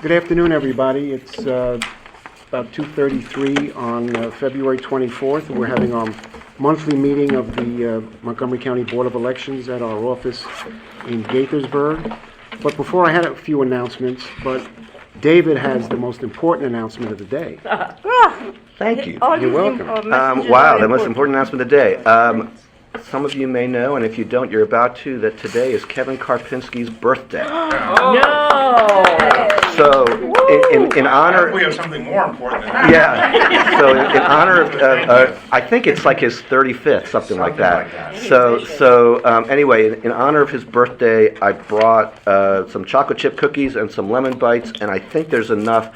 Good afternoon, everybody. It's about 2:33 on February 24th. We're having our monthly meeting of the Montgomery County Board of Elections at our office in Gaithersburg. But before, I had a few announcements, but David has the most important announcement of the day. Thank you. You're welcome. Wow, the most important announcement of the day. Some of you may know, and if you don't, you're about to, that today is Kevin Karpinski's birthday. No! So, in honor... We have something more important than that. Yeah, so in honor of, I think it's like his 35th, something like that. Anyway, in honor of his birthday, I brought some chocolate chip cookies and some lemon bites, and I think there's enough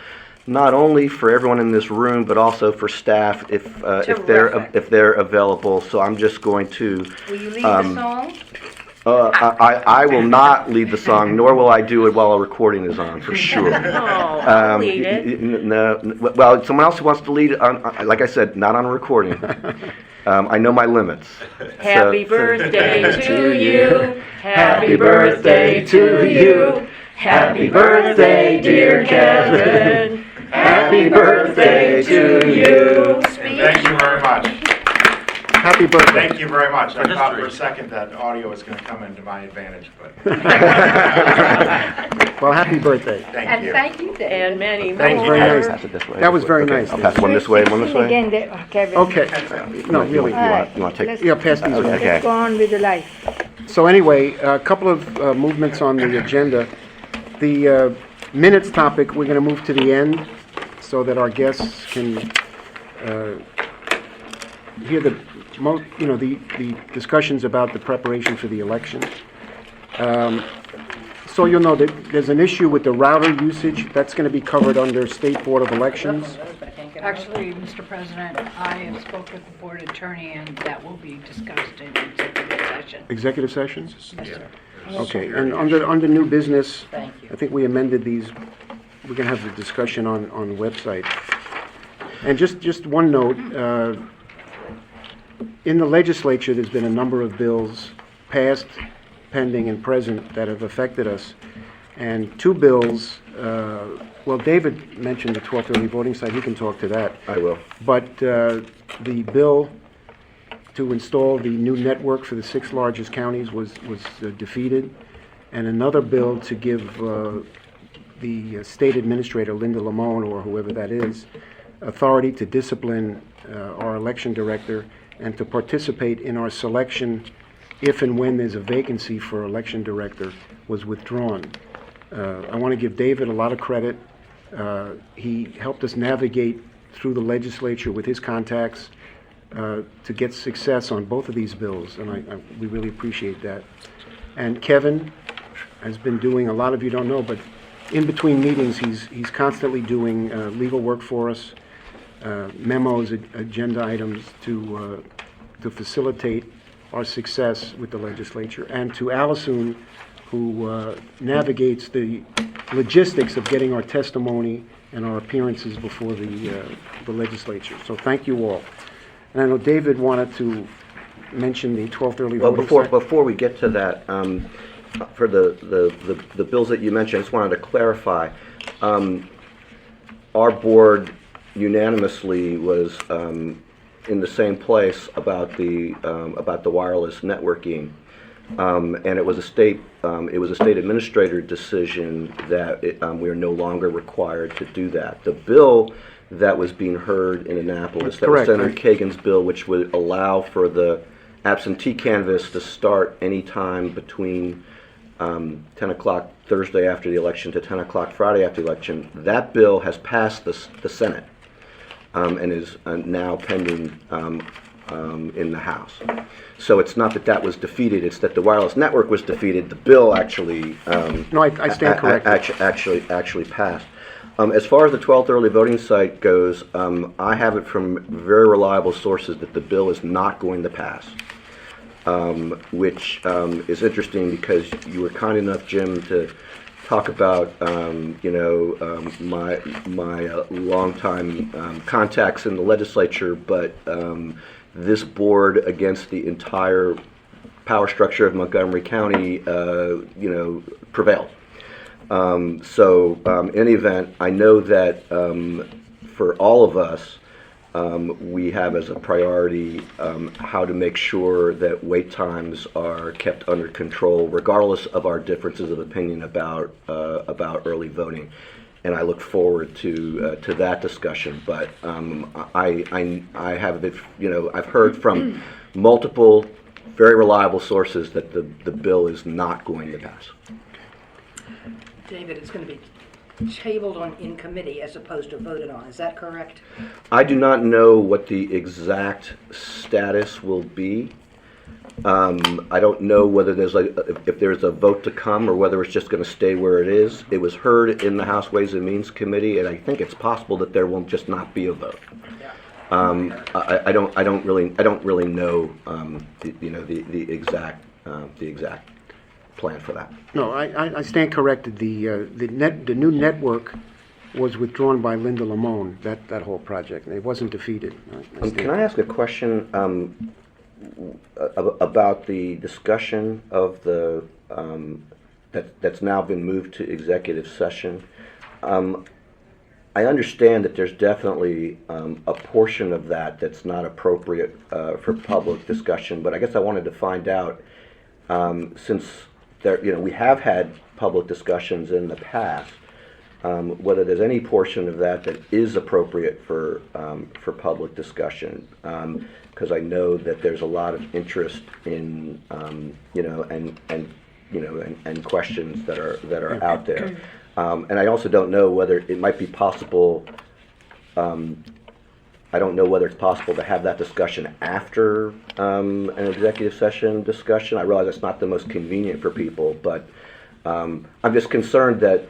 not only for everyone in this room, but also for staff if they're available. So I'm just going to. Will you lead the song? I will not lead the song, nor will I do it while a recording is on, for sure. I'll lead it. No, well, someone else who wants to lead on, like I said, not on a recording. I know my limits. Happy birthday to you. Happy birthday to you. Happy birthday, dear Kevin. Happy birthday to you. Thank you very much. Happy birthday. Thank you very much. I thought for a second that audio was going to come into my advantage, but Well, happy birthday. thank you. Thank you, and many more. That was very nice. Pass it this way. That was very Okay, nice. I'll pass one this way, one this way. Again, Kevin. Okay. No, really. You want to take? Yeah, pass these around. Okay. Let's go on with the life. So anyway, a couple of movements on the agenda. The minutes topic, we're going to move to the end so that our guests can hear the discussions about the preparation for the election. So you'll know that there's an issue with the router usage. That's going to be covered under State Board of Elections. Actually, Mr. President, I have spoke with the board attorney, and that will be discussed in executive session. Executive session? Yes, sir. Okay, and under new business, Thank you. I think we amended these. We're going to have the discussion on the website. And just one note, in the legislature, there's been a number of bills passed, pending, and present that have affected us. And two bills, well, David mentioned the 12th early voting site. He can talk to that. I will. But the bill to install the new network for the 6 largest counties was defeated. And another bill to give the state administrator, Linda Lamone, or whoever that is, authority to discipline our election director and to participate in our selection if and when there's a vacancy for election director, was withdrawn. I want to give David a lot of credit. He helped us navigate through the legislature with his contacts to get success on both of these bills, and we really appreciate that. And Kevin has been doing, a lot of you don't know, but in between meetings, he's constantly doing legal work for us, memos, agenda items to facilitate our success with the legislature, and to Allison, who navigates the logistics of getting our testimony and our appearances before the legislature. So thank you all. And I know David wanted to mention the 12th early Well, voting. before we get to that, for the bills that you mentioned, I just wanted to clarify. Our board unanimously was in the same place about the wireless networking, and it was a state administrator decision that we are no longer required to do that. The bill that was being heard in Annapolis, that was Senator Kagan's bill, which would allow for the absentee canvass to start any time between 10 o'clock Thursday after the election to 10 o'clock Friday after the election. That bill has passed the Senate and is now pending in the House. So it's not that was defeated, it's that the wireless network was defeated. The bill actually No, I stand corrected. actually passed. As far as the 12th early voting site goes, I have it from very reliable sources that the bill is not going to pass, which is interesting because you were kind enough, Jim, to talk about my longtime contacts in the legislature, but this board, against the entire power structure of Montgomery County, prevailed. In any event, I know that for all of us, we have as a priority how to make sure that wait times are kept under control, regardless of our differences of opinion about early voting. And I look forward to that discussion. But I have, I've heard from multiple very reliable sources that the bill is not going to pass. David, it's going to be tabled in committee as opposed to voted on. Is that correct? I do not know what the exact status will be. I don't know whether if there's a vote to come or whether it's just going to stay where it is. It was heard in the House Ways and Means Committee, and I think it's possible that there will just not be a vote. I don't really know the exact plan for that. No, I stand corrected. The new network was withdrawn by Linda Lamone, that whole project. It wasn't defeated. Can I ask a question about the discussion of the that's now been moved to executive session? I understand that there's definitely a portion of that that's not appropriate for public discussion, but I guess I wanted to find out, since we have had public discussions in the past, whether there's any portion of that is appropriate for public discussion, because I know that there's a lot of interest in and questions that are out there. And I also don't know whether it might be possible. I don't know whether it's possible to have that discussion after an executive session discussion. I realize it's not the most convenient for people, but I'm just concerned that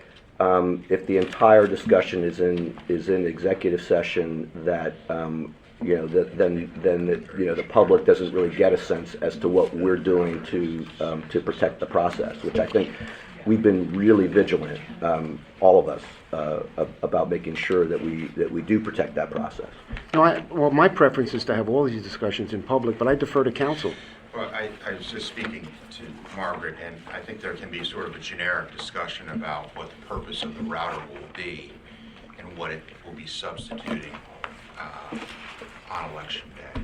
if the entire discussion is in executive session, that then the public doesn't really get a sense as to what we're doing to protect the process, which I think we've been really vigilant, all of us, about making sure that we do protect that process. No, well, my preference is to have all these discussions in public, but I defer to council. Well, I was just speaking to Margaret, and I think there can be sort of a generic discussion about what the purpose of the router will be and what it will be substituting on election day.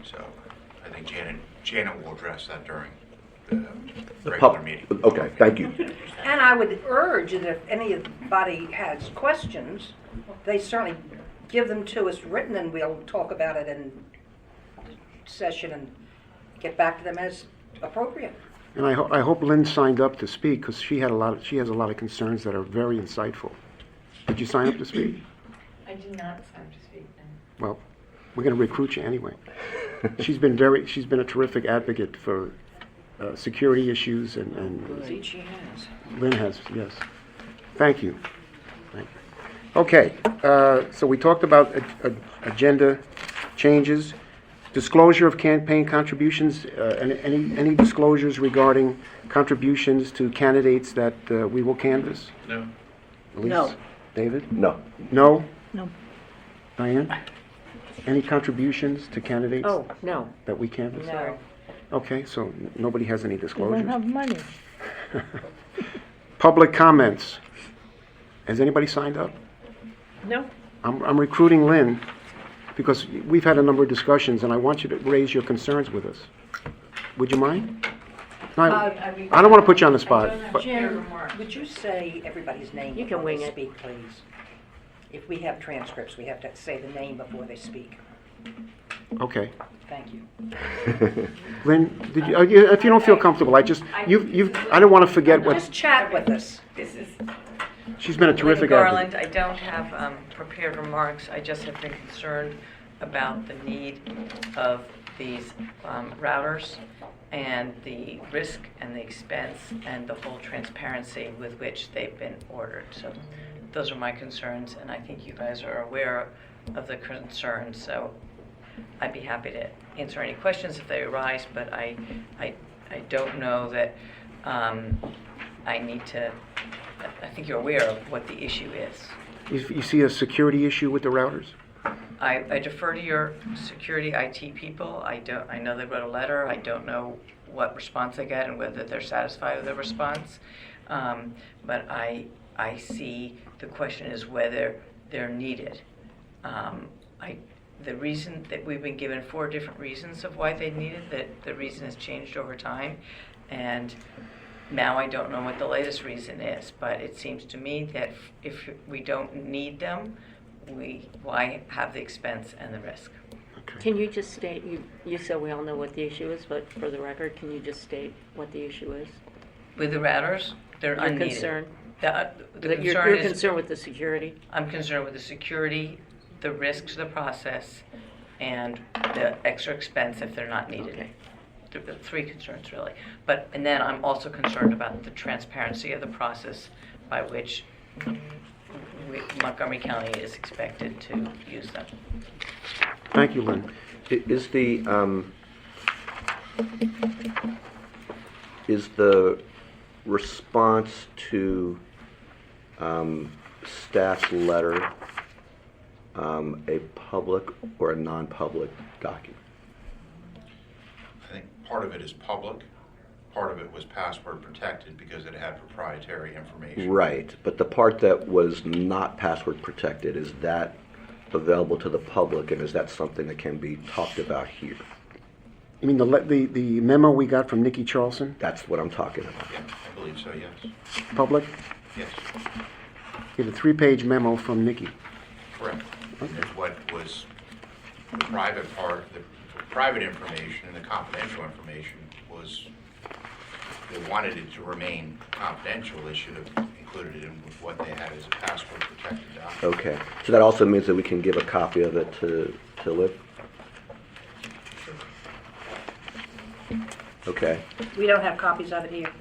So I think Janet will address that during the regular meeting. Okay, thank you. And I would urge that if anybody has questions, they certainly give them to us written, and we'll talk about it in session and get back to them as appropriate. And I hope Lynn signed up to speak, because she has a lot of concerns that are very insightful. Did you sign up to speak? I did not sign to speak then. Well, we're going to recruit you anyway. She's been a terrific advocate for security issues, and See, she has. Lynn has, yes. Thank you. Okay, so we talked about agenda changes, disclosure of campaign contributions. Any disclosures regarding contributions to candidates that we will canvass? No. Elise? No. David? No. No? No. Diane? Any contributions to candidates Oh, no, that we canvass? no. Okay, so nobody has any You don't disclosures. have money. Public comments. Has anybody signed up? No. I'm recruiting Lynn because we've had a number of discussions, and I want you to raise your concerns with us. Would you mind? No, I don't want to put you on the spot. But Jim, would you say everybody's name You can before wing they it. speak, please? If we have transcripts, we have to say the name before they speak. okay, Thank you. Lynn, if you don't feel comfortable, I don't want to forget what Just chat with us. This is she's been a Lynn terrific Garland. advocate. I don't have prepared remarks. I just have been concerned about the need of these routers and the risk and the expense and the whole transparency with which they've been ordered. So those are my concerns, and I think you guys are aware of the concerns. So I'd be happy to answer any questions if they arise, but I don't know that I need to. I think you're aware of what the issue is. You see a security issue with the routers? I defer to your security IT people. I know they wrote a letter. I don't know what response they get and whether they're satisfied with the response. But I see the question is whether they're needed. The reason that we've been given 4 different reasons of why they need it, that the reason has changed over time. And now I don't know what the latest reason is, but it seems to me that if we don't need them, why have the expense and the risk? Can you just state, you said we all know what the issue is, but for the record, can you just state what the issue is? With the routers, they're Your unneeded. concern? The That concern you're is, concerned with the security? I'm concerned with the security, the risk to the process, and the extra expense if they're not needed. Okay. The 3 concerns really. And then I'm also concerned about the transparency of the process by which Montgomery County is expected to use them. Thank you, Lynn. Is the response to staff's letter a public or a non-public document? I think part of it is public, part of it was password protected because it had proprietary information. Right, but the part that was not password protected, is that available to the public, and is that something that can be talked about here? You mean the memo we got from Nikki Charlson, That's what I'm talking about. Yeah, I believe so, yes. public? Yes, We had a 3-page memo from Nikki. correct. And what was the private part, the private information and the confidential information was, they wanted it to remain confidential, they should have included it in with what they had as a password protected document. Okay, so that also means that we can give a copy of it to Liv? Okay, We don't have copies of it here.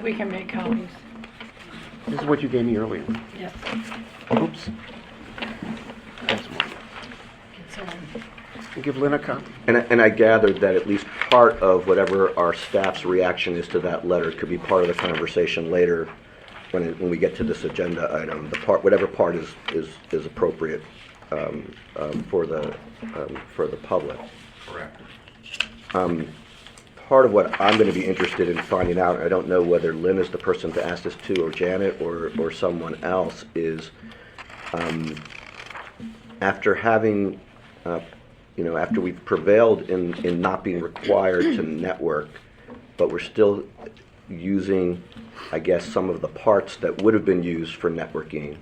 We can make copies. This is what you gave me earlier. Yes. Oops. That's mine. Give Lynn a copy. and I gathered that at least part of whatever our staff's reaction is to that letter could be part of the conversation later when we get to this agenda item, whatever part is appropriate for the public. Correct. Part of what I'm going to be interested in finding out, I don't know whether Lynn is the person to ask this to, or Janet, or someone else, is after having, after we've prevailed in not being required to network, but we're still using, I guess, some of the parts that would have been used for networking.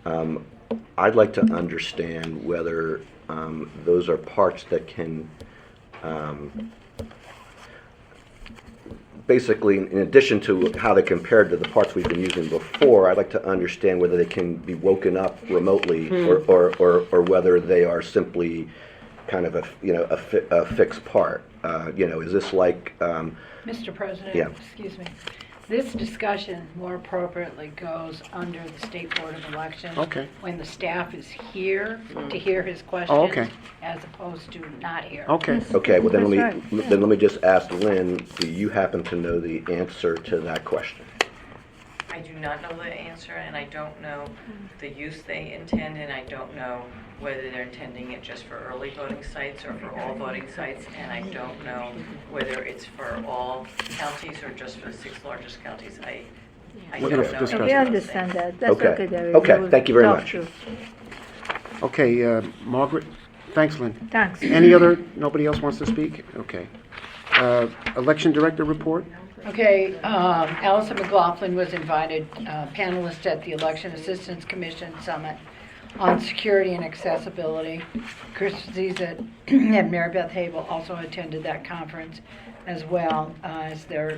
I'd like to understand whether those are parts that can basically, in addition to how they compared to the parts we've been using before, I'd like to understand whether they can be woken up remotely or whether they are simply kind of a fixed part. Is this like, Mr. President, Yeah. excuse me. This discussion more appropriately goes under the State Board of Elections. Okay. When the staff is here to hear his questions. okay. As opposed to not here. Okay. okay, well then That's let me just ask Lynn, do you happen to know the answer to that question? I do not know the answer, and I don't know the use they intend, and I don't know whether they're intending it just for early voting sites or for all voting sites, and I don't know whether it's for all counties or just for the 6 largest counties. I We're don't gonna know. discuss We that. understand that. That's Okay. okay, David. Okay, We will thank you very talk much. to- Okay, Margaret? Thanks, Lynn. Thanks. Nobody else wants to speak? Okay. Election Director report? Okay, Allison McLaughlin was invited, panelist at the Election Assistance Commission Summit on Security and Accessibility. Chris Zizek and Mary Beth Habel also attended that conference as well, as their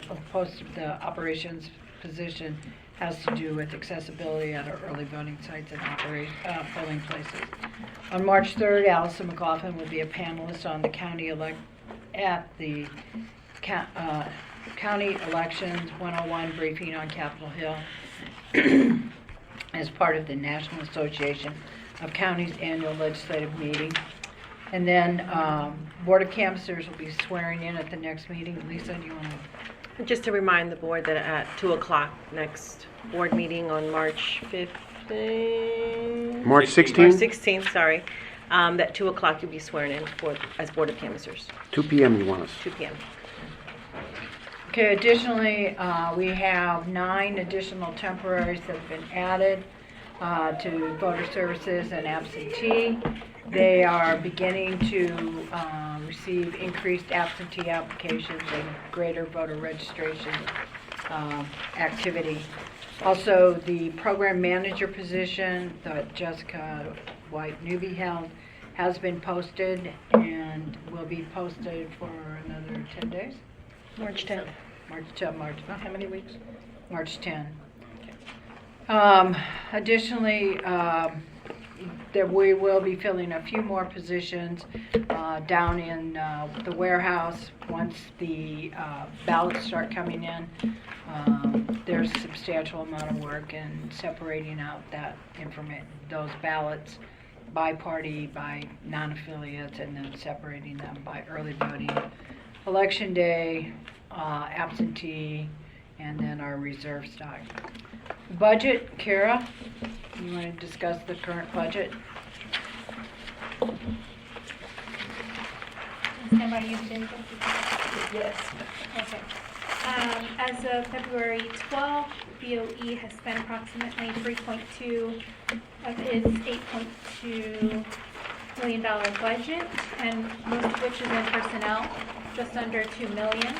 the operations position has to do with accessibility at our early voting sites and polling places. On March 3rd, Allison McLaughlin will be a panelist on the county County Elections 101 briefing on Capitol Hill as part of the National Association of Counties annual legislative meeting. And then Board of Canvassers will be swearing in at the next meeting. Lisa, do you want to? Just to remind the board that at 2 o'clock next board meeting on March 15th? March 16th? March 16th, sorry. At 2 o'clock you'll be sworn in as Board of Canvassers, 2 p.m. you want us? 2 p.m. Okay, additionally, we have 9 additional temporaries that have been added to voter services and absentee. They are beginning to receive increased absentee applications and greater voter registration activity. Also, the program manager position that Jessica White Newby held has been posted and will be posted for another 10 days. March 10th. How many weeks? March 10. Additionally, that we will be filling a few more positions down in the warehouse once the ballots start coming in. There's a substantial amount of work in separating out that information, those ballots by party, by non-affiliates, and then separating them by early voting, election day, absentee, and then our reserve stock. Budget, Kara, you want to discuss the current budget? Stand by you, Jennifer. Yes. Okay. As of February 12th, BOE has spent approximately 3.2 of its $8.2 million budget, and most of which is in personnel, just under $2 million.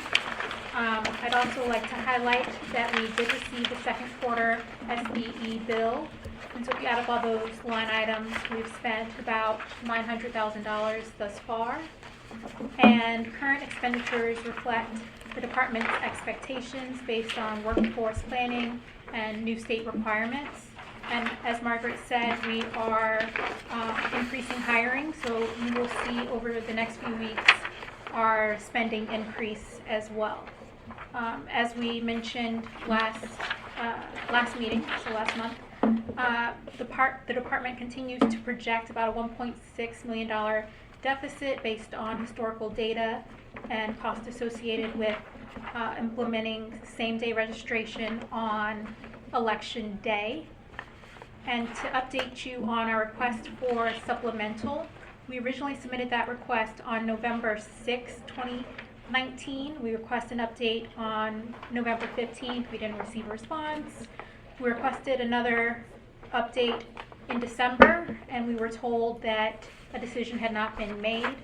I'd also like to highlight that we did receive the second quarter SBE bill, and so if you add up all those line items, we've spent about $900,000 thus far. And current expenditures reflect the department's expectations based on workforce planning and new state requirements. And as Margaret said, we are increasing hiring, so you will see over the next few weeks our spending increase as well. As we mentioned last meeting, so last month, the department continues to project about a $1.6 million deficit based on historical data and costs associated with implementing same-day registration on election day. And to update you on our request for supplemental, we originally submitted that request on November 6, 2019. We requested an update on November 15th. We didn't receive a response. We requested another update in December, and we were told that a decision had not been made.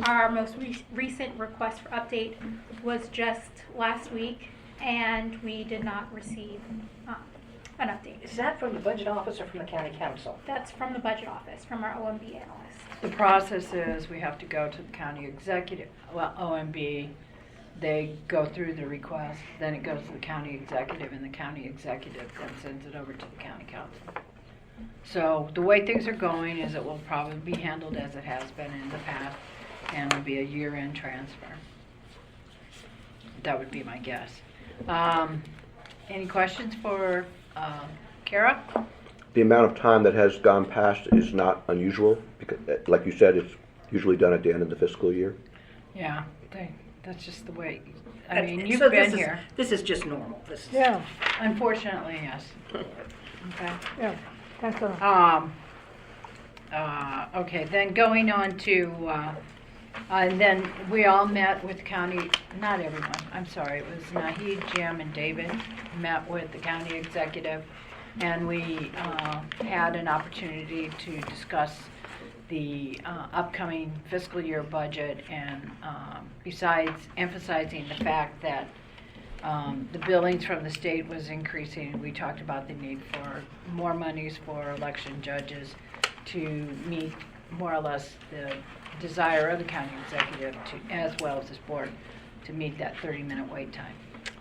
Our most recent request for update was just last week, and we did not receive an update. Is that from the budget office or from the county council? That's from the budget office, from our OMB analyst. The process is we have to go to the county executive, well, OMB, they go through the request, then it goes to the county executive, and the county executive then sends it over to the county council. So the way things are going is it will probably be handled as it has been in the past, and will be a year-end transfer. That would be my guess. Any questions for Kara? The amount of time that has gone past is not unusual, because, like you said, it's usually done at the end of the fiscal year. Yeah, that's just the way, I mean, So you've this been is- here. This is just normal. This is- Yeah, Unfortunately, yes. Okay. yeah, that's all. Okay, then going on to, and then we all met with county, not everyone, I'm sorry, it was Nahid, Jim, and David met with the county executive, and we had an opportunity to discuss the upcoming fiscal year budget, and besides emphasizing the fact that the billings from the state was increasing, we talked about the need for more monies for election judges to meet more or less the desire of the county executive to, as well as this board, to meet that 30-minute wait time.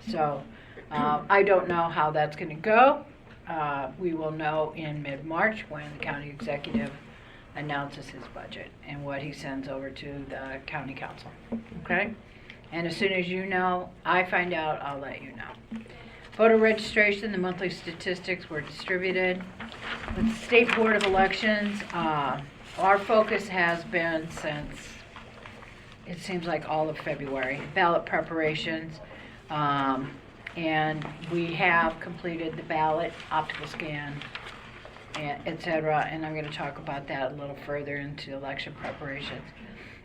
So I don't know how that's going to go. We will know in mid-March when the county executive announces his budget and what he sends over to the county council. Okay? And as soon as you know, I find out, I'll let you know. Voter registration, the monthly statistics were distributed. With the State Board of Elections, our focus has been since, it seems like all of February, ballot preparations. And we have completed the ballot, optical scan, et cetera, and I'm going to talk about that a little further into election preparations.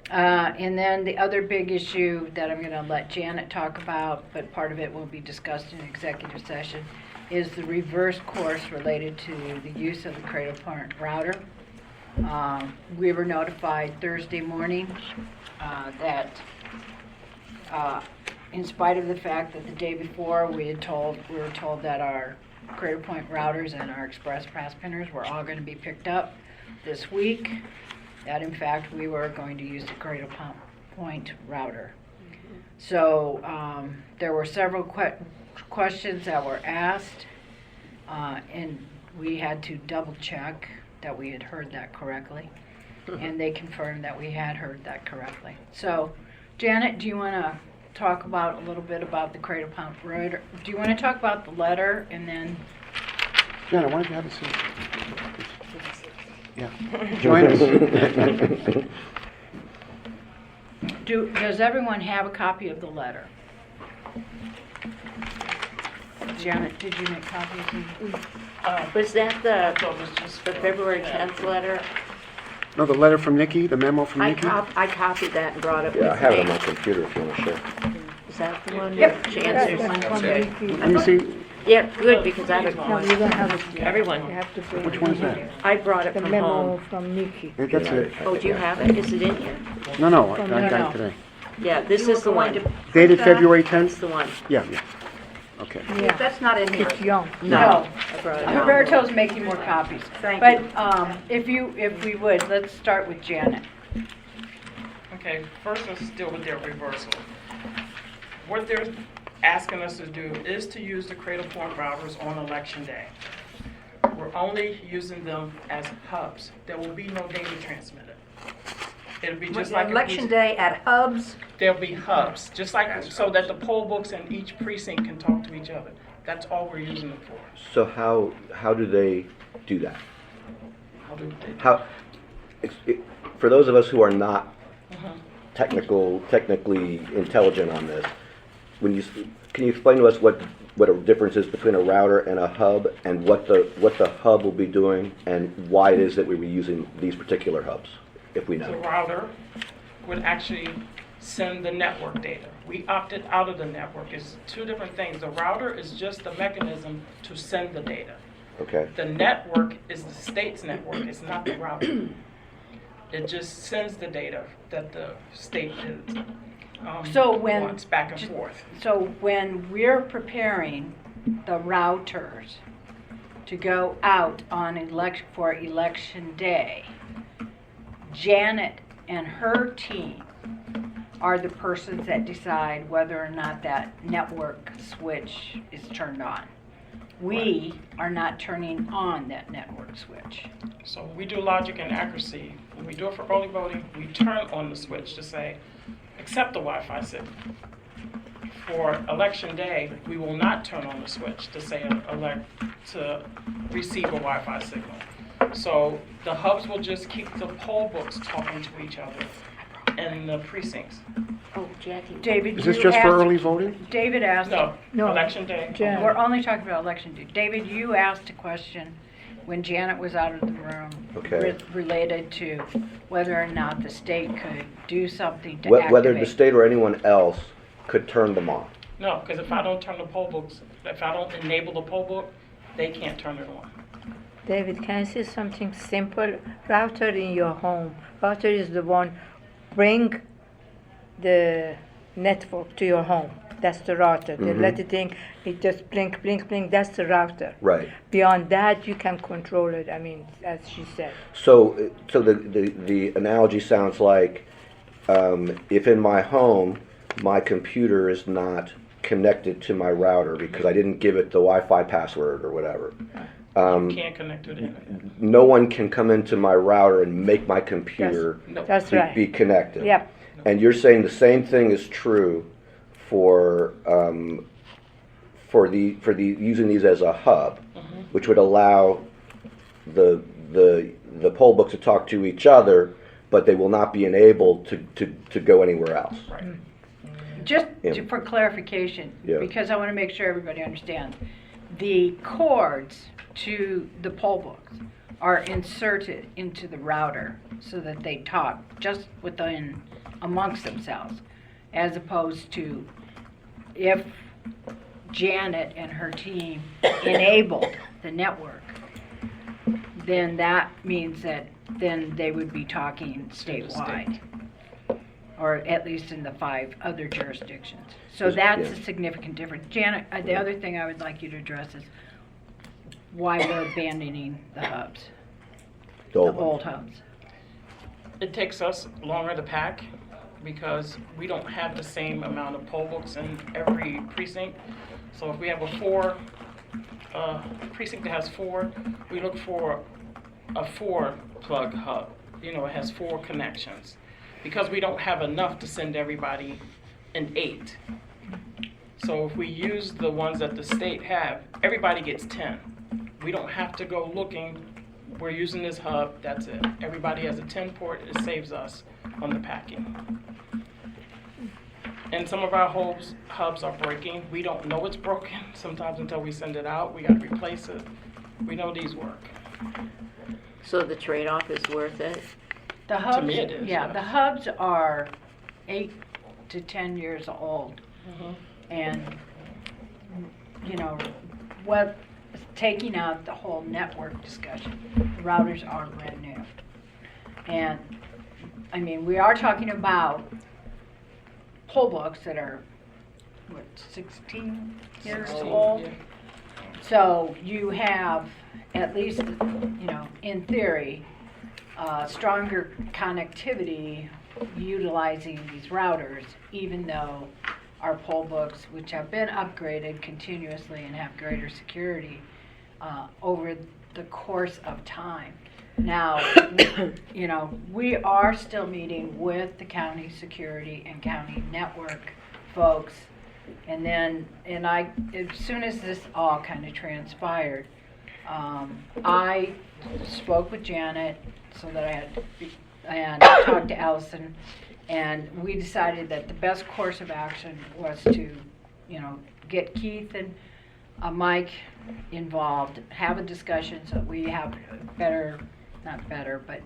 And then the other big issue that I'm gonna let Janet talk about, but part of it will be discussed in executive session, is the reverse course related to the use of the Cradle Point router. We were notified Thursday morning that in spite of the fact that the day before we were told that our Cradle Point routers and our Express Pass pinners were all going to be picked up this week, that in fact we were going to use the Cradle Point router. So there were several questions that were asked, and we had to double check that we had heard that correctly, and they confirmed that we had heard that correctly. So, Janet, do you want to talk about a little bit about the Cradle Point router? Do you want to talk about the letter, and then? Janet, why don't you have a seat? Yeah, join us. Does everyone have a copy of the letter? Janet, did you make copies? Was that the February 10th letter? No, the letter from Nikki, the memo from I Nikki? I copied that and brought it with me. Yeah, I have it on my computer if you want to share. Is that the one? Yep. that Jan's is- Let me see, Yeah, good, because I have No, you don't have it. everyone. You have to bring which one is that? I brought it the from memo home. from Nikki. That's it. Oh, do you have it? Is it in here? No, I got no. it today. Yeah, this is the one. Dated February It's 10th? the one. Yeah. Okay. Yeah, That's not in here. it's young. No. I brought it home. Roberto's making more copies. Thank But you. if we would, let's start with Janet. Okay, first let's deal with their reversal. What they're asking us to do is to use the Cradle Point routers on election day. We're only using them as hubs. There will be no data transmitted. It'll be just like Election day at hubs. There'll be hubs, just like so that the poll books in each precinct can talk to each other. That's all we're using them for. So how do they do that? How do they? How, for those of us who are not technically intelligent on this, can you explain to us what a difference is between a router and a hub, and what the hub will be doing, and why it is that we were using these particular hubs, if we The know? router would actually send the network data. We opted out of the network. It's two different things. The router is just a mechanism to send the data. Okay. The network is the state's network. It's not the router. It just sends the data that the state wants back and forth. So when we're preparing the routers to go out on for election day, Janet and her team are the persons that decide whether or not that network switch is turned on. We are not turning on that network switch. So we do logic and accuracy. When we do it for early voting, we turn on the switch to say, accept the Wi-Fi signal. For election day, we will not turn on the switch to say elect to receive a Wi-Fi signal. So the hubs will just keep the poll books talking to each other in the precincts. Oh, Jackie. David, Is this you just for asked- early voting? David asked. No, election day. Jan. We're only talking about election day. David, you asked a question when Janet was out of the room Okay. related to whether or not the state could do something to activate. Whether the state or anyone else could turn them on. No, because if I don't turn the poll books, if I don't enable the poll book, they can't turn it on. David, can I say something simple? Router in your home. Router is the one bring the network to your home. That's the router. The little thing, it just blink, blink, blink. That's the router. Right. Beyond that, you can control it. I mean, as she said. So the analogy sounds like if in my home my computer is not connected to my router because I didn't give it the Wi-Fi password or whatever, You can't connect to the internet. no one can come into my router and make my computer No. That's be, right. be connected. Yep. And you're saying the same thing is true for using these as a hub, which would allow the poll books to talk to each other, but they will not be enabled to go anywhere else. Right. Just Yeah. for clarification, Yeah. because I want to make sure everybody understands, the cords to the poll books are inserted into the router so that they talk just within amongst themselves, as opposed to if Janet and her team enabled the network, then that means that then they would be talking statewide, or at least in the 5 other jurisdictions. So that's a significant difference. Janet, the other thing I would like you to address is why we're abandoning the hubs, the old hubs. It takes us longer to pack because we don't have the same amount of poll books in every precinct. So if we have a precinct that has 4, we look for a 4-plug hub. You know, it has 4 connections. Because we don't have enough to send everybody in 8. So if we use the ones that the state have, everybody gets 10. We don't have to go looking. We're using this hub, that's it. Everybody has a 10 port, it saves us on the packing. And some of our hubs are breaking. We don't know it's broken sometimes until we send it out. We got to replace it. We know these work. So the trade-off is worth it? The hubs, To me it is, yeah, yes. the hubs are 8 to 10 years old. And, you know, what, taking out the whole network discussion, the routers are brand new. And, I mean, we are talking about poll books that are, what, 16 years old? Yeah. So you have, at least, you know, in theory, stronger connectivity utilizing these routers, even though our poll books, which have been upgraded continuously and have greater security over the course of time. Now, you know, we are still meeting with the county security and county network folks. And then, as soon as this all kind of transpired, I spoke with Janet so that I had, and talked to Allison, and we decided that the best course of action was to, you know, get Keith and Mike involved, have a discussion so that we have but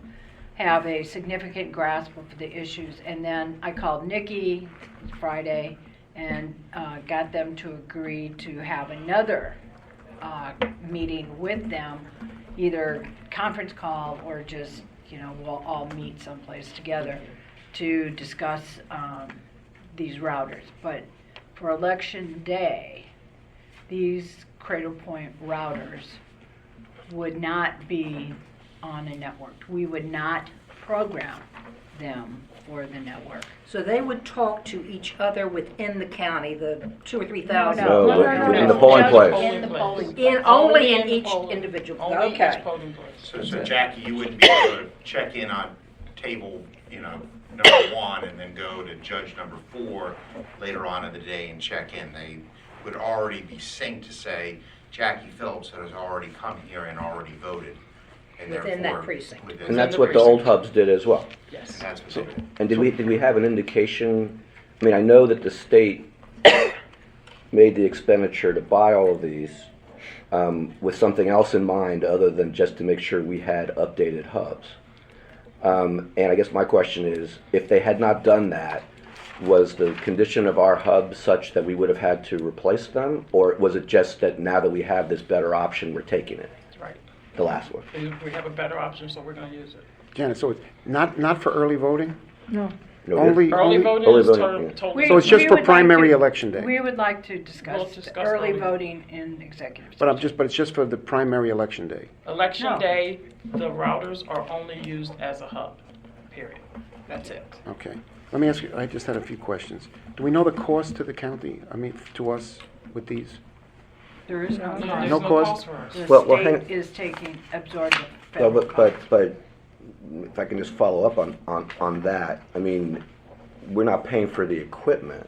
have a significant grasp of the issues. And then I called Nikki Friday and got them to agree to have another meeting with them, either conference call or just, you know, we'll all meet someplace together to discuss these routers. But for election day, these Cradle Point routers would not be on a network. We would not program them for the network. So they would talk to each other within the county, the 2,000 or 3,000? No, in the polling place. In the polling Only in the each polling- individual, Only each okay. polling place. So Jackie, you wouldn't be able to check in on table, you know, number 1 and then go to judge number 4 later on in the day and check in. They would already be synced to say, Jackie Phillips has already come here and already voted. And Within that therefore, precinct. within And that that's what the old precinct. hubs did as well. Yes. And that's what they did. And did we have an indication? I mean, I know that the state made the expenditure to buy all of these with something else in mind other than just to make sure we had updated hubs. And I guess my question is, if they had not done that, was the condition of our hubs such that we would have had to replace them? Or was it just that now that we have this better option, we're taking it, That's right. the last one? We have a better option, so we're going to use it. Janet, so it's not for early voting? No, Only, Early only, voting Early is voting, yeah. totally. so it's just We for would like primary to- election day? We would like to We'll discuss discuss early early. voting in executive But session. but it's just for the primary election day? Election No. day, the routers are only used as a hub, period. That's it. Okay. Let me ask you, I just had a few questions. Do we know the cost to the county, I mean, to us with these? There is no There's cost. No cost? for us. The Well, hang- state is absorbing Well, federal but costs. if I can just follow up on that, I mean, we're not paying for the equipment,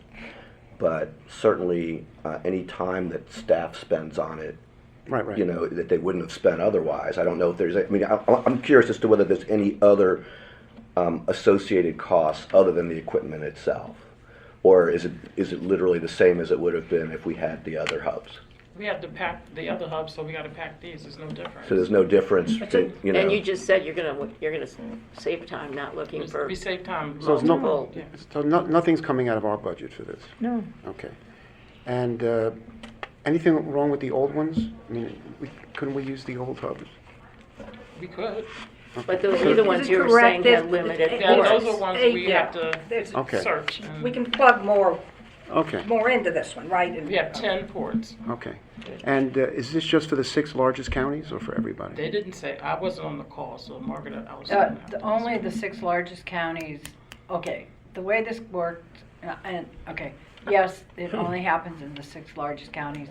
but certainly any time that staff spends on it, Right, right. you know, that they wouldn't have spent otherwise. I don't know if there's, I mean, I'm curious as to whether there's any other associated costs other than the equipment itself, or is it literally the same as it would have been if we had the other hubs? We had to pack the other hubs, so we gotta pack these, there's no difference. So there's no difference, you know. And you just said you're gonna save time not looking for We save time. So it's no, multiple. Yeah. so nothing's coming out of our budget for this? No. Okay. And anything wrong with the old ones? I mean, couldn't we use the old hubs? We could. But those are the ones you were correct? saying had There's- limited Yeah, ports. those are ones we Yeah. have to There's- Okay. search. and We can plug more Okay, into this one, right? And- We have 10 ports. okay. And is this just for the 6 largest counties or for everybody? They didn't say, I wasn't on the call, so Margaret, I was. Only the 6 largest counties, okay, the way this worked, yes, it only happens in the 6 largest counties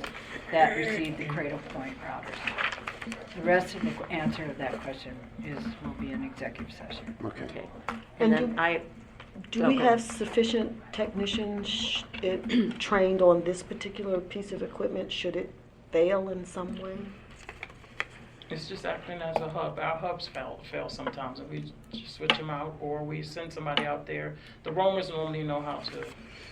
that receive the Cradle Point routers. The rest of the answer to that question will be an executive session. Okay. Okay. And And then do we Okay. have sufficient technicians trained on this particular piece of equipment? Should it fail in some way? It's just acting as a hub. Our hubs fail sometimes, and we just switch them out, or we send somebody out there. The roamers normally know how to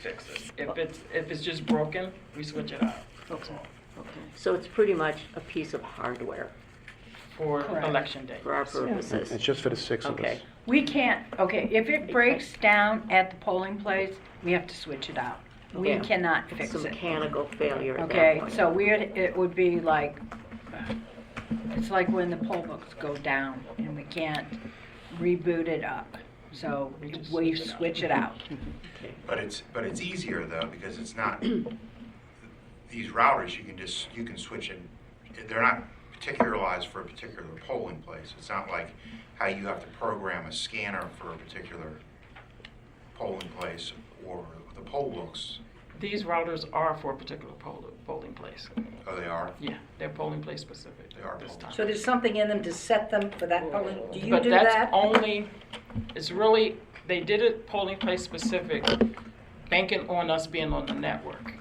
fix it. If it's just broken, we switch it out. Okay, okay. So it's pretty much a piece of hardware For Correct. election day. for our It's purposes. just for the 6 of us? Okay. We can't, if it breaks down at the polling place, we have to switch it out. We Yeah. cannot It's fix a it. mechanical failure at that Okay, point. so it would be like, it's like when the poll books go down and we can't reboot it up. So we switch it out. But it's easier though, because it's not, these routers, you can switch it, they're not particularized for a particular polling place. It's not like how you have to program a scanner for a particular polling place or the poll books. These routers are for a particular polling place. Oh, they are? Yeah, they're polling place specific. They are this polling time. So there's something in them to set them for that polling? Do you But do that's that? only, it's really, they did it polling place specific, banking on us being on the network.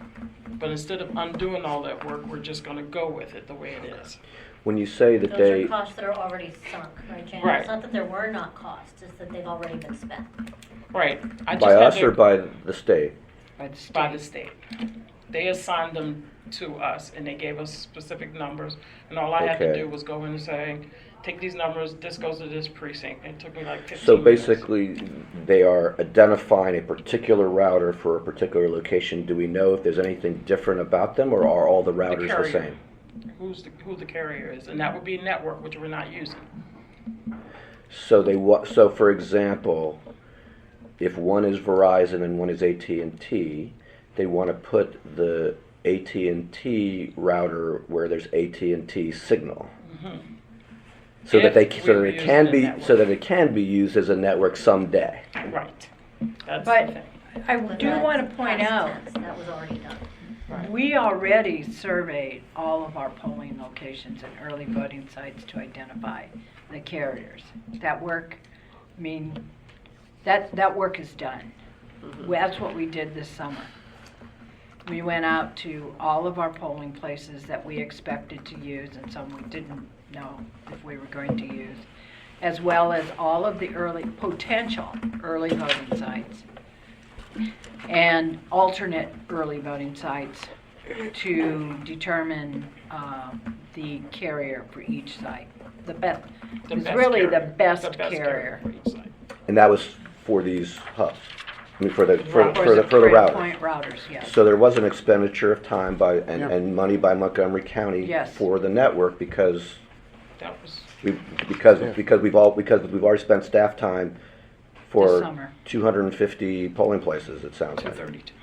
But instead of undoing all that work, we're just gonna go with it the way it is. When you say that Those they, are costs that are already sunk, right, Janet? Right. It's not that there were not costs, it's that they've already been spent. Right. I just by had us to- or by the state? By the state. They assigned them to us and they gave us specific numbers. And all I had to Okay. do was go in and say, take these numbers, this goes to this precinct. It took me like 15 So minutes. basically, they are identifying a particular router for a particular location. Do we know if there's anything different about them, or are all the routers the carrier. same? Who the carrier is. And that would be network, which we're not using. So so for example, if one is Verizon and one is AT&T, they want to put the AT&T router where there's AT&T signal. So that If we were using the network. it can be used as a network someday. Right. That's But the thing. I But do that's want to point past out, tense. That was already done. Right. we already surveyed all of our polling locations and early voting sites to identify the carriers. That work, I mean, that work is done. That's what we did this summer. We went out to all of our polling places that we expected to use and some we didn't know if we were going to use, as well as all of the potential early voting sites and alternate early voting sites to determine the carrier for each site. The best, The it's best really the carrier. best The best carrier. for each site. And that was for these hubs. I mean, for the Right. Cradle Cradle routers. Point routers, yes. So there was an expenditure of time and Yeah. money by Montgomery County Yes. for the network because That was, because we've already spent staff time This for summer. 250 polling places. It sounds like. 232.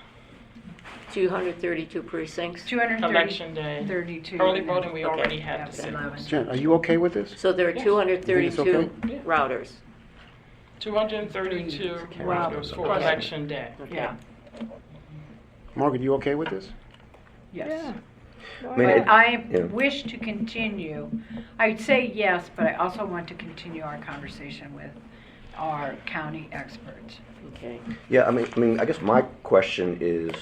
232 precincts. 232. Election day. Early voting, we already had the signals. Jen, are you okay with this? So there are Yes. 232 You think it's okay? routers. 232 routers for Plus- election day. Okay. Yeah, Margaret, you okay with this? yes. I mean, But I yeah. wish to continue, I'd say yes, but I also want to continue our conversation with our county experts. Okay. Yeah, I mean, I guess my question is,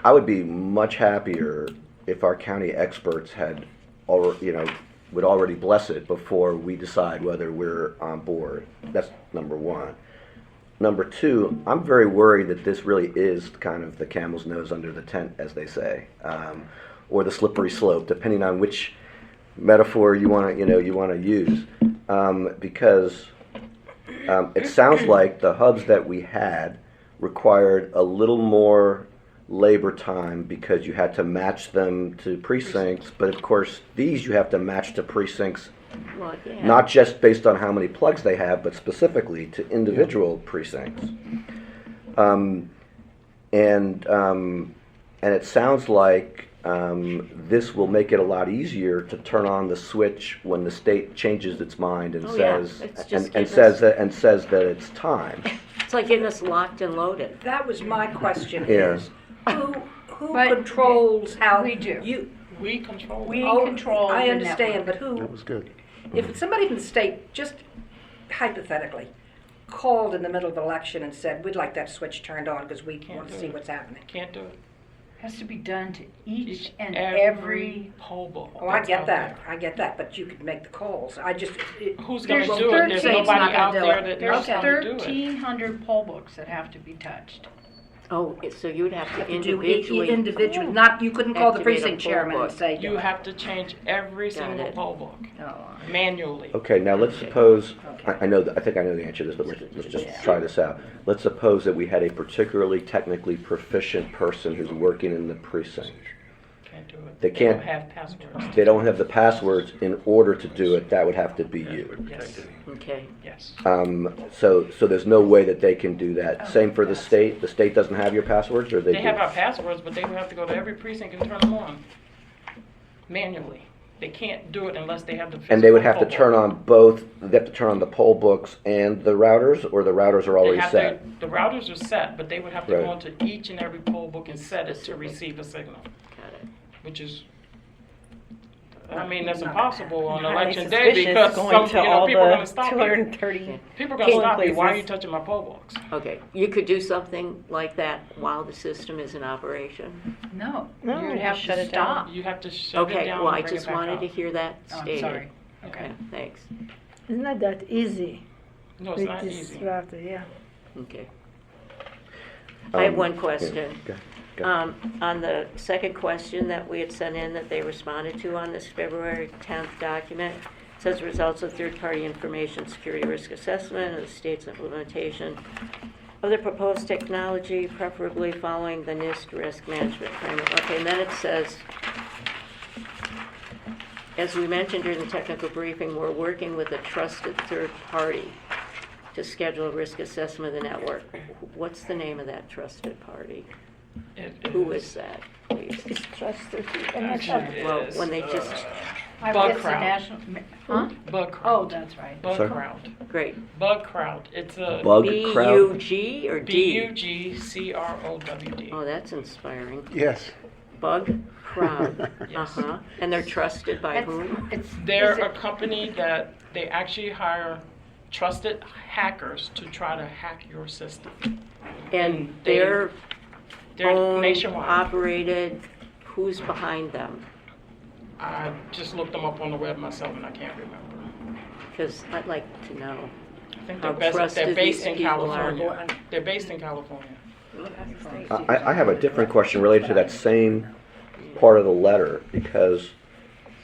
I would be much happier if our county experts had, would already bless it before we decide whether we're on board. That's number one. number two, I'm very worried that this really is kind of the camel's nose under the tent, as they say, or the slippery slope, depending on which metaphor you want to use, because it sounds like the hubs that we had required a little more labor time because you had to match them to precincts, but of course these you have to match to precincts, Well, yeah. not just based on how many plugs they have, but specifically to individual precincts. And it sounds like this will make it a lot easier to turn on the switch when the state changes its mind and Oh, yeah. says It's just and giving says us- that it's time. It's like getting us locked and loaded. That was my question Yeah. is, who But controls how? we do. You, We control We it. oh, control I the understand, but That who, was good. if somebody from the state, just hypothetically, called in the middle of an election and said, we'd like that switch turned on because we Can't want to do see it. what's happening. Can't do it. Has to be done to each and Every every. poll book. Oh, I that's get out that, I get that, but you could make the calls. I just, Who's going to There's do it? There's 13 nobody not gonna out do there it. that There's knows how to do it. 1,300 poll books that have to be touched. Oh, so you'd have to you do individually. individually, not, you couldn't call the Activate a precinct poll chairman and book. say. You have to change every Got single it. poll book Oh, manually. Okay, now let's suppose, I know, I think I know the answer to this, but let's just try this out. Let's suppose that we had a particularly technically proficient person who's working in the precinct. Can't do it. They can't- don't have passwords. They don't have the passwords in order to do it, that would have to be you. Yes, Okay. yes. So there's no way that they can do that. Same for the state doesn't have your passwords, or they They do? have our passwords, but they would have to go to every precinct and turn them on manually. They can't do it unless they have the physical And they would have to poll turn book. on both, they have to turn on the poll books and the routers, or the routers are They already have set? to, the routers are set, but they would have to Right. go into each and every poll book and set it to receive a signal, Got it. which is, I mean, that's impossible on Highly election day suspicious because going some, to you know, all people are the gonna stop you. 230. People are gonna polling stop you, why are you places. touching my poll books? Okay. You could do something like that while the system is in operation. no, No, you'd have shut to it down. stop. You have to shut it Okay. down Well, I and bring it just back wanted up. to hear that Oh, I'm stated. sorry. Okay. Thanks. It's not that easy No, it's with not this easy. router, yeah. Okay. I have one yeah, question. go. On the second question that we had sent in that they responded to on this February 10th document, it says results of third-party information security risk assessment of the state's implementation of the proposed technology, preferably following the NIST risk management framework. Okay, and then it says, as we mentioned during the technical briefing, we're working with a trusted third party to schedule a risk assessment of the network. What's the name of that trusted party? Who is that, please? It's trusted. And it's Actually, it Well, is, when they just, I Bug guess the crowd. national, huh? Bug Oh, crowd. that's right. Bug Sorry? crowd. great. Bug crowd. It's a Bug crowd? B-U-G or D? BUGCROWD. Oh, that's inspiring. Yes. Bug crowd. Yes. Uh-huh. And they're trusted by whom? They're is a it- company that they actually hire trusted hackers to try to hack your system. And they- they're They're owned, nationwide. operated, who's behind them? I just looked them up on the web myself and I can't remember. Because I'd like to know. I think How they're trusted based these in people are. California. They're based in California. I have a different question related to that same part of the letter, because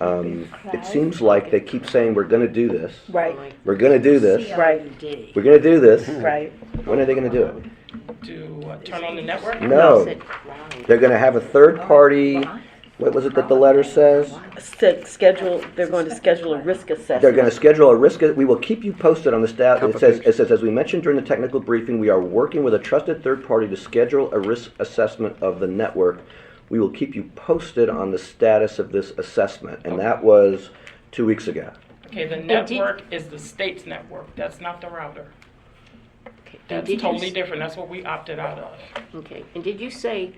it seems like they keep saying, we're gonna do this, Right, we're gonna do this, right, we're gonna do this. right. When are they gonna do it? To turn on the network? No, Said cloud. they're gonna have a third party, what was it that the letter says? They're going to schedule a risk assessment. They're gonna schedule a risk, we will keep you posted on the status. It says, as we mentioned during the technical briefing, we are working with a trusted third party to schedule a risk assessment of the network. We will keep you posted on the status of this assessment, and that was 2 weeks ago. Okay, the network is the state's network. That's not the router. Okay. And That's did you totally s- different. That's what we opted out of. Okay, and did you say,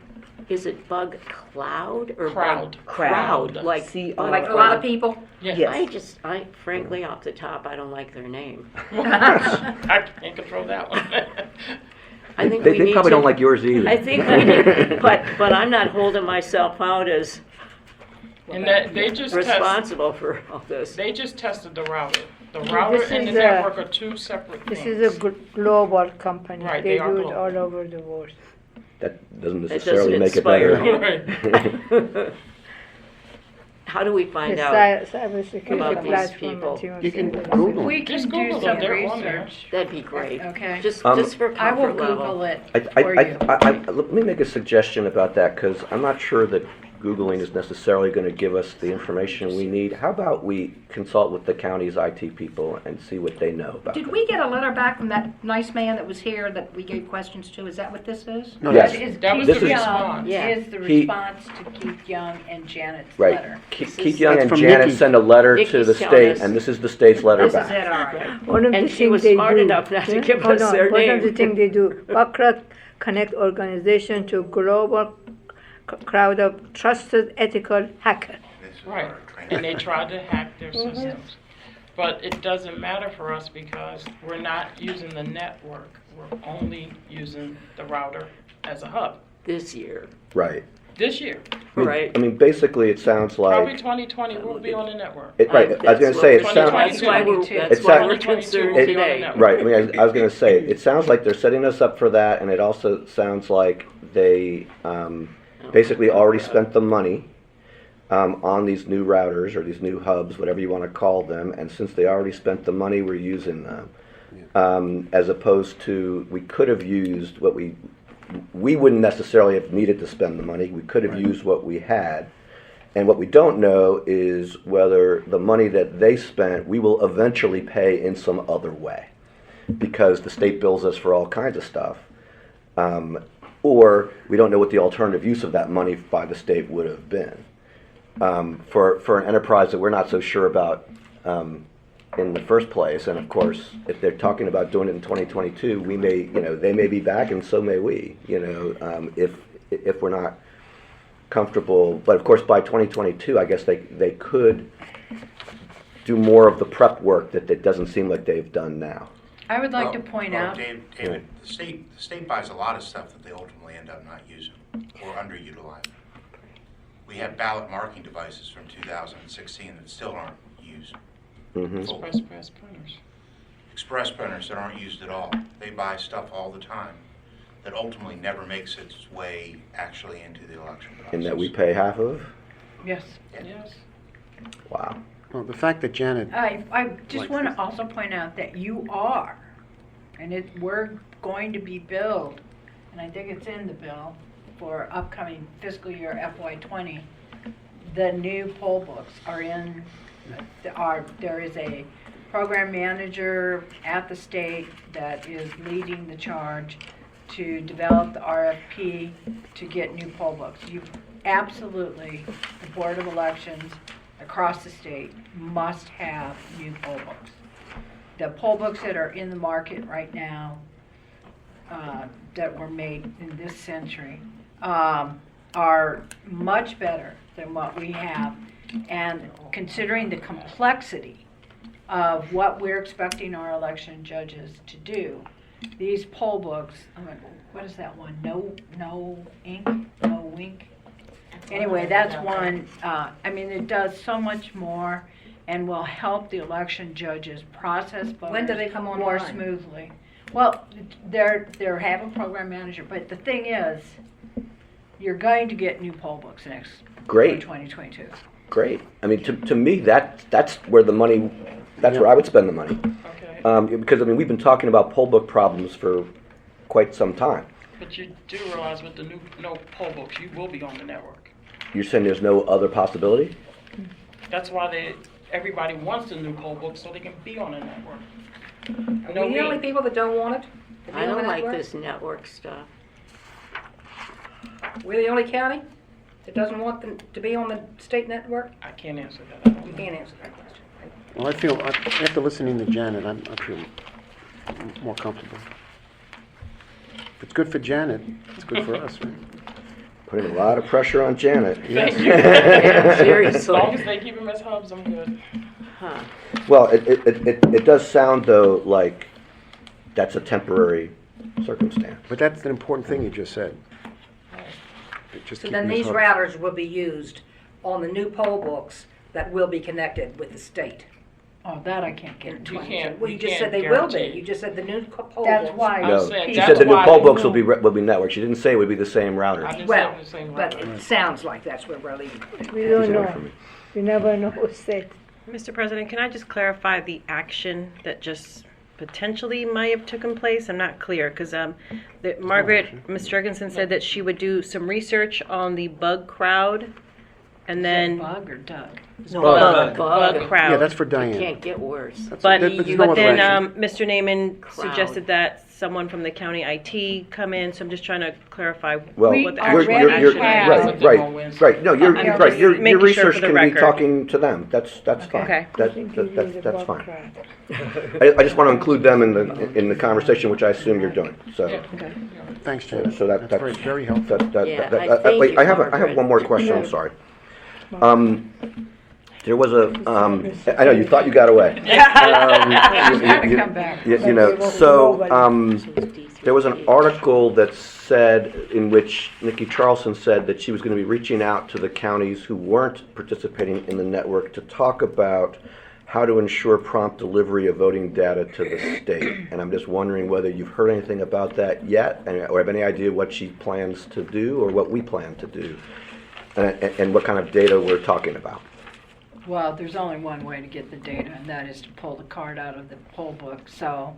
is it bug cloud or Crowd. bug crowd? Like, C-R- Like a lot of people, Yes. I frankly, off the top, I don't like their name. I can't control that one. I think we They need probably to- don't like yours either. I think we need, but I'm not holding myself out as And that they just responsible for all this. they just tested the router. The router This and the is a- network are two separate This things. is a global company. Right, They they are do it global. all over the world. That doesn't It necessarily doesn't make it inspire better. Right. How do we The find out? cybersecurity about these platform. people? that you You can said. Google. We can Just do Google some them, they're on there. research. That'd be great. Okay. Just for I will comfort level. Google it I, for you. let me make a suggestion about that, because I'm not sure that Googling is necessarily going to give us the information we need. How about we consult with the county's IT people and see what they know about Did it? we get a letter back from that nice man that was here that we gave questions to? Is that what this is? No, Yes. that's- That was This the is- response. Yeah. Is the He- response to Keith Young and Janet's Right. letter. Keith Young That's and from Janet Nikki. sent a letter to Nikki's the telling state, us. and this is the state's letter This is back. it, all right. One of And the she things was they smart do, enough not to yeah, give hold us on. their One of the name. things they do, Baccarat connect organization to global crowd of trusted ethical hacker. This is Right, our training. and they tried to hack their systems. But it doesn't matter for us because we're not using the network. We're only using the router as a hub This year, Right. this year. right? I mean, basically, it sounds Probably like, 2020 will be on the network. right, I was going to say, it sounds, That's why we're, It's that's why we're 2022 concerned will be on the today. network. right, I mean, I was going to say, it sounds like they're setting us up for that, and it also sounds like they basically already spent the money on these new routers, or these new hubs, whatever you want to call them, and since they already spent the money, we're using them. As opposed to, we could have used what we wouldn't necessarily have needed to spend the money, we could have used what we had. And what we don't know is whether the money that they spent, we will eventually pay in some other way. Because the state bills us for all kinds of stuff. Or we don't know what the alternative use of that money by the state would have been. For an enterprise that we're not so sure about in the first place, and of course, if they're talking about doing it in 2022, we may, they may be back, and so may we. If we're not comfortable. But of course, by 2022, I guess they could do more of the prep work that it doesn't seem like they've done now. I would like to Well, point well, out, David, the state buys a lot of stuff that they ultimately end up not using or underutilizing. We have ballot marking devices from 2016 that still aren't used. Mhm. Express press printers. Express printers that aren't used at all. They buy stuff all the time that ultimately never makes its way actually into the election process. And that we pay half of? yes, Yes. Wow. Well, the fact that Janet, I just want to also point out that you are, and we're going to be billed, and I think it's in the bill for upcoming fiscal year FY20. The new poll books are in, there is a program manager at the state that is leading the charge to develop the RFP to get new poll books. You absolutely, the Board of Elections across the state must have new poll books. The poll books that are in the market right now, that were made in this century, are much better than what we have. And considering the complexity of what we're expecting our election judges to do, these poll books, what is that one? No ink, no wink. Anyway, that's one, it does so much more and will help the election judges process voters When do they come more online? smoothly. Well, they're have a program manager, but the thing is, you're going to get new poll books next Great. 2022. Great. I mean, to me, that's where the money, that's where I would spend the money. Okay. Because, we've been talking about poll book problems for quite some time. But you do realize with the new no poll books, you will be on the network. You're saying there's no other possibility? That's why everybody wants the new poll book so they can be on the network. Are we the only people that don't want it? to be I on the don't like network? this network stuff. We're the only county that doesn't want them to be on the state network? I can't answer that. I don't You know. can't answer that question. well, I feel, after listening to Janet, I feel more comfortable. If it's good for Janet, it's good for us, right? Putting a lot of pressure on Janet. Thank you. As Seriously. long as they keep them as hubs, I'm good. Huh. Well, it does sound, though, like that's a temporary circumstance. But that's an important thing you just said. Just So keep then them as these hubs. routers will be used on the new poll books that will be connected with the state. Oh, that I can't guarantee. You can't. Well, you just can't said they will be. guarantee. You just said the new poll That's books. why. I'm No, saying she that's said the new why- poll books will be networked. She didn't say it would be the same router. I didn't say Well, it was the same but router. it sounds like that's where we're leaving. We don't Easy know. for me. You never know who said. Mr. President, can I just clarify the action that just potentially might have taken place? I'm not clear, because Margaret, Ms. Jurgensen said that she would do some research on the bug crowd, and then Bug or Doug? bug Yeah, crowd. that's for Diane. Can't get worse. That's- But, there's no but other then action. Mr. Naaman Crowd. suggested that someone from the county IT come in, so I'm just trying to clarify Well, We what the you're, actual you're, action have- is. Something on right, Wednesday. right. No, you're I'm right. just Your making sure research for the can be record. talking to them. That's fine. Okay. That's fine. I just want to include them in the conversation, which I assume you're doing. So, Thanks, Janet. so That's very, very helpful. Yeah, thank wait, you, I have Margaret. one more question. I'm sorry. There was a. I know you thought you got away. Gotta come back. You know, so there was an article that said, in which Nikki Charlson said that she was going to be reaching out to the counties who weren't participating in the network to talk about how to ensure prompt delivery of voting data to the state. And I'm just wondering whether you've heard anything about that yet, or have any idea what she plans to do, or what we plan to do, and what kind of data we're talking about. Well, there's only one way to get the data, and that is to pull the card out of the poll book. So,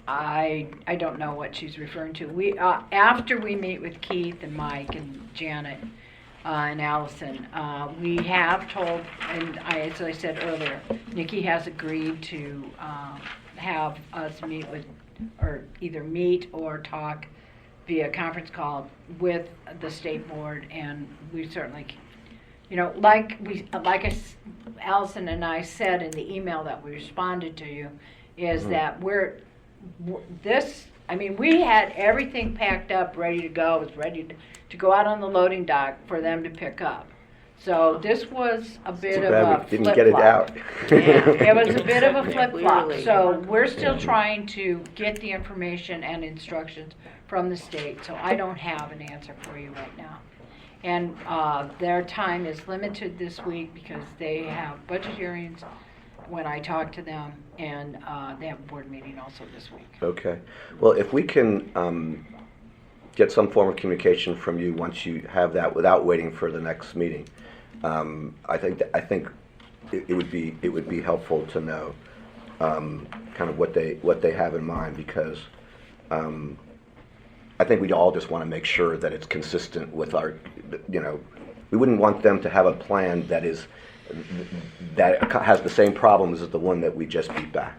I don't know what she's referring to. We after we meet with Keith and Mike and Janet and Allison, we have told, and as I said earlier, Nikki has agreed to have us meet with, or either meet or talk via conference call with the state board, and we certainly. You know, Allison and I said in the email that we responded to you, is that we had everything packed up, ready to go. It was ready to go out on the loading dock for them to pick up. So this was a bit Too of bad a we didn't get it out. It was a bit of a flip-flop. Clearly. So we're still trying to get the information and instructions from the state. So I don't have an answer for you right now. And their time is limited this week because they have budget hearings when I talk to them, and they have a board meeting also this week. Okay. Well, if we can get some form of communication from you once you have that, without waiting for the next meeting, I think it would be helpful to know kind of what they have in mind, because I think we all just want to make sure that it's consistent with our, we wouldn't want them to have a plan that has the same problems as the one that we just beat back.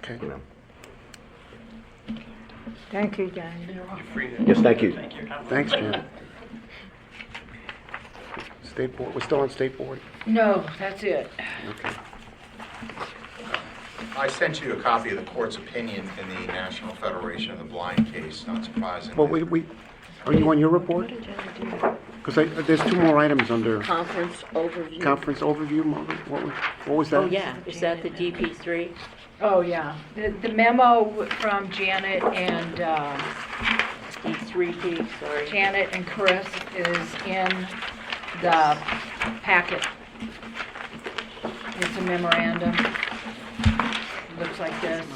Okay. Thank you, John. Yes, thank you. Thanks, Janet. State board, we're still on state board? No, that's it. Okay. I sent you a copy of the court's opinion in the National Federation of the Blind case, not surprisingly. Well, are you on your report? Because there's two more items under Conference overview. conference overview, Margaret. What was that? Oh, yeah, is that the DP3? Oh, yeah. The memo from Janet and D3P, sorry. Janet and Chris is in the packet. It's a memorandum. Looks like this.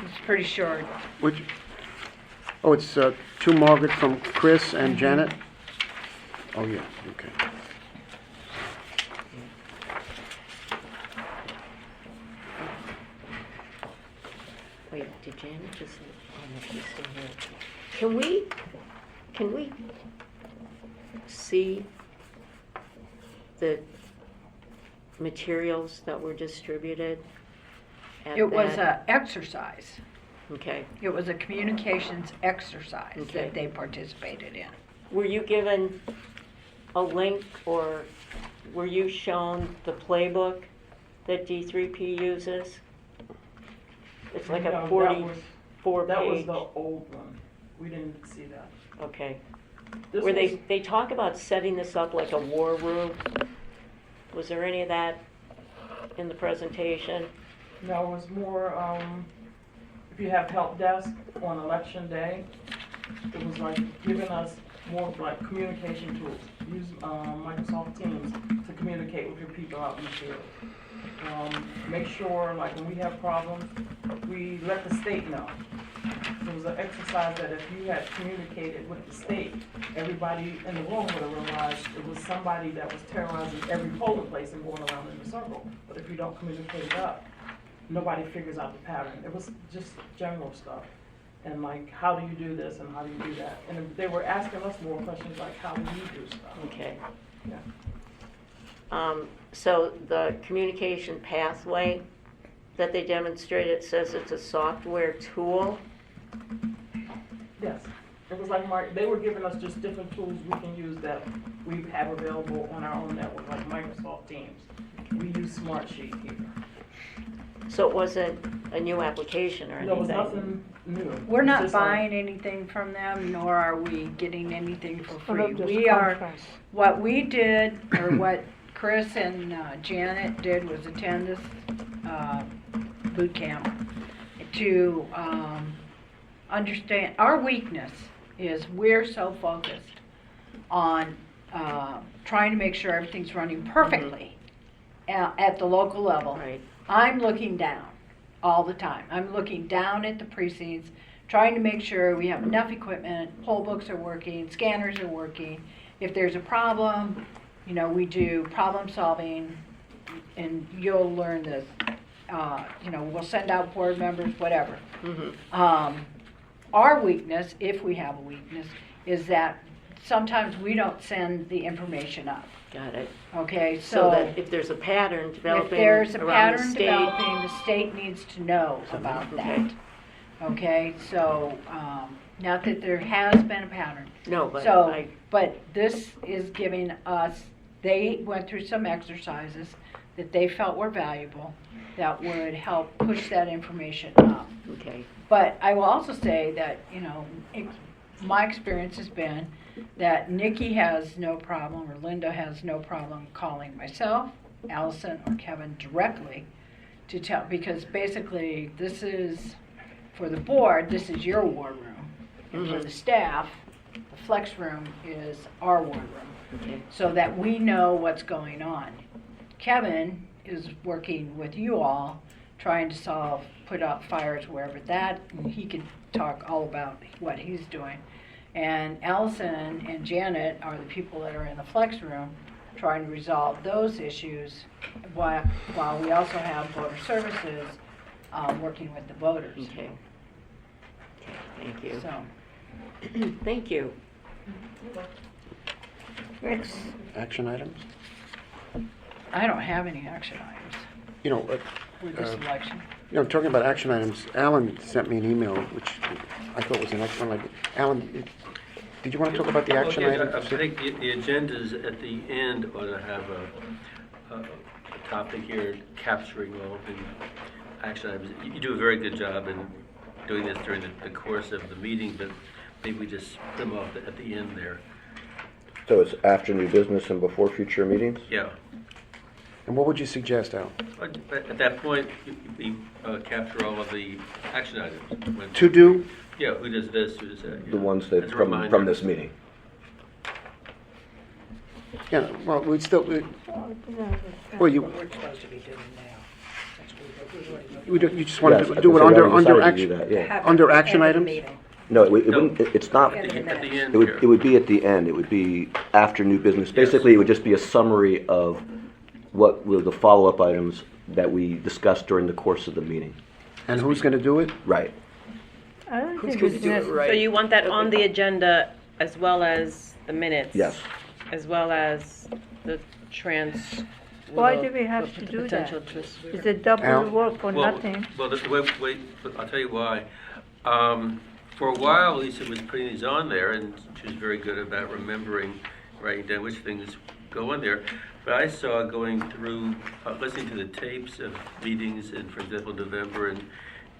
It's pretty short. Which, it's to Margaret from Chris and Janet? Oh, yeah, okay. Wait, did Janet just, oh no, she's still here. Can we see the materials that were distributed at It was that? an exercise. Okay. It was a communications exercise Okay. that they participated in. Were you given a link, or were you shown the playbook that D3P uses? It's like No, a that 44 That was page. the old one. We didn't see that. Okay. This Where was- they talk about setting this up like a war room. Was there any of that in the presentation? No, it was more, if you have help desk on election day, it was like giving us more like communication tools. Use Microsoft Teams to communicate with your people out in the field. Make sure, like when we have problems, we let the state know. It was an exercise that if you had communicated with the state, everybody in the room would have realized it was somebody that was terrorizing every polling place and going around in a circle. But if you don't communicate it up, nobody figures out the pattern. It was just general stuff. And like, how do you do this and how do you do that? And they were asking us more questions like, how do you do stuff? Okay. Yeah. So the communication pathway that they demonstrated says it's a software tool. Yes. It was like they were giving us just different tools we can use that we have available on our own network, like Microsoft Teams. We use Smartsheet here. So it wasn't a new application or anything? There was nothing new. We're It's not just like- buying anything from them, nor are we getting anything for free. Well, just We are, conference. what we did, or what Chris and Janet did was attend this boot camp to understand, our weakness is we're so focused on trying to make sure everything's running perfectly at the local level. Right. I'm looking down all the time. I'm looking down at the precincts, trying to make sure we have enough equipment, poll books are working, scanners are working. If there's a problem, you know, we do problem solving, and you'll learn this. You know, we'll send out board members, whatever. Our weakness, if we have a weakness, is that sometimes we don't send the information up. Got it. Okay, So that if there's a pattern if developing there's a around the pattern state. developing, the state needs to know about that. Okay, so, not that there has been a pattern. No, but So, I, but this is giving us, they went through some exercises that they felt were valuable, that would help push that information up. okay. But I will also say that, you know, my experience has been that Nikki has no problem, or Linda has no problem calling myself, Allison, or Kevin directly to tell, because basically this is, for the board, this is your war room. And for the staff, the flex room is our war room, Okay. so that we know what's going on. Kevin is working with you all, trying to put out fires wherever that, and he can talk all about what he's doing. And Allison and Janet are the people that are in the flex room trying to resolve those issues, while we also have voter services working with the voters. Okay. Okay, thank you. So, Thank you. Next. Action items? I don't have any action items You know, with this election. you know, talking about action items, Alan sent me an email, which I thought was an excellent idea. Alan, did you want to talk about the action Okay, I items? think the agendas at the end ought to have a topic here capturing all the action items. You do a very good job in doing this during the course of the meeting, but maybe we just put them off at the end there. So it's after new business and before future meetings? Yeah. And what would you suggest, Al? At that point, we capture all of the action items. When- To do? Yeah, who does this, who does that? The ones that As a from reminder. this meeting? Yeah, well, we'd still, well, you, We're supposed to be doing now. you just want Yes, to I do it was gonna say, under we already did action, that, yeah. Have under it action at the items? meeting. No, it wouldn't, it's not, At the At the end it would, here. it would be at the end, it would be after new business. Basically, it would just be a summary of what were the follow-up items that we discussed during the course of the meeting. And who's going to do it? Right. I don't Who's think going it's to do it necessary. So you want that on the agenda as well as the minutes? Yes. As well as the trans. Why do we have to do that? potential tris- It's a double Al? work for nothing. Well, wait, I'll tell you why. For a while, Lisa was putting these on there, and she was very good about remembering, writing down which things go on there. But I saw going through, listening to the tapes of meetings in, for example, November and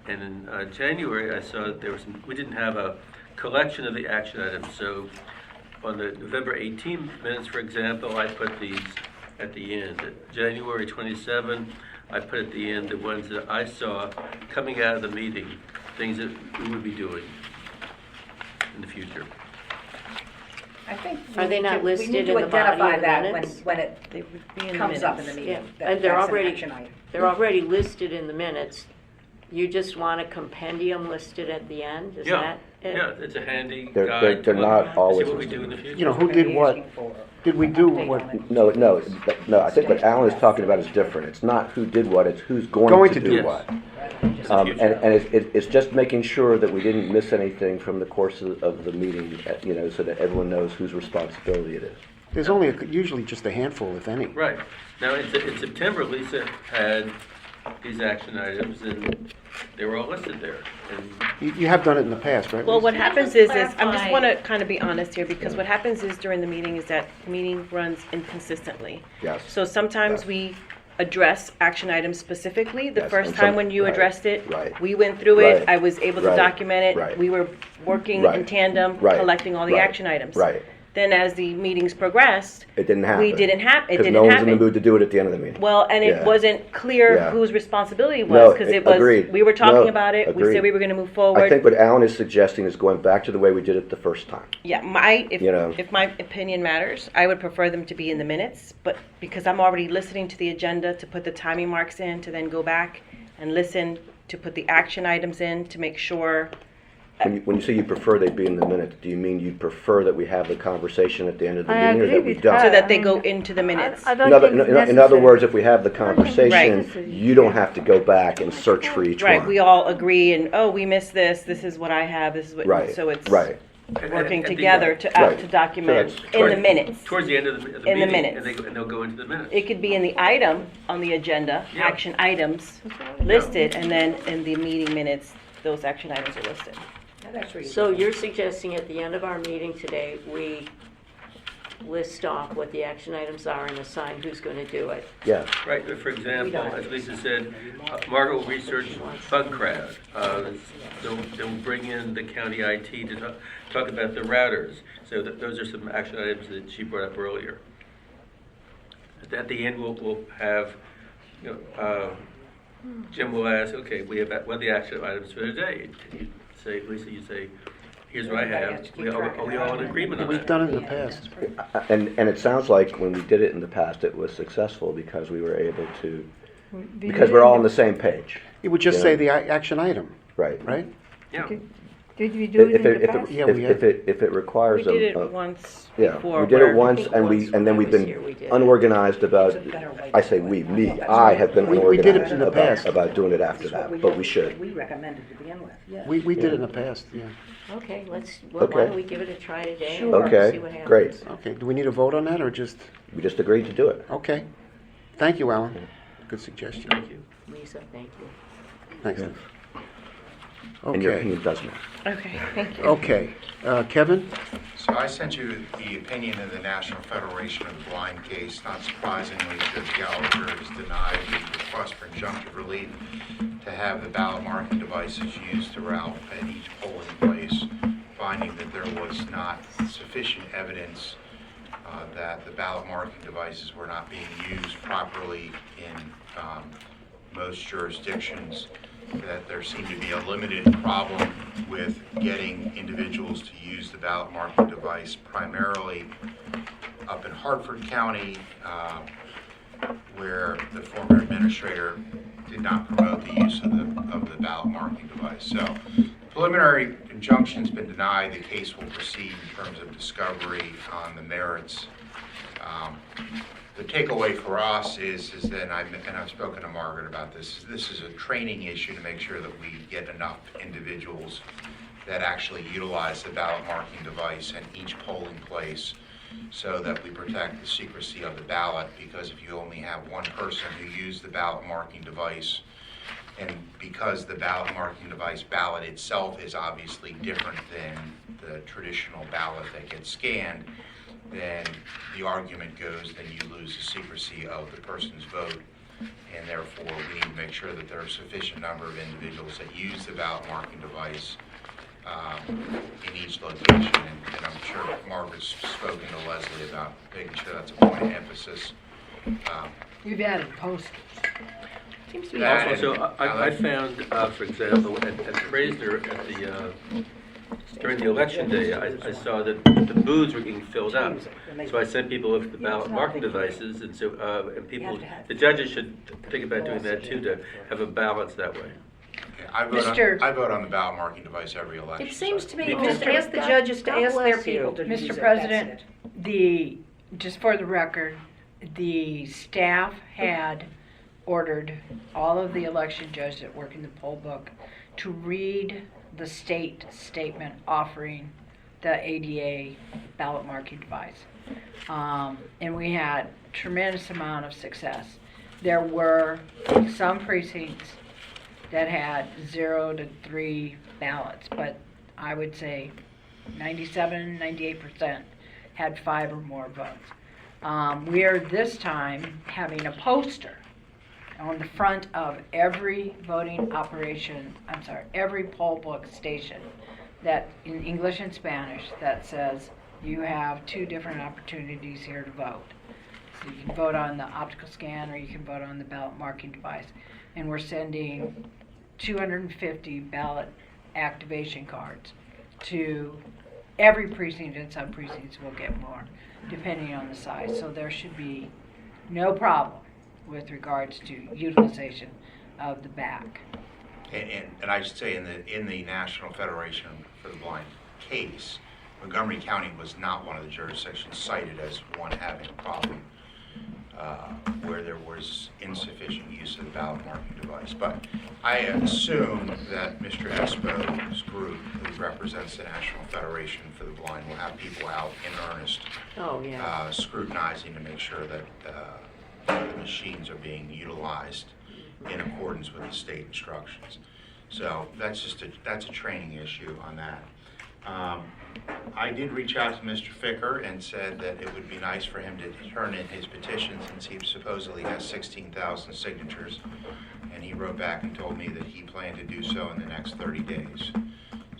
in January, I saw that there was we didn't have a collection of the action items. So on the November 18 minutes, for example, I put these at the end. January 27, I put at the end the ones that I saw coming out of the meeting, things that we would be doing in the future. I think Are they not we listed need to in the body identify of the that minutes? when it They would be in the comes up in minutes. the Yeah, meeting. That- and they're that's an already, action item. they're already listed in the minutes. You just want a compendium listed at the end, is Yeah, that it? yeah, it's a handy They're- guide. they're to not always See what we listed. do in the future. You know, who did what? Did we do what? No, I think what Alan is talking about is different. It's not who did what, it's who's going to do Yes. what. It's the And future. it's just making sure that we didn't miss anything from the course of the meeting, you know, so that everyone knows whose responsibility it is. There's only usually just a handful, if any. Right. Now, in September, Lisa had these action items, and they were all listed there. And You have done it in the past, right? Well, Lisa? what happens is, I'm just clarify- want to kind of be honest here, because what happens is during the meeting is that the meeting runs inconsistently. Yes. So sometimes Yes. we address action items specifically. The Yes, first and time some- when you right, addressed it, right. we went through it, Right, I was able to right, document it. right. We were working Right, in tandem, right, collecting all the right, action items. right. Then as the meetings progressed, It didn't happen. it didn't Because happen. no one was in the mood to do it at the end of the meeting. Well, and it Yeah. wasn't clear Yeah. whose responsibility it No, was, because it was, agreed. we were talking No, about it, we agreed. said we were going to move I forward. think what Alan is suggesting is going back to the way we did it the first time. Yeah, You know. if my opinion matters, I would prefer them to be in the minutes, but because I'm already listening to the agenda to put the timing marks in, to then go back and listen to put the action items in to make sure. When you say you prefer they be in the minutes, do you mean you prefer that we have the conversation at the end of the I meeting, or agree that we with don't? her. So that they I go mean, into the minutes. I don't In other, think it's in other necessary. words, if we have the conversation, Right. you don't have to go back and search for each Right, one. we all agree, and, oh, we missed this is what I have, this is what, Right, so it's right. working At the- together to Right. to document So in the Towards- minutes. Towards the end of the In the meeting, minutes. and they'll go into the minutes. It could be in the item on the agenda, Yeah. action items listed, and then in the meeting minutes, those action items are listed. Yeah, that's reasonable. So you're suggesting at the end of our meeting today, we list off what the action items are and assign who's going to do it? Yeah, Right, for example, as Lisa said, Margaret will research bug crowd. They'll bring in the county IT to talk about the routers. So those are some action items that she brought up earlier. At the end, we'll have, you know, Jim will ask, okay, what are the action items for today? And you say, Lisa, you say, here's what I Everybody has have. to keep track of Are we all in that. agreement on We've that? done it in the past. and it sounds like when we did it in the past, it was successful because we were able to, because we're all on the same page, It would just Yeah. say the action item, right? right? Yeah. Did we do it If in it, the past? Yeah, we have. if it requires We did a, it once yeah, before. we did where- it once, think and once and then when we've I was been here, we did. unorganized about, There's a better way I to say do it. we, I me, thought that's I what have been We did it unorganized in the about, past. about doing it after This is what that, but we should. We recommended to begin with, yeah. We did it in the past, yeah. Okay, why Okay. don't we give it a try today? and Sure. Okay, see what happens. great. Okay, do we need a vote on that, or just, We just agreed to do it. okay? Thank you, Alan. Good suggestion. Thank you. Lisa, thank you. Thanks. Yeah. And your Okay, opinion does matter. Okay, thank you. okay. Kevin? So I sent you the opinion of the National Federation of the Blind case. Not surprisingly, Judge Gallagher has denied the request for injunctive relief to have the ballot marking devices used throughout at each polling place, finding that there was not sufficient evidence that the ballot marking devices were not being used properly in most jurisdictions, that there seemed to be a limited problem with getting individuals to use the ballot marking device, primarily up in Hartford County, where the former administrator did not promote the use of the ballot marking device. So preliminary injunction's been denied. The case will proceed in terms of discovery on the merits. The takeaway for us is that, and I've spoken to Margaret about this is a training issue to make sure that we get enough individuals that actually utilize the ballot marking device in each polling place so that we protect the secrecy of the ballot, because if you only have one person who used the ballot marking device, and because the ballot marking device ballot itself is obviously different than the traditional ballot that gets scanned, then the argument goes, then you lose the secrecy of the person's vote, and therefore we need to make sure that there are a sufficient number of individuals that use the ballot marking device in each location, and I'm sure Margaret's spoken to Leslie about making sure that's a point of emphasis. You've added posters. Seems to be That Also, I found, for example, at Fraser, at the during the election day, I saw that the booths were getting filled up. So I sent people with the ballot marking devices, and so, and people, the judges should think about doing that too, to have a balance that way. I vote on the ballot marking device every election. It seems to me, Because- just ask the judges to God ask their bless you. people to use it. Mr. That's President, it. just for the record, the staff had ordered all of the election judges that work in the poll book to read the state statement offering the ADA ballot marking device. And we had tremendous amount of success. There were some precincts that had 0 to 3 ballots, but I would say 98% had 5 or more votes. We are this time having a poster on the front of every voting operation, every poll book station that in English and Spanish that says you have 2 different opportunities here to vote. So you can vote on the optical scan or you can vote on the ballot marking device. And we're sending 250 ballot activation cards to every precinct, and some precincts will get more depending on the size. So there should be no problem with regards to utilization of the BAC. And I should say, in the National Federation for the Blind case, Montgomery County was not one of the jurisdictions cited as one having a problem where there was insufficient use of the ballot marking device. But I assume that Mr. Espo's group, who represents the National Federation for the Blind, will have people out in earnest Oh, yeah. scrutinizing to make sure that the machines are being utilized in accordance with the state instructions. So that's a training issue on that. I did reach out to Mr. Ficker and said that it would be nice for him to turn in his petition since he supposedly has 16,000 signatures. And he wrote back and told me that he planned to do so in the next 30 days.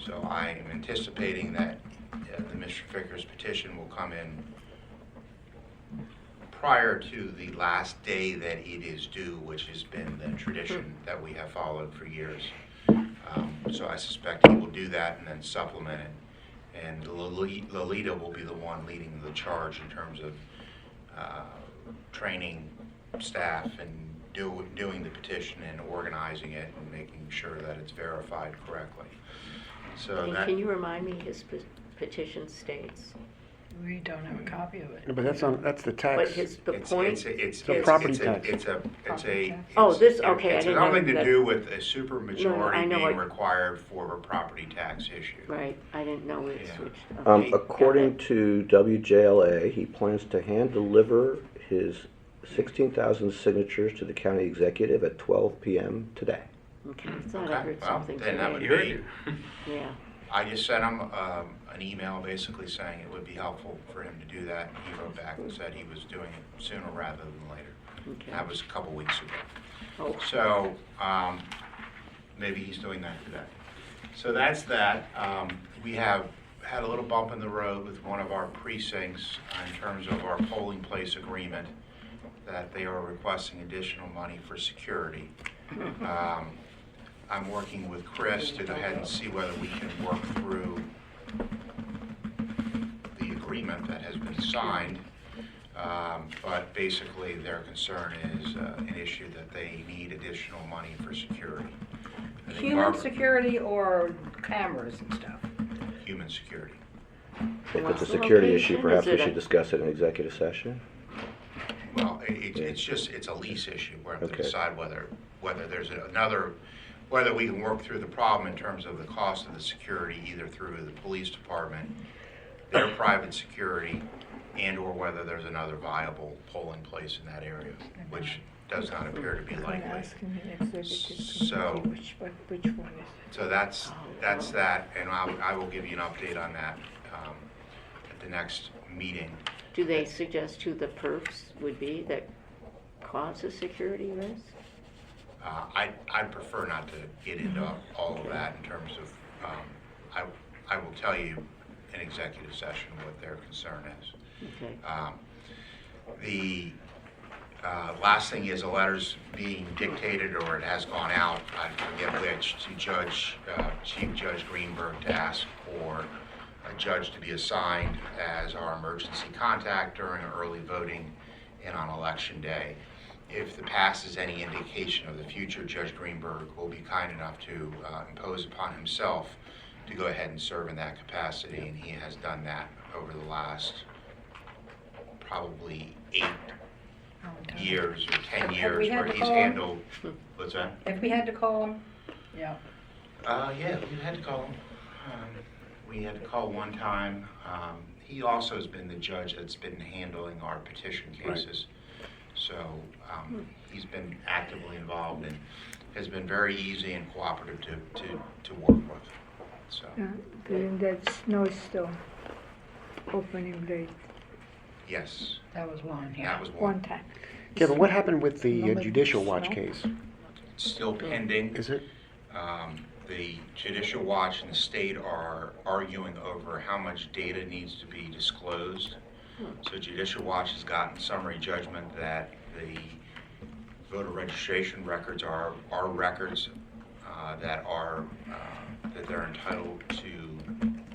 So I am anticipating that Mr. Ficker's petition will come in prior to the last day that it is due, which has been the tradition that we have followed for years. So I suspect he will do that and then supplement it. And Lolita will be the one leading the charge in terms of training staff and doing the petition and organizing it and making sure that it's verified correctly. So And that, can you remind me his petition states? We don't have a copy of it. No, but that's the tax. But the point. it's a property it's tax. Oh, this, it's- okay, I It's didn't know nothing to that. do with a I supermajority know being what- required for a property tax issue. Right, I didn't know it Yeah. switched. Okay, According got it. to WJLA, he plans to hand deliver his 16,000 signatures to the county executive at 12 p.m. today. Okay, I thought I Okay, heard well, something then that would today. be, Yeah, I just sent him an email basically saying it would be helpful for him to do that. He wrote back and said he was doing it sooner rather than later. okay. That was a couple weeks ago. Oh, So maybe he's doing that today. So that's that. We have had a little bump in the road with one of our precincts in terms of our polling place agreement, that they are requesting additional money for security. I'm working with Chris to go ahead and see whether we can work through the agreement that has been signed. But basically, their concern is an issue that they need additional money for security. I think Human Barbara- security or cameras and stuff? Human security. If What's it's a the security location? issue, perhaps Is we it should a- discuss it in executive session. Well, it's a lease issue. We're going to Okay. decide whether there's whether we can work through the problem in terms of the cost of the security, either through the police department, their private security, and/or whether there's another viable polling place in that area, which does not appear to be likely. So- Which one is it? So that's that, and I will give you an update on that at the next meeting. Do they suggest who the perfs would be that cause a security risk? I'd prefer not to get into all of that in terms of, I will tell you in executive session what their concern is. Okay. Last thing is a letter's being dictated, or it has gone out, I forget which, to Chief Judge Greenberg to ask for a judge to be assigned as our emergency contact during early voting and on election day. If the past is any indication of the future, Judge Greenberg will be kind enough to impose upon himself to go ahead and serve in that capacity, and he has done that over the last probably 8 years or 10 Have years, we had where to he's call him? handled, what's that? If we had to call them, Yeah. Yeah, we had to call him. We had to call one time. He also has been the judge that's been handling our petition cases. So he's been actively involved and has been very easy and cooperative to work with. So During that snowstorm, opening day, yes, That was one, that yeah. was one one. time. Kevin, what happened with the Remember Judicial the Watch snow? case? Still pending. Is it? The Judicial Watch and the state are arguing over how much data needs to be disclosed. So Judicial Watch has gotten summary judgment that the voter registration records are records that they're entitled to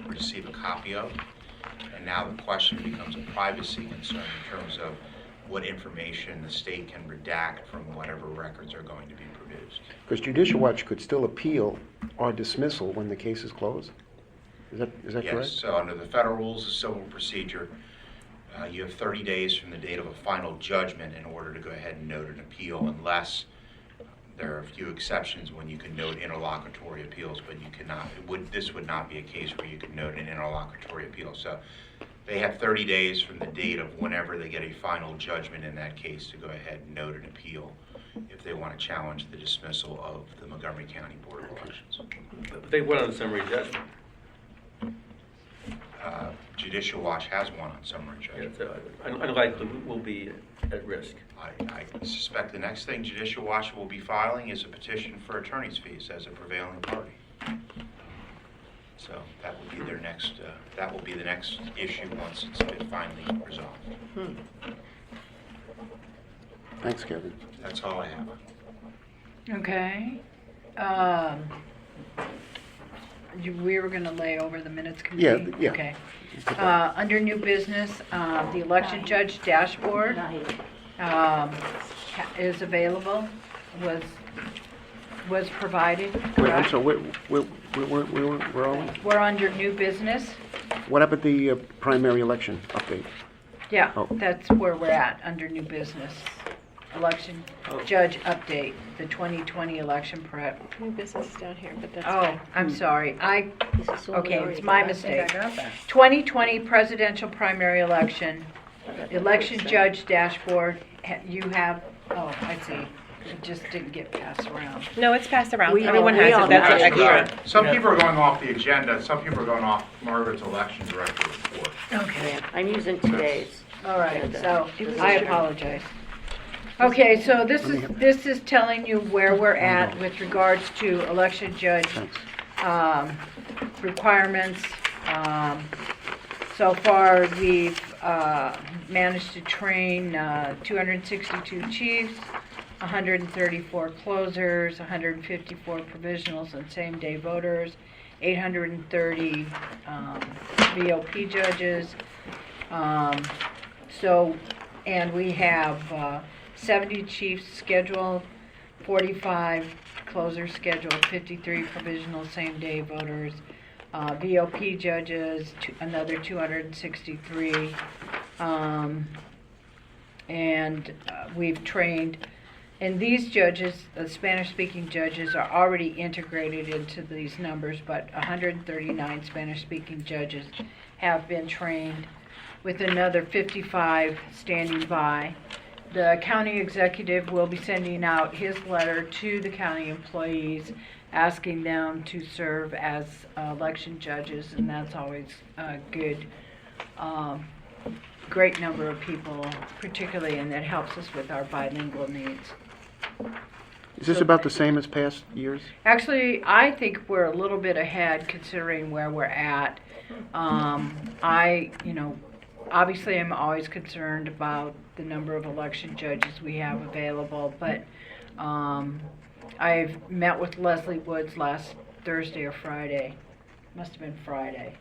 receive a copy of. And now the question becomes a privacy concern in terms of what information the state can redact from whatever records are going to be produced. Because Judicial Watch could still appeal our dismissal when the case is closed? Is that Yes, correct? so under the federal rules of civil procedure, you have 30 days from the date of a final judgment in order to go ahead and note an appeal, unless there are a few exceptions when you can note interlocutory appeals, but you cannot. This would not be a case where you could note an interlocutory appeal. So they have 30 days from the date of whenever they get a final judgment in that case to go ahead and note an appeal if they want to challenge the dismissal of the Montgomery County Board of Elections. They went on summary judgment. Judicial Watch has one on summary Yeah, judgment. so unlikely we'll be at risk. I suspect the next thing Judicial Watch will be filing is a petition for attorney's fees as a prevailing party. So that will be their next, that will be the next issue once it's been finally resolved. Thanks, Kevin. That's all I have. Okay. We were gonna lay over the minutes committee? Yeah. Okay. Under new business, the election judge dashboard is available, was provided, Wait, I'm correct? sorry, where are we? We're under new business. What happened at the primary election update? Yeah, Oh. that's where we're at, under new business. Election judge update, the 2020 election prep. New business is down here, but that's Oh, fine. I'm sorry. This is the one we Okay, already it's my got. mistake. got that. 2020 presidential primary election, election judge dashboard, you have, oh, I see. It just didn't get passed around. No, it's passed around. We Everyone all- we has all it. That's have it extra. Some people are going off the agenda, some people are going off Margaret's election director report. Okay. I'm using today's. All right, so This is I your- apologize. Okay, so this is telling you where we're at with regards to election judge Thanks. requirements. So far, we've managed to train 262 chiefs, 134 closers, 154 provisionals and same-day voters, 830 VOP judges. And we have 70 chiefs scheduled, 45 closers scheduled, 53 provisional same-day voters, VOP judges, another 263. We've trained, and these judges, the Spanish-speaking judges, are already integrated into these numbers, but 139 Spanish-speaking judges have been trained, with another 55 standing by. The county executive will be sending out his letter to the county employees, asking them to serve as election judges, and that's always a good, great number of people, particularly, and that helps us with our bilingual needs. Is this about the same as past years? Actually, I think we're a little bit ahead considering where we're at. Obviously, I'm always concerned about the number of election judges we have available, but I've met with Leslie Woods last Thursday or Friday. Must have been Friday,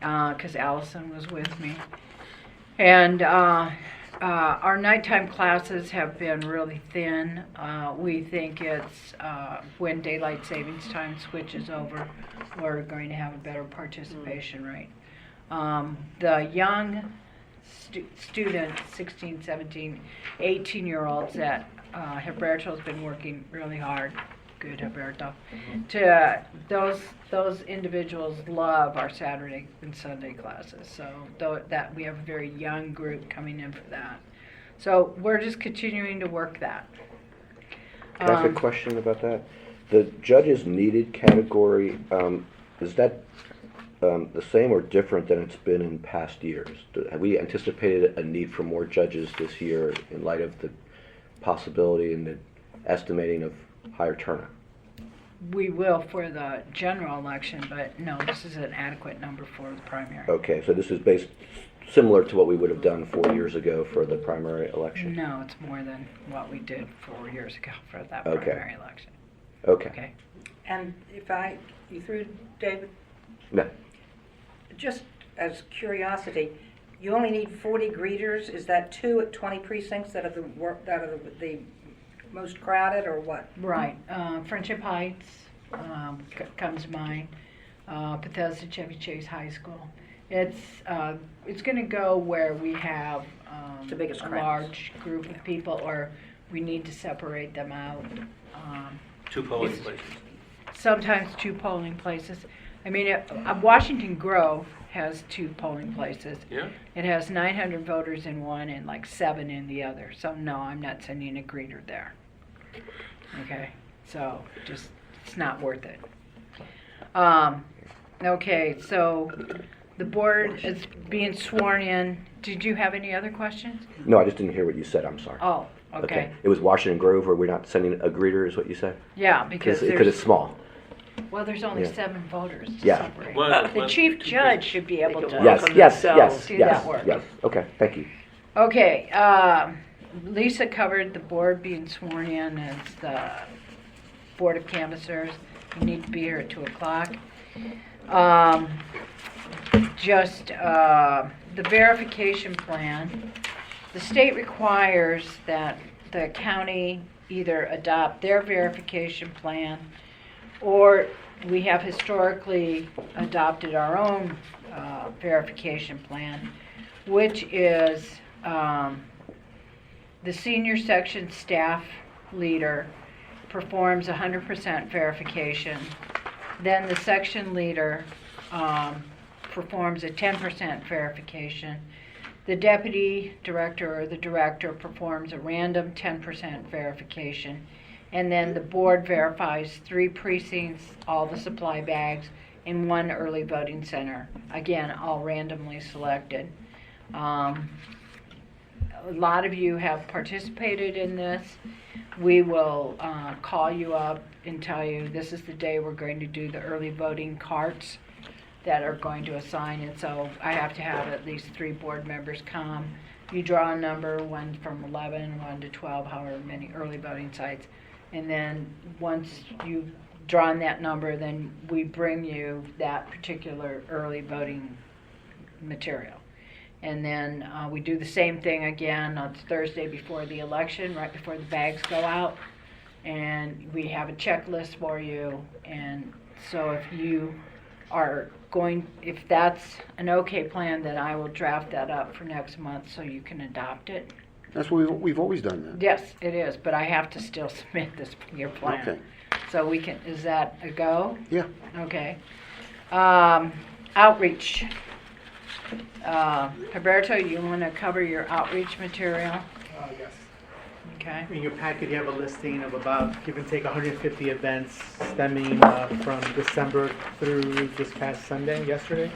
because Allison was with me. And our nighttime classes have been really thin. We think it's when daylight savings time switches over, we're going to have a better participation rate. The young students, 16, 17, 18-year-olds that Roberto's been working really hard. Good, Roberto. To those individuals love our Saturday and Sunday classes. So that we have a very young group coming in for that. So we're just continuing to work that. Can I ask a question about that? The judges needed category, is that the same or different than it's been in past years? Have we anticipated a need for more judges this year in light of the possibility and the estimating of higher turnout? We will for the general election, but no, this is an adequate number for the primary. Okay, so this is based similar to what we would have done 4 years ago for the primary election? No, it's more than what we did 4 years ago for that Okay. primary election. Okay. Okay. And you through, David? No. Just as curiosity, you only need 40 greeters? Is that 2 at 20 precincts that are the most crowded, or what? Right. Friendship Heights comes to mind. Bethesda Chevy Chase High School. It's going to go where we have The biggest a crowds. large group of people, or we need to separate them out. 2 polling places. Sometimes 2 polling places. I mean, Washington Grove has 2 polling places. Yeah? It has 900 voters in one and like 7 in the other. So no, I'm not sending a greeter there. Okay, so just it's not worth it. Okay, so the board is being sworn in. Did you have any other questions? No, I just didn't hear what you said, I'm sorry. Oh, okay. It was Washington Grove where we're not sending a greeter, is what you said? Yeah, because Because it's small. there's only Yeah. 7 voters to Yeah. separate. Well, The chief judge should be able to Yes, yes, yes, do yes, that work. yes. Okay, thank you. Okay, Lisa covered the board being sworn in as the Board of Canvassers. You need to be here at 2 o'clock. The verification plan. The state requires that the county either adopt their verification plan, or we have historically adopted our own verification plan, which is the senior section staff leader performs 100% verification. Then the section leader performs a 10% verification. The deputy director or the director performs a random 10% verification. And then the board verifies 3 precincts, all the supply bags, and 1 early voting center. Again, all randomly selected. A lot of you have participated in this. We will call you up and tell you this is the day we're going to do the early voting carts that are going to assign it. So I have to have at least 3 board members come. You draw a number, 1 from 11, 1 to 12, however many early voting sites. And then once you've drawn that number, then we bring you that particular early voting material. And then we do the same thing again on Thursday before the election, right before the bags go out. And we have a checklist for you. And so if you are if that's an okay plan, then I will draft that up for next month so you can adopt it. That's what we've always done that. Yes, it is, but I have to still submit your plan. Okay. So we can, is that a go? Yeah. Okay. Outreach. Roberto, you want to cover your outreach material? Yes. Okay. In your packet, you have a listing of about, give and take, 150 events stemming from December through this past Sunday, yesterday.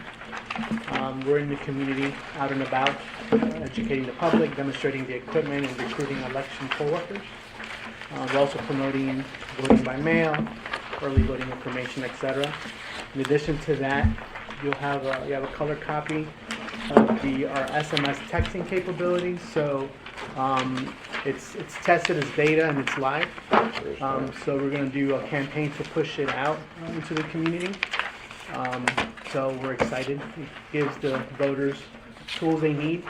We're in the community, out and about, educating the public, demonstrating the equipment, and recruiting election poll workers. We're also promoting voting by mail, early voting information, etc. In addition to that, you have a color copy our SMS texting capabilities. So it's tested as beta and it's live. So we're going to do a campaign to push it out into the community. So we're excited. It gives the voters tools they need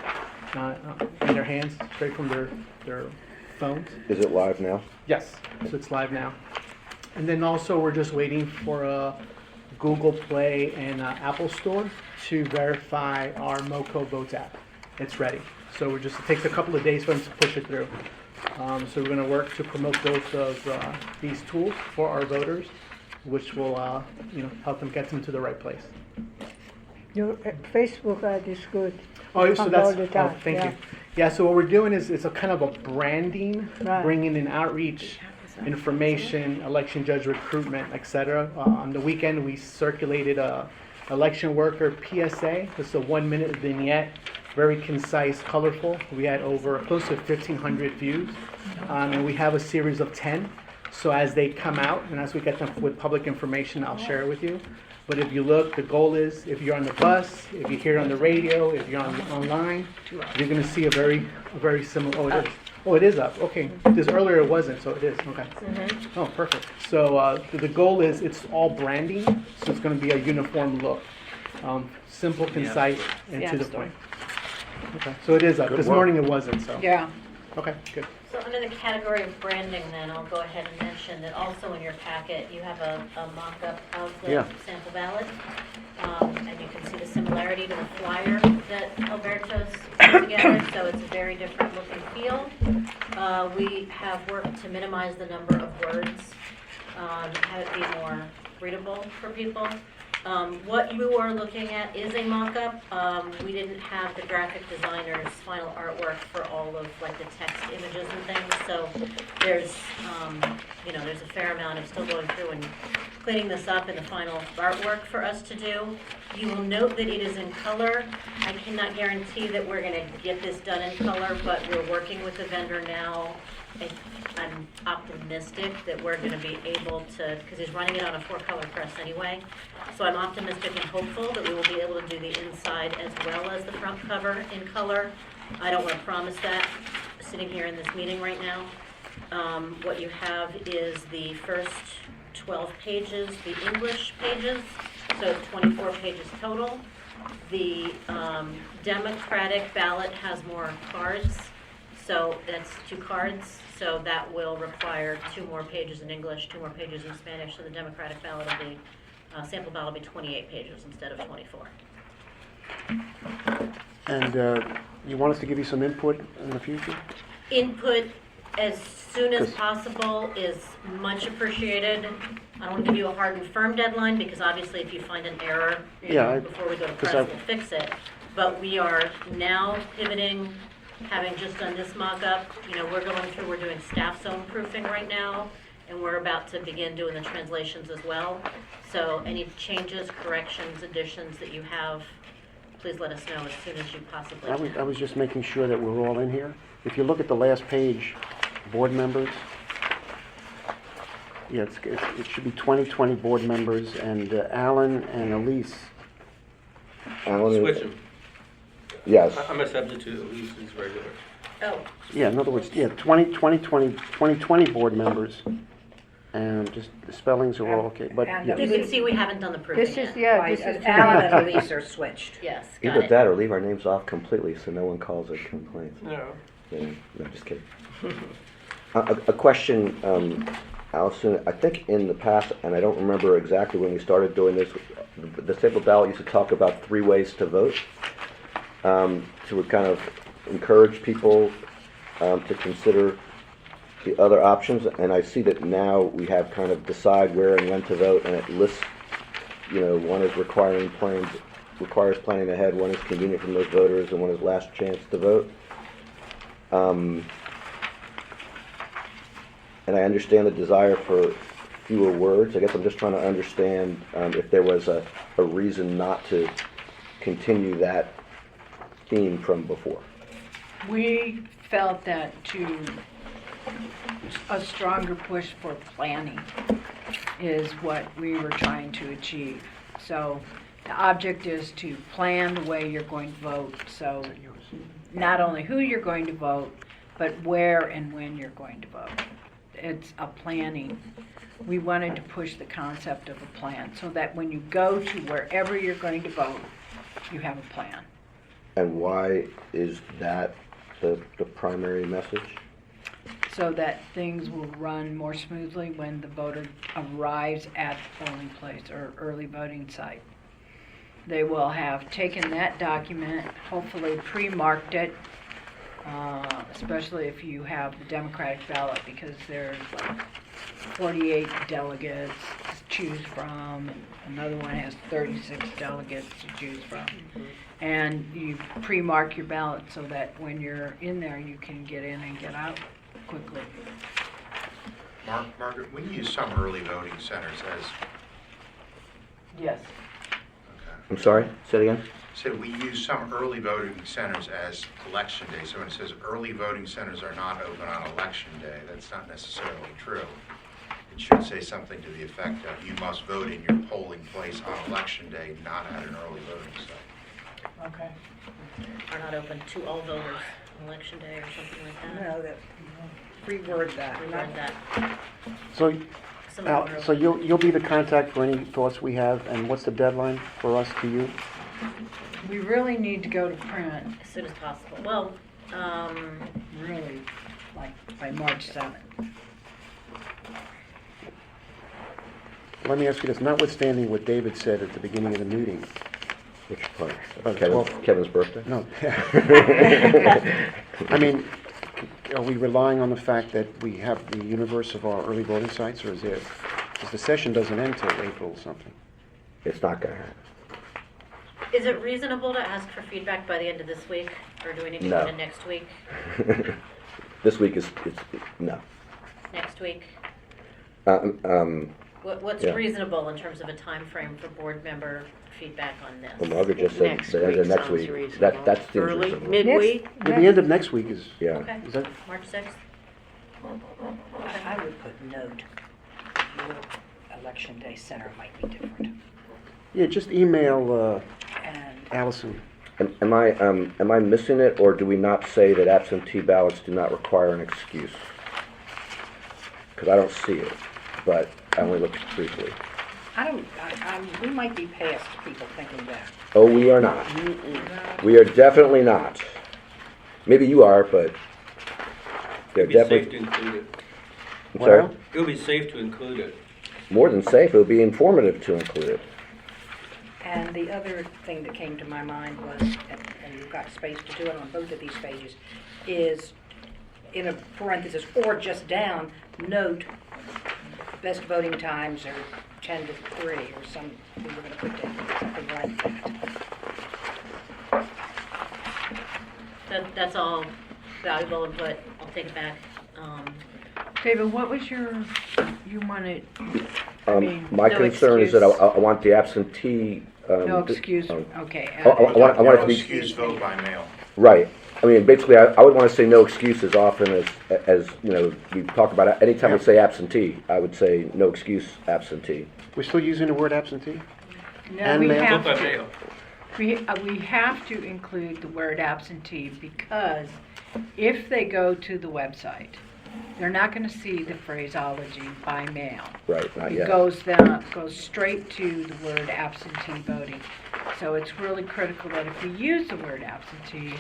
in their hands, straight from their phones. Is it live now? Yes, so it's live now. And then also we're just waiting for Google Play and Apple Store to verify our MoCo Votes app. It's ready. So it takes a couple of days for them to push it through. So we're going to work to promote both of these tools for our voters, which will help them get them to the right place. Your Facebook ad is good. Oh, so Comes that's, all the time, thank yeah. you. Yeah, so what we're doing is it's a kind of a branding, Right. bringing in outreach, information, election judge recruitment, etc. On the weekend, we circulated a election worker PSA. It's a 1-minute vignette, very concise, colorful. We had over close to 1,500 views, and we have a series of 10. So as they come out, and as we get them with public information, I'll share it with you. But if you look, the goal is, if you're on the bus, if you hear it on the radio, if you're online, you're going to see a very similar. Oh, it is. Oh, it is up. Okay. This earlier it wasn't, so it is. Okay. Oh, perfect. So the goal is it's all branding, so it's going to be a uniform look, simple, concise, and to the point. Okay. So it is up. Good This work. morning it wasn't. So. Yeah. Okay. Good. So under the category of branding then, I'll go ahead and mention that also in your packet, you have a mock-up of the Yeah. sample ballot. And you can see the similarity to the flyer that Alberto's put together, so it's a very different look and feel. We have worked to minimize the number of words, have it be more readable for people. What you are looking at is a mock-up. We didn't have the graphic designer's final artwork for all of like the text images and things, so there's there's a fair amount of still going through and cleaning this up in the final artwork for us to do. You will note that it is in color. I cannot guarantee that we're going to get this done in color, but we're working with the vendor now. I'm optimistic that we're going to be able to, because he's running it on a 4-color press anyway. So I'm optimistic and hopeful that we will be able to do the inside as well as the front cover in color. I don't want to promise that sitting here in this meeting right now. What you have is the first 12 pages, the English pages, so 24 pages total. The Democratic ballot has more cards. So that's 2 cards, so that will require 2 more pages in English, 2 more pages in Spanish, so the Democratic ballot will be, sample ballot will be 28 pages instead of 24. And you want us to give you some input in the future? Input as soon as possible is much appreciated. I don't want to give you a hard and firm deadline, because obviously if you find an error before we go to press, we'll fix it. But we are now pivoting. Having just done this mock-up, we're doing staff zone proofing right now, and we're about to begin doing the translations as well. So any changes, corrections, additions that you have, please let us know as soon as you possibly can. I was just making sure that we're all in here. If you look at the last page, board members, yeah, it should be 2020 board members, and Alan and Elise. Switch them. Yes. I'm a substitute, at least it's regular. Oh. Yeah, in other words, 2020 board members, and just the spellings are all okay, but And yeah. You can see we haven't done the proofing This is, yet. yeah, this is. Alan and Elise are switched. Yes, got Either it. that or leave our names off completely so no one calls or complains. No. Yeah, no, just kidding. A question, Allison. I think in the past, and I don't remember exactly when we started doing this, the sample ballot used to talk about 3 ways to vote. To kind of encourage people to consider the other options, and I see that now we have kind of decide where and when to vote, and it lists, one is requires planning ahead, one is convenient from those voters, and one is last chance to vote. And I understand the desire for fewer words. I guess I'm just trying to understand if there was a reason not to continue that theme from before. We felt that a stronger push for planning is what we were trying to achieve. So The object is to plan the way you're going to vote, so not only who you're going to vote, but where and when you're going to vote. It's a planning. We wanted to push the concept of a plan so that when you go to wherever you're going to vote, you have a plan. And why is that the primary message? So that things will run more smoothly when the voter arrives at the polling place or early voting site. They will have taken that document, hopefully pre-marked it, especially if you have the Democratic ballot, because there's like 48 delegates to choose from. Another one has 36 delegates to choose from. And you pre-mark your ballot so that when you're in there, you can get in and get out quickly. Margaret, we use some early voting centers as, Yes. I'm sorry, say it again? so we use some early voting centers as election day. So when it says early voting centers are not open on election day, that's not necessarily true. It should say something to the effect of you must vote in your polling place on election day, not at an early voting site. Okay. Are not open to all voters on election day or something like that. No, that, reword that. Reword that. So, Some Al, of them are so you'll be the contact for any thoughts we have, and what's the deadline for us to you? We really need to go to print, as soon as possible. Well, really, like by March 7th. Let me ask you this, notwithstanding what David said at the beginning of the meeting. Which part? Well- Kevin's birthday? No. I mean, are we relying on the fact that we have the universe of our early voting sites, or is it, because the session doesn't end till April something? It's not gonna happen. is it reasonable to ask for feedback by the end of this week, or do we need to No. go to next week? This week no. Next week? What's Yeah. reasonable in terms of a time frame for board member feedback on this? Well, Margaret just said Next the end of week next sounds week. reasonable. That seems Early, reasonable. midweek? Yeah, the end of next week is, Yeah. Okay, is that, March 6th? I would put note, your election day center might be different. yeah, just email And Allison. Am I missing it, or do we not say that absentee ballots do not require an excuse? Because I don't see it, but I only looked briefly. we might be past people thinking that. Oh, we are not. We are definitely not. Maybe you are, but they're It'd be safe to definitely. include it. I'm sorry? Well, It would be safe to include it. More than safe, it would be informative to include it. And the other thing that came to my mind was, and you've got space to do it on both of these pages, is in a parenthesis, or just down, note, best voting times are 10 to 3, or some, we were gonna put down something like that. That's all valuable input. I'll take it back. David, what was you wanted, I mean, My no concern is that excuse. I want the absentee. No excuse, okay. I want it to No be. excuse vote by mail. Right. I mean, basically, I would want to say no excuse as often as you know, we talk about it. Anytime we say absentee, I would say no excuse absentee. we're still using the word absentee? No, And we mail. have Vote by to, mail. we have to include the word absentee, because if they go to the website, they're not gonna see the phraseology by mail. Right, not It yet. goes straight to the word absentee voting. So it's really critical that if we use the word absentee,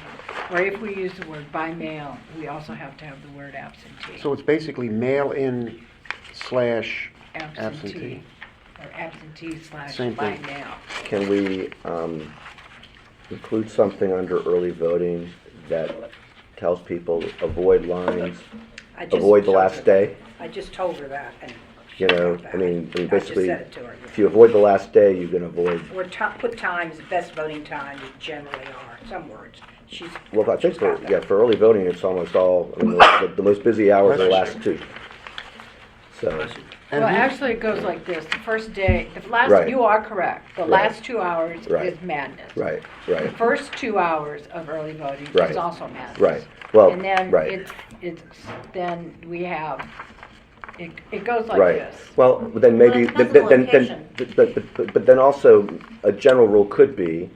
or if we use the word by mail, we also have to have the word absentee. So it's basically mail-in / Absentee, absentee. or absentee / Same by thing. mail. Can we include something under early voting that tells people avoid lines, I just avoid the told last her- day? I just told her that, and You know, wrote I mean back. I just basically, said it to her. if you avoid the last day, you can avoid. Or put times, best voting times generally are, some words. Well, I think she's got that. for early voting, it's almost all. I mean, the most busy hours are the last two. So. And Well, he- actually, it goes like this. The first day, Right. you are correct. The Right. last 2 hours Right. is madness. Right. The Right. first 2 hours of early voting Right. is also madness. Right. Well. And then right. then we have it goes like Right. this. Well, then maybe, Well, it depends on the but then also, a general rule could be,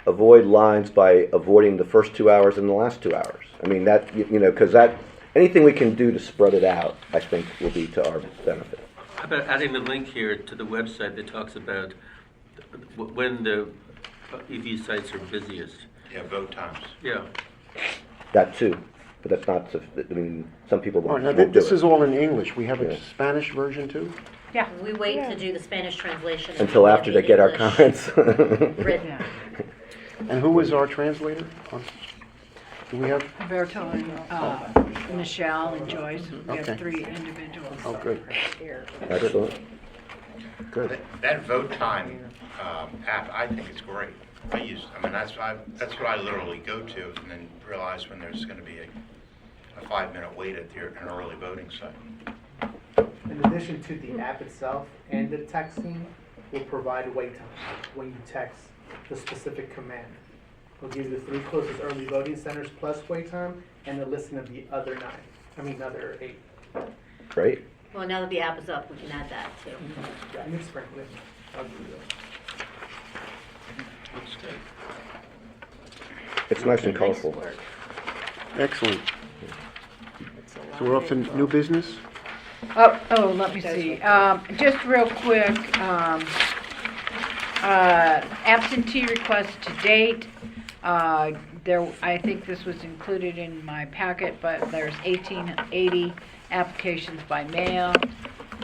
avoid lines by avoiding the first 2 hours and the last 2 hours. I mean, that, you know, because that, anything we can do to spread it out, I think, will be to our benefit. How about adding the link here to the website that talks about when the EV sites are busiest? Yeah, vote times. Yeah. That too, but that's not, I mean, some people Oh, won't now, do this is it all in English. We have a Yeah. Spanish version too? Yeah. We wait to do the Spanish translation. until then after the they get our English comments. Written. And who was our translator? Do we have? Alberto and Michelle and Joyce, we Okay. have 3 individuals. Oh, good. Excellent. Good. That vote time app, I think it's great. I mean, that's what I literally go to, and then realize when there's going to be a 5-minute wait at an early voting site. In addition to the app itself and the texting, will provide wait time when you text the specific command. We'll give you the 3 closest early voting centers plus wait time and the listing of the other 8. Great. Well, now that the app is up, we can add that too. Yeah, I can sprinkle it. I'll do that. Looks good. It's nice and colorful. Excellent. So we're off to new business? Oh, let me see. Just real quick, absentee requests to date. I think this was included in my packet, but there's 1880 applications by mail,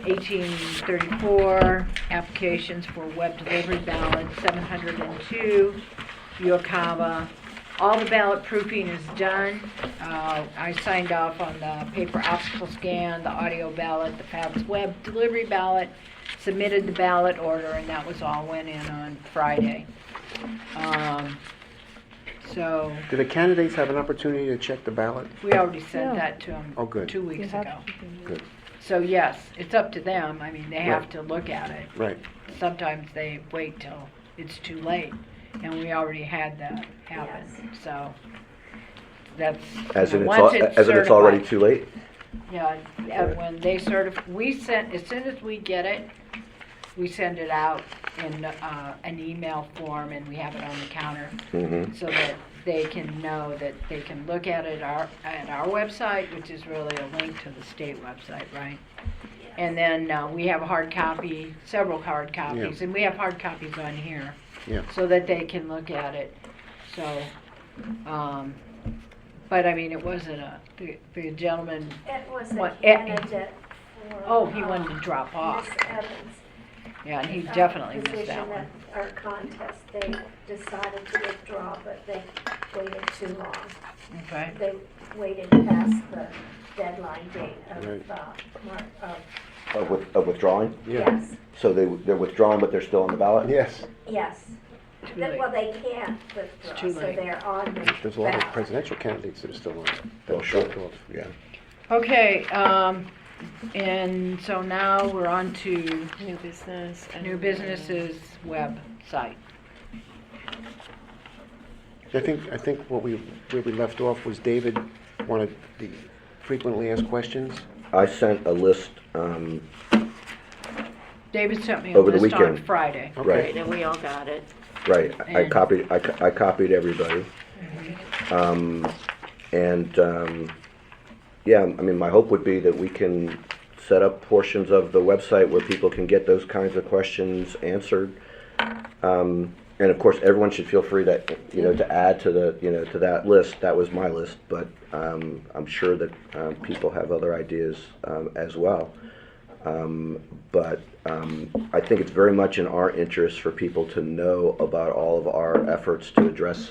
1834 applications for web delivery ballots, 702 Yucaba. All the ballot proofing is done. I signed off on the paper optical scan, the audio ballot, the FABS web delivery ballot, submitted the ballot order, and that was all went in on Friday. So Do the candidates have an opportunity to check the ballot? we already sent that to them Oh, good. 2 weeks ago. Good. So yes, it's up to them. I mean, they have Right. to look at it. Right. Sometimes they wait till it's too late, and we already had that happen, so that's. As in, once it's already certified. too late? Yeah, and when they as soon as we get it, we send it out in an email form, and we have it on the counter, Mm-hmm. so that they can know that they can look at it at our website, which is really a link to the state website, right? And then we have a hard copy, several hard copies, Yeah. and we have hard copies on here, Yeah. so that they can look at it. So, but I mean, it wasn't the gentleman. It was What- a candidate for. Oh, he wanted to drop off. Miss Evans. Yeah, and he definitely missed Position that one. at our contest, they decided to withdraw, but they waited too long. Okay. They waited past the deadline date Right. Of withdrawing? Yes, So they're withdrawing, but they're still on the ballot? Yes. yes. Too late. Well, they can't withdraw, too so late. they're on the There's a lot of ballot. presidential candidates that are still on. Oh, sure. Yeah. Okay, and so now we're on to New business. and- new businesses website. I think where we left off was David wanted the frequently asked questions. I sent a list, David sent me a Over the list on weekend. Friday. Right. Right, and we all got it. right, I And- copied everybody. Yeah, I mean, my hope would be that we can set up portions of the website where people can get those kinds of questions answered. And of course, everyone should feel free to, to add to to that list. That was my list, but I'm sure that people have other ideas as well. But I think it's very much in our interest for people to know about all of our efforts to address,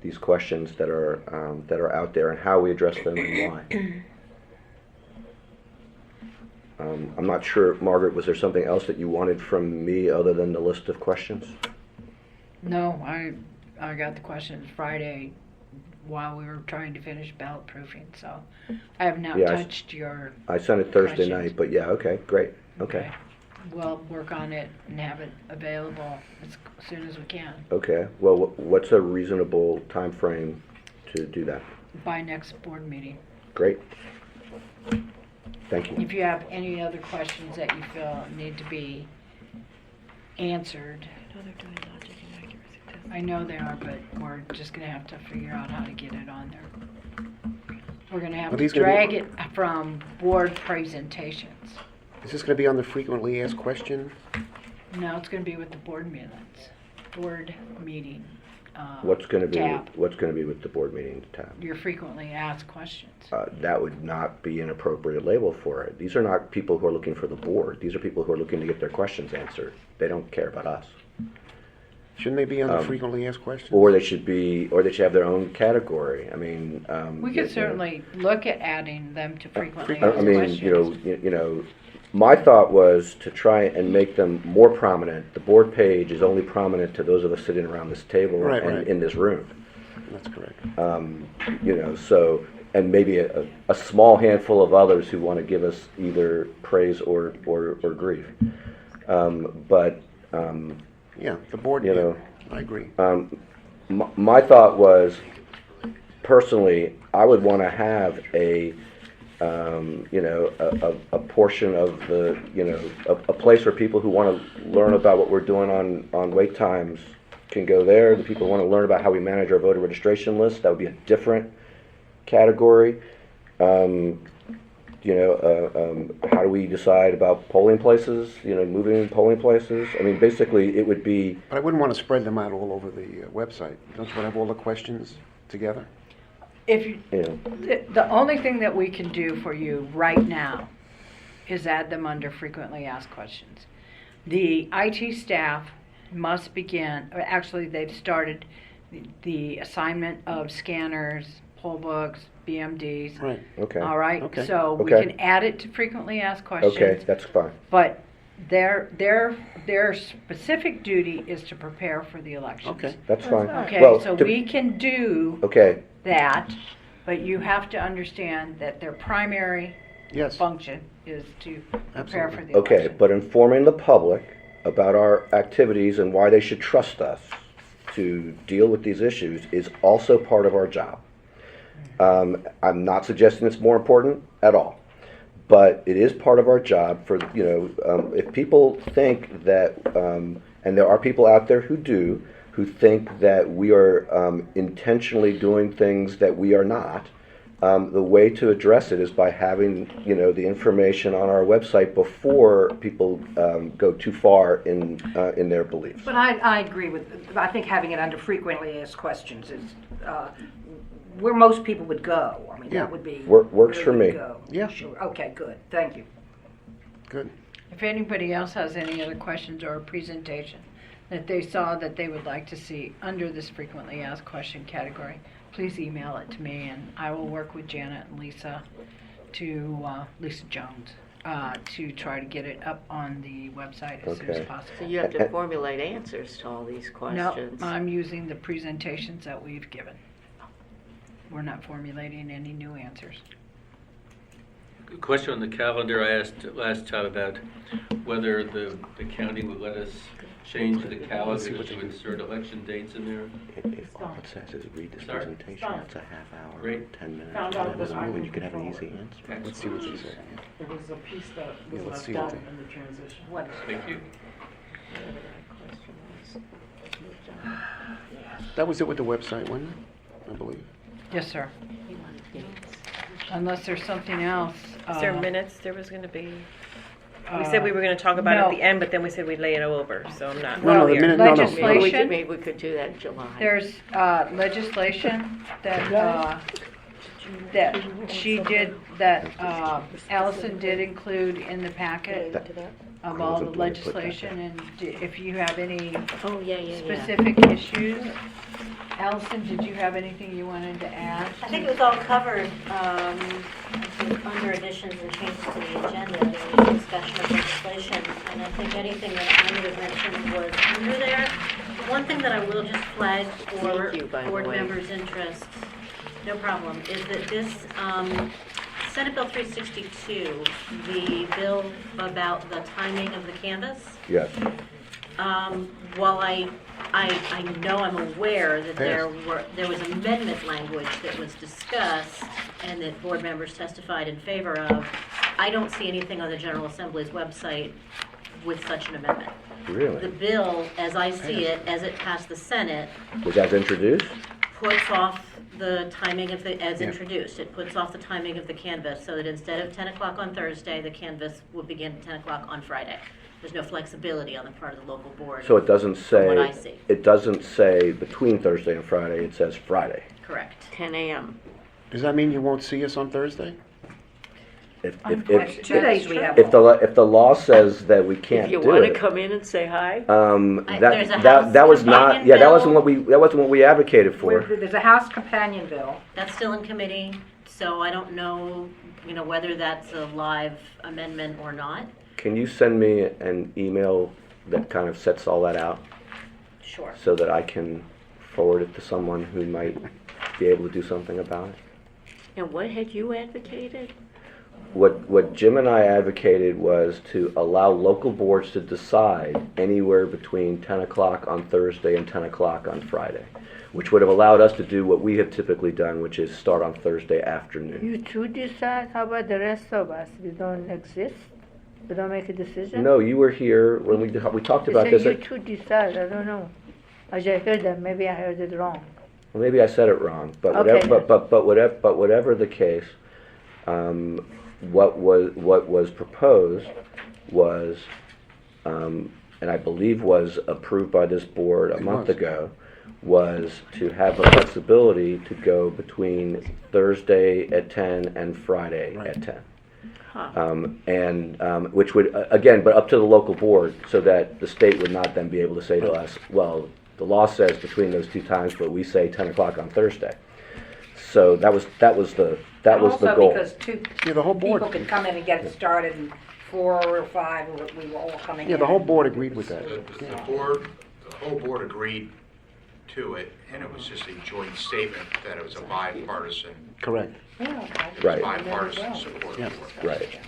these questions that are out there and how we address them and why. I'm not sure, Margaret, was there something else that you wanted from me other than the list of questions? No, I got the questions Friday while we were trying to finish ballot proofing, so I have not Yeah, touched your. I sent it Thursday questions. night, but yeah, okay, great, okay. We'll work on it and have it available as soon as we can, Okay, well, what's a reasonable time frame to do that? by next board meeting. Great. Thank you. If you have any other questions that you feel need to be answered, I know they are, but we're just gonna have to figure out how to get it on there. We're gonna have Are to these gonna be- drag it from board presentations. Is this going to be on the frequently asked question? No, it's gonna be with the board minutes, board meeting. What's going to be tab. what's going to be with the board meeting tab? Your frequently asked questions. That would not be an appropriate label for it. These are not people who are looking for the board. These are people who are looking to get their questions answered. They don't care about us. Shouldn't they be on the frequently asked questions? Or they should have their own category. I mean, We could certainly look at adding them to frequently I asked mean, questions. my thought was to try and make them more prominent. The board page is only prominent to those of us sitting around this table Right, and right. in this room. That's correct. So, and maybe a small handful of others who want to give us either praise or grief. Yeah, the board, You know, I agree. My thought was, personally, I would want to have a portion of a place where people who want to learn about what we're doing on wait times can go there. The people who want to learn about how we manage our voter registration list, that would be a different category. How do we decide about polling places, moving polling places? I mean, basically, it would be... But I wouldn't want to spread them out all over the website. Don't you want to have all the questions together? If you, the only thing that we can do for you right now is add them under frequently asked questions. The IT staff must begin, actually they've started the assignment of scanners, poll books, BMDs. Right. Okay. All right, Okay. so we Okay. can add it to frequently asked questions. Okay, that's fine. But their specific duty is to prepare for the elections. Okay. That's fine. Okay, Well, so to- we can do Okay, that, but you have to understand that their primary Yes. function is to prepare for the okay, election. but informing the public about our activities and why they should trust us to deal with these issues is also part of our job. I'm not suggesting it's more important at all, but it is part of our job for, if people think that, and there are people out there who do, who think that we are intentionally doing things that we are not, the way to address it is by having, the information on our website before people go too far in their beliefs. But I agree I think having it under frequently asked questions is where most people would go. I mean, Yeah. that would be. Works where for you'd me. go. Yeah. Sure. Okay, good. Thank you. Good. If anybody else has any other questions or a presentation that they saw that they would like to see under this frequently asked question category, please email it to me and I will work with Janet and Lisa Lisa Jones, to try to get it up on the website as soon as Okay. possible. So you have to formulate answers to all these No, questions. I'm using the presentations that we've given. We're not formulating any new answers. Question on the calendar, I asked last time about whether the county would let us change the calendar to insert election dates in there. If all it says is read this Sorry? presentation, it's a half hour, Great. 10 minutes. Found out That doesn't that I mean can you could have an control easy it. answer. Let's see what they say. There was a piece that Yeah, was let's see left what out they- in the transition. What is Thank you. That was it with the website, wasn't it? I believe. Yes, sir. Unless there's something else. Is there minutes there was going to be? We said we were going to talk about it no. at the end, but then we said we'd lay it over, so I'm not. No, the Well, minute- no, no. legislation. Maybe we could do that in July. There's legislation that she did, that Allison did include in the packet of all the wasn't going to put that legislation, and if you have any Oh, yeah. specific issues. Allison, did you have anything you wanted to add? I think it was all covered, I think under additions and changes to the agenda, there was discussion of legislation, and I think anything that I would have mentioned was under there. One thing that I will just flag for Thank you, by the board way. members' interest, no problem, is that this, Senate Bill 362, the bill about the timing of the canvass, Yes. while I know, I'm aware that there Passed. was amendment language that was discussed and that board members testified in favor of, I don't see anything on the General Assembly's website with such an amendment. The Really? bill, as I see it, as it passed the Senate, Was that introduced? puts off the timing of the, as Yeah. introduced, it puts off the timing of the canvass, so that instead of 10 o'clock on Thursday, the canvass will begin at 10 o'clock on Friday. There's no flexibility on the part of the local board. So it doesn't From what I say, see. it doesn't say between Thursday and Friday, it says Friday. Correct. 10 a.m. Does that mean you won't see us on Thursday? If, That's 2 days we have. if the law says that we can't If you do want to it, come in and say hi, There's a that was House not, companion yeah, that wasn't bill. what we advocated for. There's a House companion bill. That's still in committee, so I don't know, whether that's a live amendment or not. Can you send me an email that kind of sets all that out Sure. so that I can forward it to someone who might be able to do something about it? and what had you advocated? What Jim and I advocated was to allow local boards to decide anywhere between 10 o'clock on Thursday and 10 o'clock on Friday, which would have allowed us to do what we have typically done, which is start on Thursday afternoon. You two decide, how about the rest of us? We don't exist? We don't make a decision? No, you were here when we talked You about say this. you two decide, I don't know. I just heard that, maybe I heard it wrong. Well, maybe I said it wrong, but Okay. whatever the case, what was proposed was, and I believe was approved by this board a month ago, was to have the flexibility to go between Thursday at 10 and Friday at 10. Which would, again, but up to the local board, so that the state would not then be able to say to us, well, the law says between those two times, but we say 10 o'clock on Thursday. So that was the Also goal. because two Yeah, the whole board. people could come in and get it started, and 4 or 5, we were all coming in. Yeah, the whole board agreed with that. The whole board agreed to it, and it was just a joint statement that it was a bipartisan, Correct. Right. bipartisan support Yeah. for it. Right.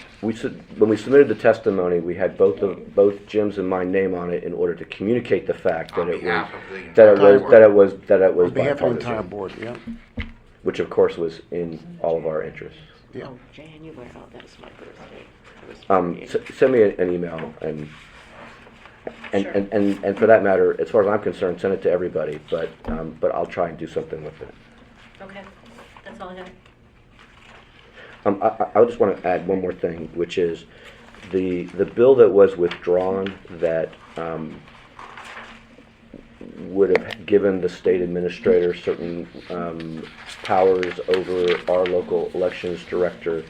When we submitted the testimony, we had both Jim's and my name on it in order to communicate the fact that On it was behalf of the entire board. that it was On behalf of the entire bipartisan, board, yeah. which of course was in all of our interests. Yeah. Oh, January, oh, that was my birthday. I was 48. Send me an email and for that matter, as far as I'm concerned, send it to everybody. But I'll try and do something with it. Okay, that's all I have. I just want to add one more thing, which is the bill that was withdrawn that would have given the state administrator certain powers over our local elections director.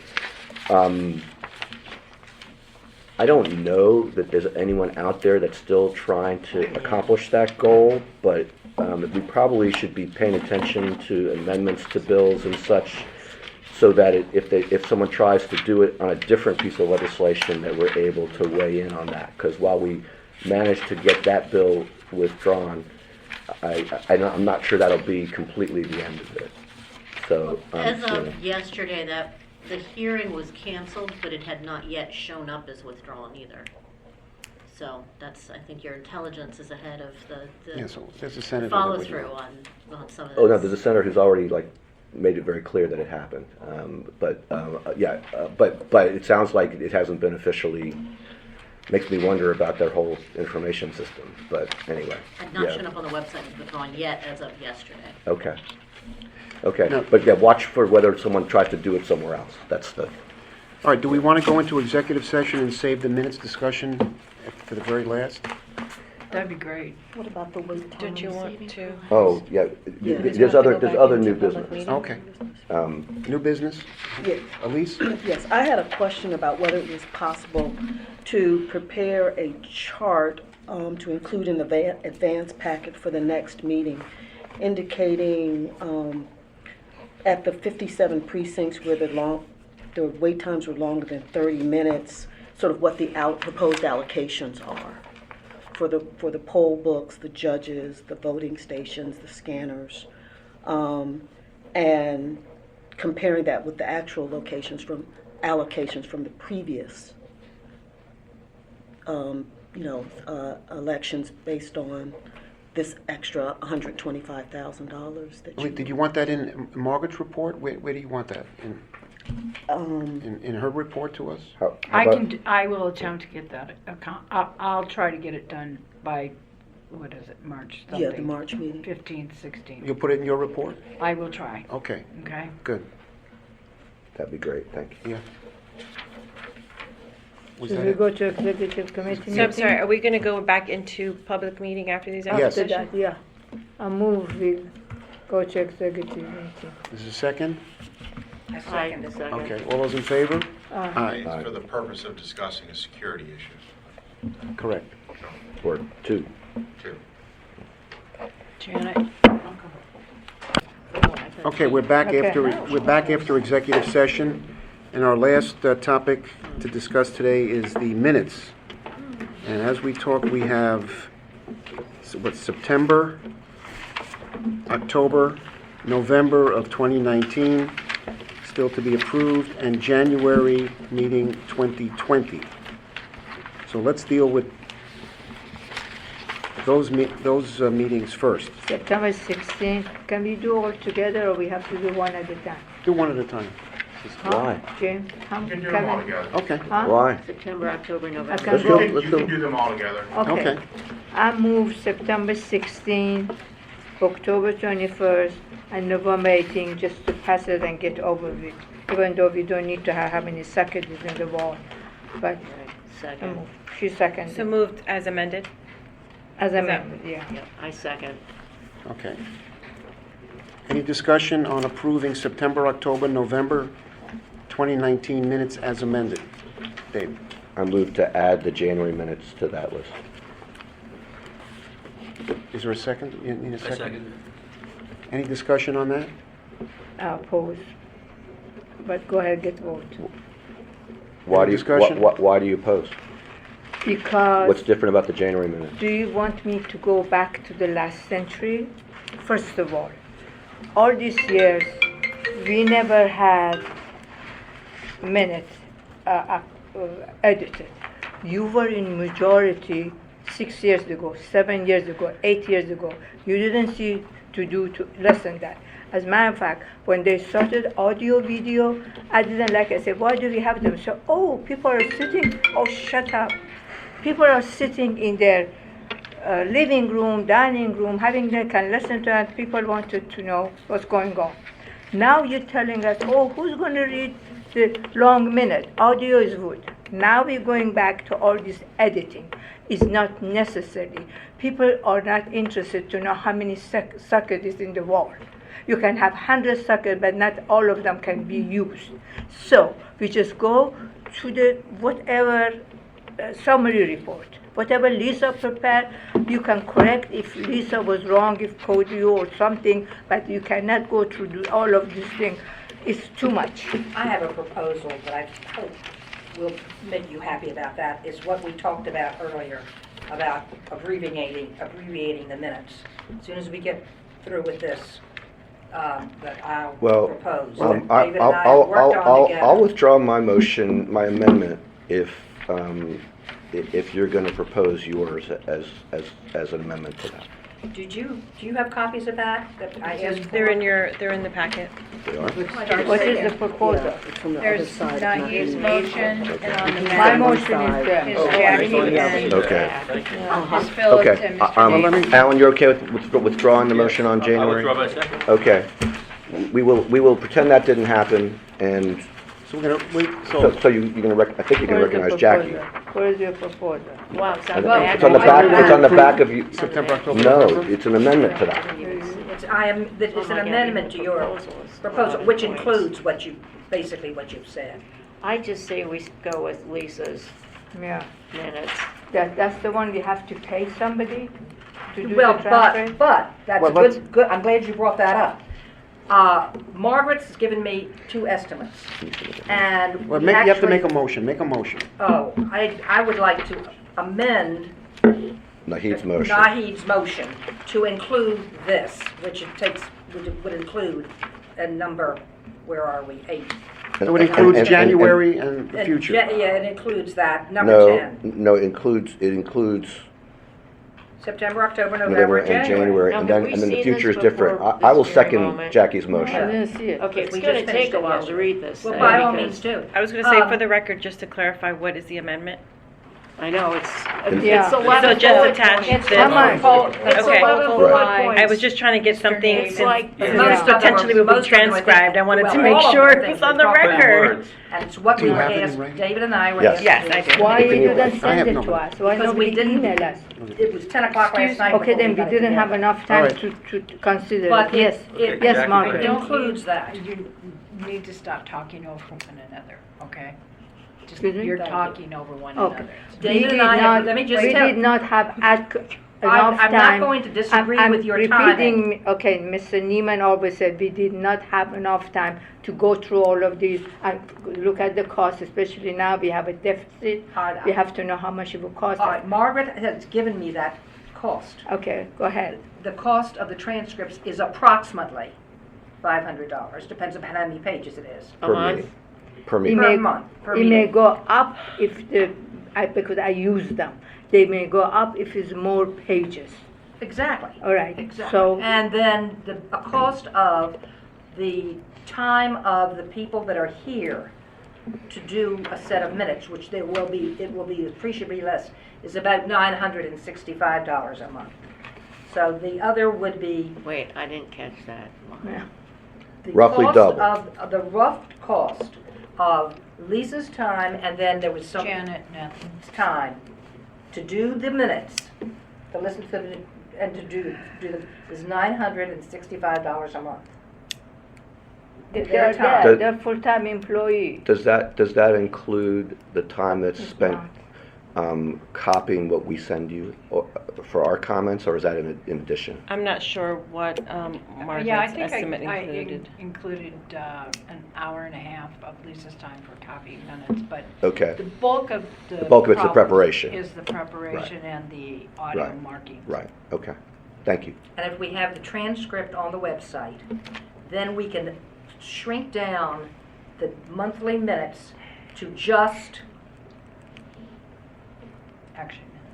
I don't know that there's anyone out there that's still trying to accomplish that goal, but we probably should be paying attention to amendments to bills and such, so that if someone tries to do it on a different piece of legislation, that we're able to weigh in on that. Because while we managed to get that bill withdrawn, I'm not sure that'll be completely the end of it. So, As of yesterday, that the hearing was canceled, but it had not yet shown up as withdrawn either. So I think your intelligence is ahead of the Yeah, so there's a senator that follow was- through on some of this. oh no, there's a senator who's already made it very clear that it happened. But it sounds like it hasn't been officially. Makes me wonder about their whole information system. But anyway, Had not shown up on the website as withdrawn yet as of yesterday. Okay. Okay, No. but yeah, watch for whether someone tries to do it somewhere else. That's the. All right, do we want to go into executive session and save the minutes discussion for the very last? That'd be great. What about the wait time? Did you want to? Oh, yeah, Yeah. there's other new business. Okay. New business? Yeah. Elise? Yes, I had a question about whether it was possible to prepare a chart to include in the advance packet for the next meeting, indicating at the 57 precincts where the wait times were longer than 30 minutes, sort of what the proposed allocations are for the poll books, the judges, the voting stations, the scanners, and comparing that with the actual allocations from the previous elections based on this extra $125,000 that Wait, did you want that in Margaret's report? Where do you want that? in her report to us? How I will attempt to get that, I'll try to get it done by, what is it, March something? Yeah, the March meeting. 15th, 16th. You'll put it in your report? I will try, Okay, okay? good. That'd be great, thank you. Yeah. Was Should that we it? go to executive committee meeting? So I'm sorry, are we going to go back into public meeting after these Yes. After that, yeah. I move we go to executive meeting. Is there a second? I Aye, second it. second. Okay, all those in favor? Aye. It's for the purpose of discussing a security issue, Correct. Or two. too. Janet? Okay, we're back Okay. after executive session, and our last topic to discuss today is the minutes. And as we talk, we have, September, October, November of 2019, still to be approved, and January meeting 2020. So let's deal with those meetings first. September 16th, can we do all together or we have to do one at a time? Do one at a time. Why? Jim? You can do them all together. Okay. Huh? Why? September, October, I November. can Let's go. go. You can do them all together. Okay. I move September 16th, October 21st, and November 18th, just to pass it and get over with, even though we don't need to have how many sockets in the wall. But I Second. move. She seconded. So moved as amended? As that- amended, yeah. Yep, I second. Okay. Any discussion on approving September, October, November 2019 minutes as amended? Dave? I move to add the January minutes to that list. Is there a second? You need a I second? second. Any discussion on that? I oppose. But go ahead, get vote. Why do you, discussion? why do you oppose? Because. What's different about the January minutes? Do you want me to go back to the last century? First of all these years, we never had minutes edited. You were in majority 6 years ago, 7 years ago, 8 years ago. You didn't see to less than that. As a matter of fact, when they started audio, video, I didn't like it. I said, why do we have them? So, people are sitting, shut up. People are sitting in their living room, dining room, can listen to it. People wanted to know what's going on. Now you're telling us, who's going to read the long minute? Audio is good. Now we're going back to all this editing. It's not necessary. People are not interested to know how many sockets is in the wall. You can have 100 sockets, but not all of them can be used. So we just go to the whatever summary report. Whatever Lisa prepared, you can correct if Lisa was wrong, if Cody or something, but you cannot go through all of these things. It's too much. I have a proposal that I hope will make you happy about that, is what we talked about earlier, about abbreviating the minutes. As soon as we get through with this, that I'll propose. David and I have worked on together. I'll withdraw my motion, my amendment, if you're going to propose yours as an amendment to that. Do you have copies of that I asked for? They're in the packet. They are? What is the proposal? Yeah, it's from the other There's side. Naeem's motion, and on the My map motion is there. is Oh, Jackie it's on the other and Okay. Ms. Phillips Okay. and Mr. Davis. Alan, you're okay with withdrawing the motion on I January? withdraw my second. Okay. We will pretend that didn't happen, and So we're gonna wait, so you're going to, I think you're going to recognize Jackie. Where is your proposal? Wow, it's I on think the It's on the back, it's on the back of you. September, October, No, November? it's an amendment to that. It's an amendment to your proposal, which includes basically what you've said. I just say we go with Lisa's Yeah. minutes. That's the one we have to pay somebody to do Well, the transfer? but that's Well, let's- good, I'm glad you brought that up. Margaret's given me 2 estimates, and Well, we you have to make actually- a motion, make a motion. I would like to amend Nahid's motion. Nahid's motion to include this, which would include a number, where are we, 8? So it includes January and the future. Yeah, it includes that, number No, 10. no, it includes September, October, November, November, and January, Now, and have then, we and then the seen future is this different. before I will this very second moment? Jackie's I motion. didn't see it. Okay, it's We gonna just finished take a it while to yesterday. read this Well, thing, by all because- means do. I was going to say, for Um, the record, just to clarify, what is the amendment? I know, it's Yeah. a lot So of just bullet attach points. this. Come on. It's Okay. a lot of bullet I points. I was just trying to get something, It's since like- this Most of them potentially are- will be most of them, I think- transcribed, I wanted to well, make all of sure them it think was on they the talk about record. Words. And it's what Do we you have it in asked, writing? David and I were Yes. asked. Yes, I do. Why Can you you- didn't I send have it no to one. us? Why Because we nobody didn't- email us? It was 10 o'clock last night. Okay, before then we got it didn't have together. enough time right. to consider But it. Yes, it- yes, Jackie, Margaret. It includes that. You need to stop talking over one another, okay? Just, Excuse me? you're talking over one Okay. another. David and I have- let me just we tell- did not have enough I'm time. not going to disagree I'm with your repeating, okay, Mr. Neiman always said we did not have enough time to go through all of these and look at the cost, especially now we have a deficit. We have to know how much it will cost All us. right, Margaret has given me that cost. Okay, go ahead. The cost of the transcripts is approximately $500, depends on how many pages it is. Per month? meeting. Per It meeting. Per may, month, per it may meeting. go up if because I use them. They may go up if it's more pages. Exactly. All right, Exactly. so And then a cost of the time of the people that are here to do a set of minutes, which it will be appreciably less, is about $965 a month. So the other would be Wait, I didn't catch that. yeah. the Roughly cost double. of the rough cost of Lisa's time, and then there was some Janet, nothing. time to do the minutes, to listen to them, and to do them, is $965 a month. If Their they're time. there, they're full-time employee. Does that include the time that's It's spent not. copying what we send you for our comments, or is that in addition? I'm not sure what Yeah, I Margaret's think estimate I included. included an hour and a half of Lisa's time for copying minutes, but Okay. the bulk of the The bulk of it's the problem preparation. is the preparation and the audio Right. markings. Right, okay. Thank you. And if we have the transcript on the website, then we can shrink down the monthly minutes to just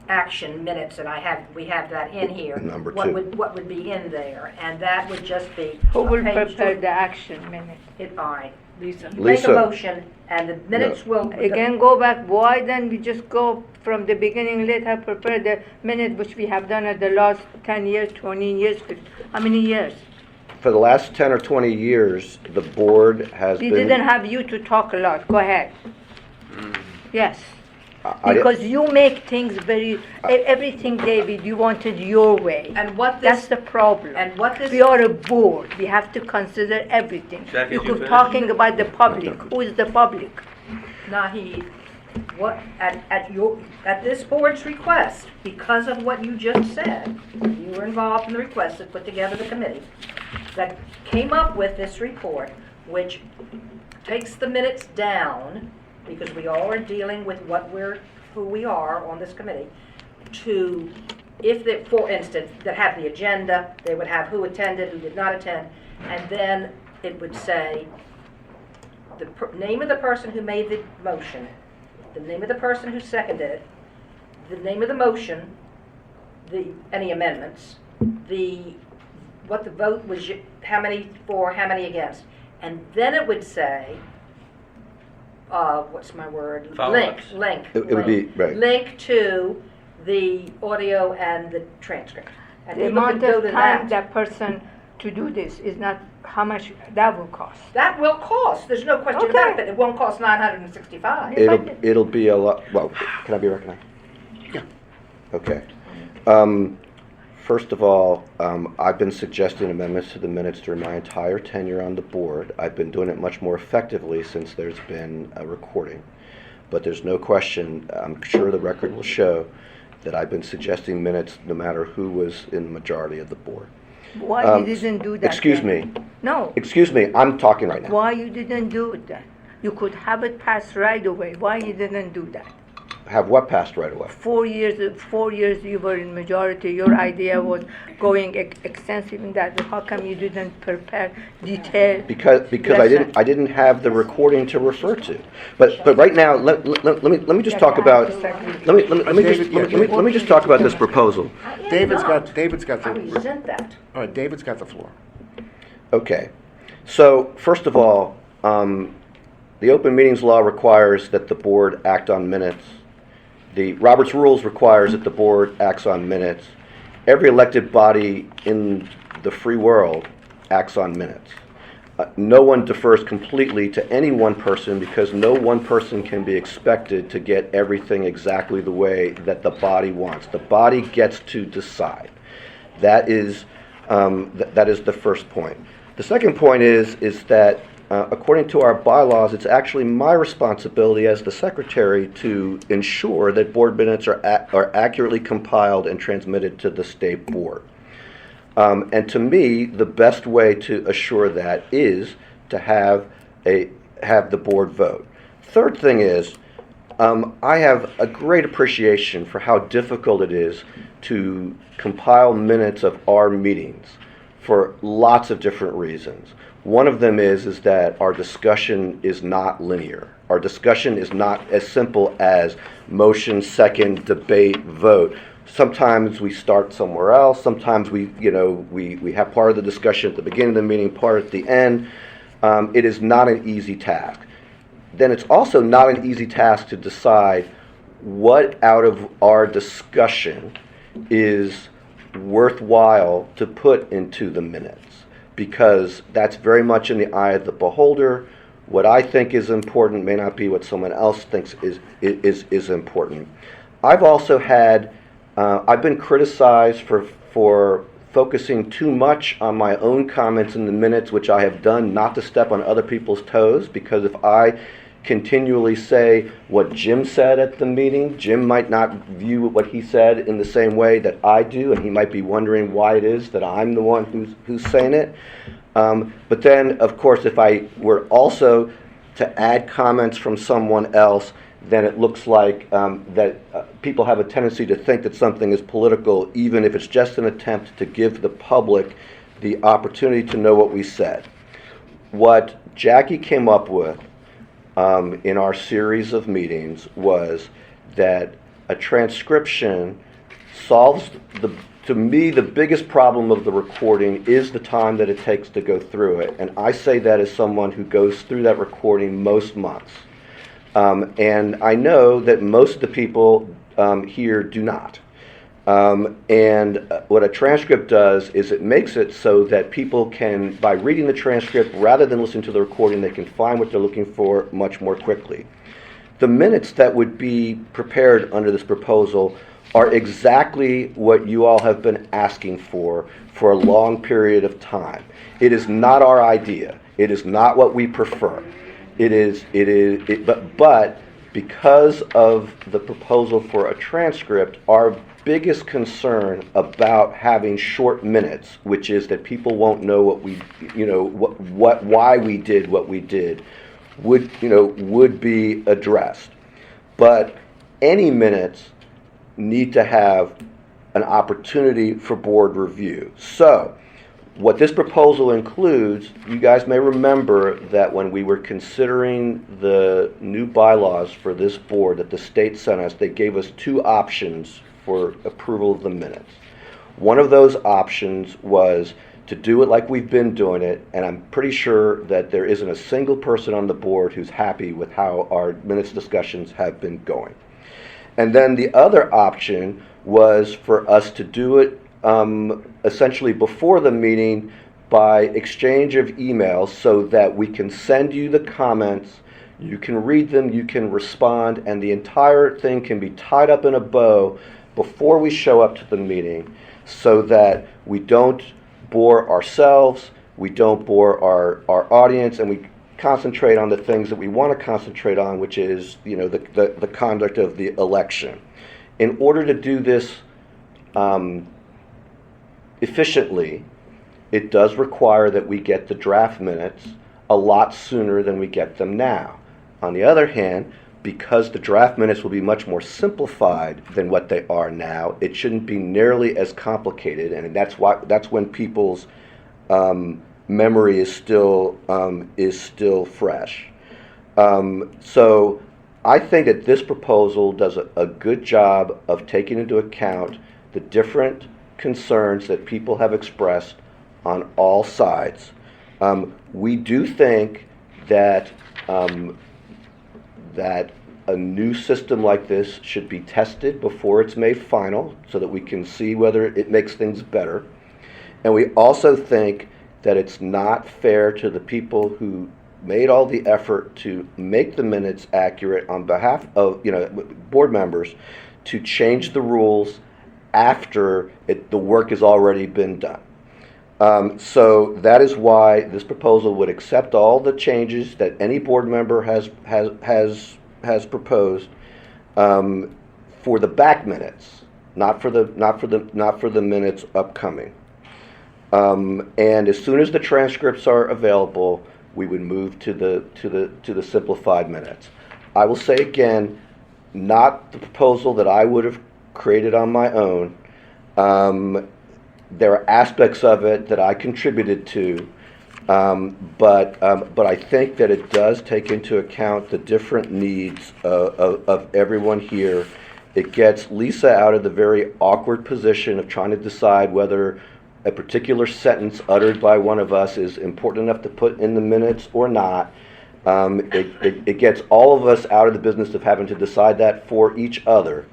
action minutes, and we have that in here. Number What 2. what would be in there, and that would just be Who a will page prepare to- the action minute? All right. Lisa. Make Lisa. a motion, and the minutes will. Again, go back, why then we just go from the beginning, let her prepare the minute, which we have done at the last 10 years, 20 years, how many years? For the last 10 or 20 years, the board has We been... didn't have you to talk a lot, go ahead. Yes, I- because you make things everything, David, you wanted your way. And what That's this, the problem. and what this. We are a board, we have to consider everything. Jackie, You did you keep finish? talking about the public, who is the public? Nahid, what, at this board's request, because of what you just said, you were involved in the request that put together the committee, that came up with this report, which takes the minutes down, because we all are dealing with who we are on this committee, to, if they, for instance, that have the agenda, they would have who attended, who did not attend, and then it would say the name of the person who made the motion, the name of the person who seconded it, the name of the motion, any amendments, what the vote was, how many for, how many against, and then it would say, what's my word? Follow-ups. Link. It would be, right. Link to the audio and the transcript. And The people amount could go of to time that. that person to do this is not how much that will cost. That will cost, there's no question about it, but it won't cost $965. It'll be a lot, well, can I be recognized? Yeah. Okay. First of all, I've been suggesting amendments to the minutes during my entire tenure on the board. I've been doing it much more effectively since there's been a recording. But there's no question, I'm sure the record will show, that I've been suggesting minutes no matter who was in the majority of the board. Why you didn't do that? Excuse then? me. No. Excuse me, I'm talking right now. Why you didn't do that? You could have it passed right away. Why you didn't do that? have what passed right away? 4 years you were in majority. Your idea was going extensive in that. How come you didn't prepare detailed? Because I didn't have the recording to refer to. But right now, let me just talk about let me just talk about this proposal. David's got I the, resent that. all right, David's got the floor. Okay. So first of all, the open meetings law requires that the board act on minutes. The Robert's Rules requires that the board acts on minutes. Every elected body in the free world acts on minutes. No one defers completely to any one person because no one person can be expected to get everything exactly the way that the body wants. The body gets to decide. That is the first point. The second point is that according to our bylaws, it's actually my responsibility as the secretary to ensure that board minutes are accurately compiled and transmitted to the state board. And to me, the best way to assure that is to have the board vote. Third thing is, I have a great appreciation for how difficult it is to compile minutes of our meetings for lots of different reasons. One of them is that our discussion is not linear. Our discussion is not as simple as motion, second, debate, vote. Sometimes we start somewhere else. Sometimes we have part of the discussion at the beginning of the meeting, part at the end. It is not an easy task. Then it's also not an easy task to decide what out of our discussion is worthwhile to put into the minutes, because that's very much in the eye of the beholder. What I think is important may not be what someone else thinks is important. I've also had I've been criticized for focusing too much on my own comments in the minutes, which I have done not to step on other people's toes, because if I continually say what Jim said at the meeting, Jim might not view what he said in the same way that I do, and he might be wondering why it is that I'm the one who's saying it. But then, of course, if I were also to add comments from someone else, then it looks like people have a tendency to think that something is political, even if it's just an attempt to give the public the opportunity to know what we said. What Jackie came up with in our series of meetings was that a transcription solves to me, the biggest problem of the recording is the time that it takes to go through it. And I say that as someone who goes through that recording most months. And I know that most of the people here do not. And what a transcript does is it makes it so that people can, by reading the transcript rather than listening to the recording, they can find what they're looking for much more quickly. The minutes that would be prepared under this proposal are exactly what you all have been asking for a long period of time. It is not our idea. It is not what we prefer. But because of the proposal for a transcript, our biggest concern about having short minutes, which is that people won't know why we did what we did, would be addressed. But any minutes need to have an opportunity for board review. So, what this proposal includes, you guys may remember that when we were considering the new bylaws for this board that the state sent us, they gave us two options for approval of the minutes. One of those options was to do it like we've been doing it, and I'm pretty sure that there isn't a single person on the board who's happy with how our minutes discussions have been going. And then the other option was for us to do it essentially before the meeting by exchange of emails so that we can send you the comments, you can read them, you can respond, and the entire thing can be tied up in a bow before we show up to the meeting so that we don't bore ourselves, we don't bore our audience, and we concentrate on the things that we want to concentrate on, which is the conduct of the election. In order to do this efficiently, it does require that we get the draft minutes a lot sooner than we get them now. On the other hand, because the draft minutes will be much more simplified than what they are now, it shouldn't be nearly as complicated, and that's when people's memory is still fresh. So I think that this proposal does a good job of taking into account the different concerns that people have expressed on all sides. We do think that that a new system like this should be tested before it's made final so that we can see whether it makes things better. And we also think that it's not fair to the people who made all the effort to make the minutes accurate on behalf of, board members, to change the rules after the work has already been done. So that is why this proposal would accept all the changes that any board member has proposed for the back minutes, not for the minutes upcoming. And as soon as the transcripts are available, we would move to the simplified minutes. I will say again, not the proposal that I would have created on my own. There are aspects of it that I contributed to, but I think that it does take into account the different needs of everyone here. It gets Lisa out of the very awkward position of trying to decide whether a particular sentence uttered by one of us is important enough to put in the minutes or not. It gets all of us out of the business of having to decide that for each other.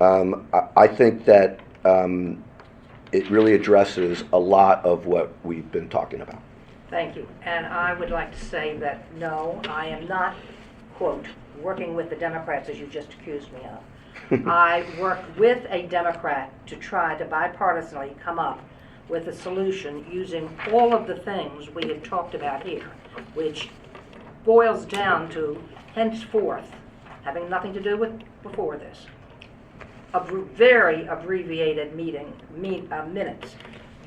I think that it really addresses a lot of what we've been talking about. Thank you. And I would like to say that, no, I am not, quote, working with the Democrats as you just accused me of. I worked with a Democrat to try to bipartisanly come up with a solution using all of the things we had talked about here, which boils down to, henceforth, having nothing to do with before this, very abbreviated minutes,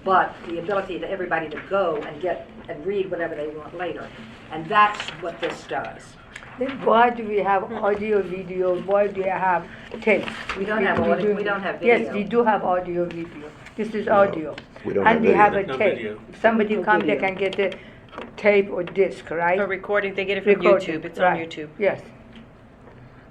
but the ability to everybody to go and get and read whatever they want later. And that's what this does. Then why do we have audio, video? Why do we have tape? We don't have audio, we don't have video. Yes, we do have audio, video. This is audio. We don't And have we have video. a No tape. video. If somebody comes, they can get the tape or disc, right? A recording, they get it from Recording, YouTube, it's on right. YouTube. Yes.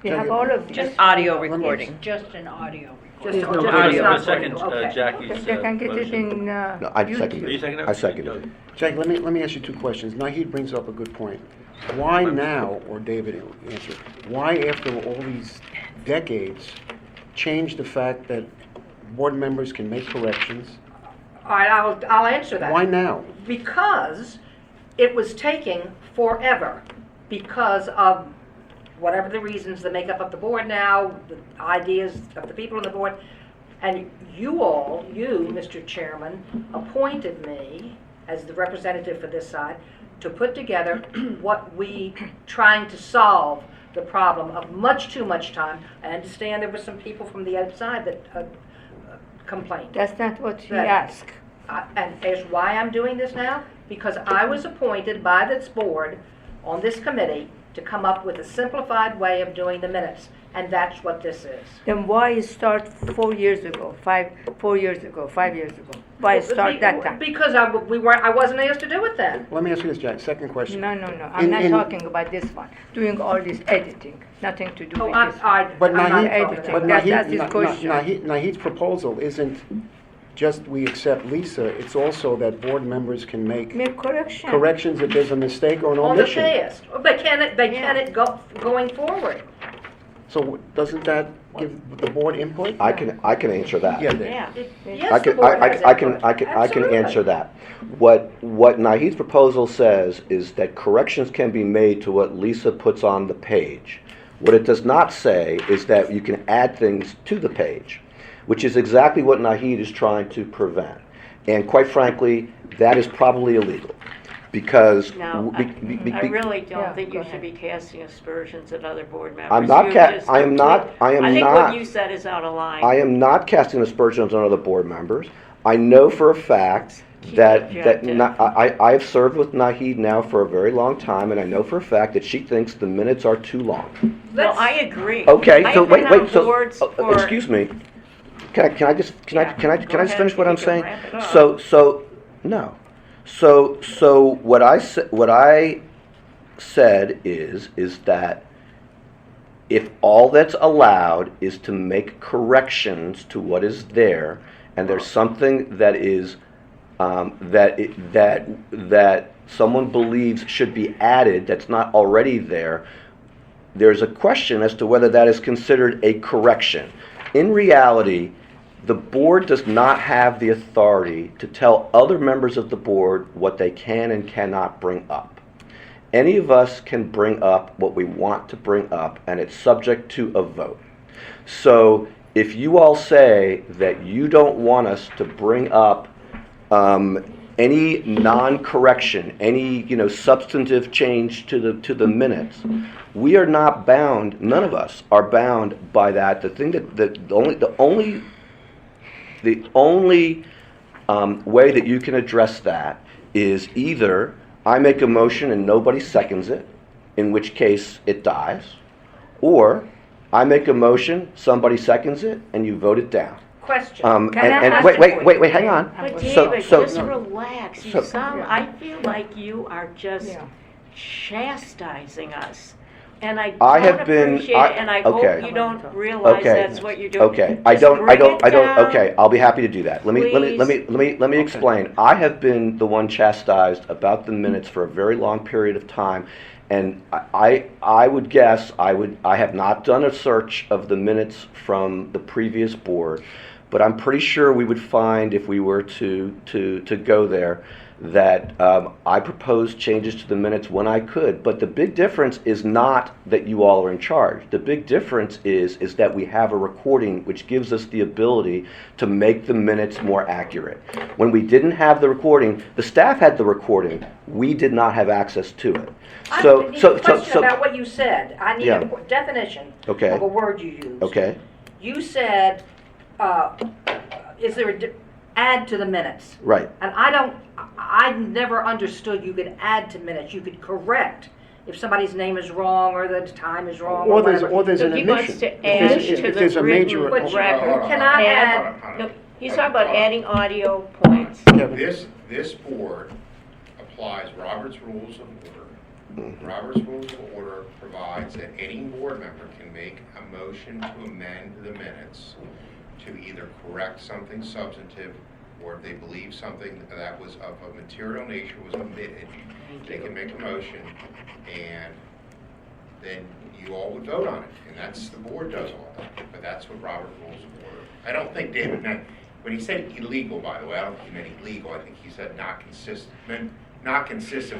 We Can have you- all of this. Just audio recording. Just an audio. Just There's no just audio. not A second, okay. Jackie's They can get it motion. in No, I seconded Are you it. seconding it? I seconded it. Jack, let me ask you two questions. Nahid brings up a good point. Why now, or David will answer, why after all these decades change the fact that board members can make corrections? All right, I'll answer that. Why now? Because it was taking forever because of whatever the reasons, the makeup of the board now, the ideas of the people on the board. And you, Mr. Chairman, appointed me as the representative for this side to put together what we trying to solve the problem of much too much time. I understand there were some people from the outside that complained. That's not what he That- asked. And here's why I'm doing this now, because I was appointed by this board on this committee to come up with a simplified way of doing the minutes, and that's what this is. Then why start 4 years ago, 5 years ago, 5 years ago? Why start that time? Because I wasn't asked to do it then. Let me ask you this, Jack. Second question. No. I'm not In- talking about this one. Doing all this editing, nothing to do Oh, with I'm, this. But I'm not Nahid, editing. but That's Nahid, his question. Nahid's proposal isn't just we accept Lisa, it's also that board members can make Make correction. corrections if there's a mistake or an on the omission. past. They can going forward. So doesn't that give the board input? I can answer that. Yeah, Dave. Yeah. Yes, I the can, board has I can input. Absolutely. answer that. What Nahid's proposal says is that corrections can be made to what Lisa puts on the page. What it does not say is that you can add things to the page, which is exactly what Nahid is trying to prevent. And quite frankly, that is probably illegal. Because No, I really don't Yeah, think go you should ahead. be casting aspersions at other board members. I'm not You ca- just I am not- I am think not- what you said is out of line. I am not casting aspersions on other board members. I know for a fact I've served with Nahid now for a very long time, and I know for a fact that she thinks the minutes are too long. Well, I agree. Okay, so I've been wait, on so, boards for- excuse me. Can I just finish what I'm saying? wrap it up. No. So what I said is that if all that's allowed is to make corrections to what is there, and there's something that is that someone believes should be added that's not already there, there's a question as to whether that is considered a correction. In reality, the board does not have the authority to tell other members of the board what they can and cannot bring up. Any of us can bring up what we want to bring up, and it's subject to a vote. So if you all say that you don't want us to bring up any non-correction, any substantive change to the minutes, we are not bound. None of us are bound by that. The thing the only way that you can address that is either I make a motion and nobody seconds it, in which case it dies, or I make a motion, somebody seconds it, and you vote it down. Question. Wait, hang on. But So- David, so- just relax. You sound, I feel like you are just chastising us. And I I don't have been- appreciate I- it, and I okay. hope you don't realize Okay. that's what you're doing. Okay, Just bring it down. okay, I'll be happy to do that. Let me explain. I have been the one chastised about the minutes for a very long period of time, and I would guess I have not done a search of the minutes from the previous board, but I'm pretty sure we would find, if we were to go there, that I proposed changes to the minutes when I could. But the big difference is not that you all are in charge. The big difference is that we have a recording which gives us the ability to make the minutes more accurate. When we didn't have the recording, the staff had the recording. We did not have access to it. I need a question about what you said. I need a definition Okay. of a word you used. Okay. You said, is there add to the minutes? Right. And I never understood you could add to minutes. You could correct if somebody's name is wrong or the time is wrong Or or there's whatever. an He wants omission. to add If to there's the a major written But you record. cannot Add- add. No, he's talking about adding audio points. This board applies Robert's Rules of Order. Robert's Rules of Order provides that any board member can make a motion to amend the minutes to either correct something substantive, or if they believe something that was of a material nature was omitted, they can make a motion, and then you all would vote on it, and that's, the board does all that, but that's what Robert Rules of Order. I don't think David meant, when he said illegal, by the way, I don't think he meant illegal, I think he said not consistent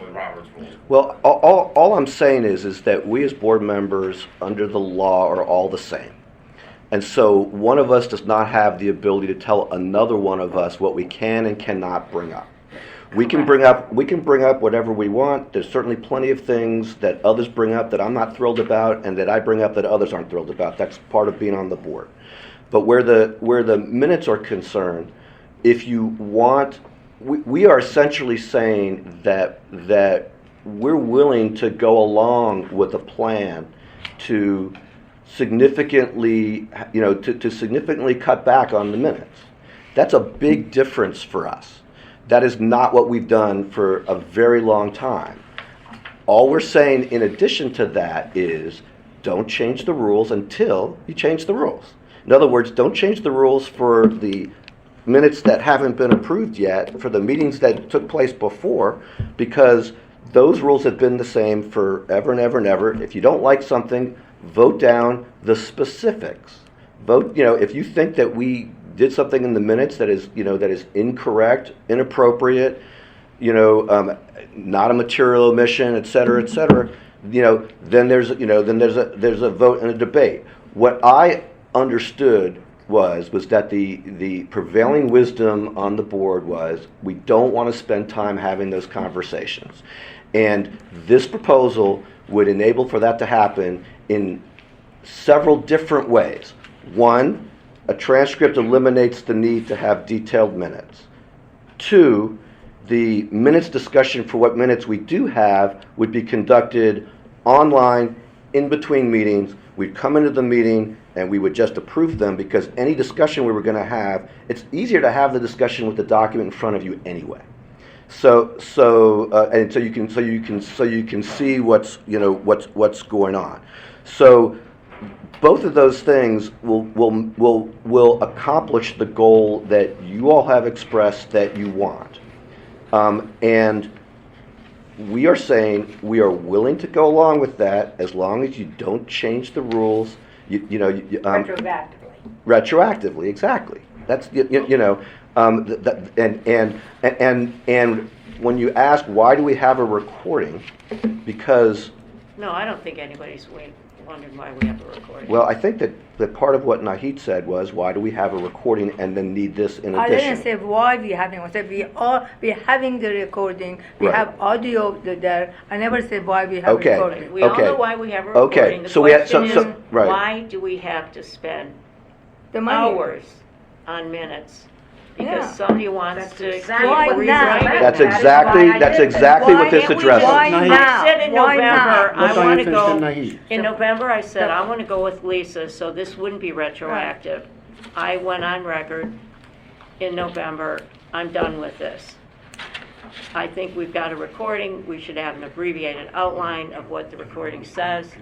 with Robert's Rules. Well, all I'm saying is that we as board members under the law are all the same. And so one of us does not have the ability to tell another one of us what we can and cannot bring up. We can bring up whatever we want. There's certainly plenty of things that others bring up that I'm not thrilled about, and that I bring up that others aren't thrilled about. That's part of being on the board. But where the minutes are concerned, if you want, we are essentially saying that we're willing to go along with a plan to significantly cut back on the minutes. That's a big difference for us. That is not what we've done for a very long time. All we're saying in addition to that is don't change the rules until you change the rules. In other words, don't change the rules for the minutes that haven't been approved yet, for the meetings that took place before, because those rules have been the same forever and ever and ever. If you don't like something, vote down the specifics. Vote, if you think that we did something in the minutes that is incorrect, inappropriate, not a material omission, et cetera, then there's a vote and a debate. What I understood was that the prevailing wisdom on the board was we don't want to spend time having those conversations. And this proposal would enable for that to happen in several different ways. One, a transcript eliminates the need to have detailed minutes. Two, the minutes discussion for what minutes we do have would be conducted online in between meetings. We'd come into the meeting and we would just approve them, because any discussion we were going to have, it's easier to have the discussion with the document in front of you anyway. So you can see what's going on. So both of those things will accomplish the goal that you all have expressed that you want. And we are saying we are willing to go along with that as long as you don't change the rules. Retroactively. Retroactively, exactly. That's and when you ask why do we have a recording, because No, I don't think anybody's wondering why we have a recording. well, I think that part of what Nahid said was why do we have a recording and then need this in I addition? didn't say why we having. I said we're having the recording. We Right. have audio there. I never said why we have Okay. recording. We all Okay. know why we have a Okay, recording. The so we have- question is, right. why do we have to spend The money. hours on minutes? Because Yeah. somebody wants That's to exactly Why what now? this is about. That's That is exactly why I that's did exactly Why what this can't we- addresses. why Nahid. now? I said in Why November, now? Let I want Diane to finish, go, then Nahid. in November, I said, I want to go with Lisa, so this wouldn't be retroactive. I went on record in November, I'm done with this. I think we've got a recording, we should have an abbreviated outline of what the recording says.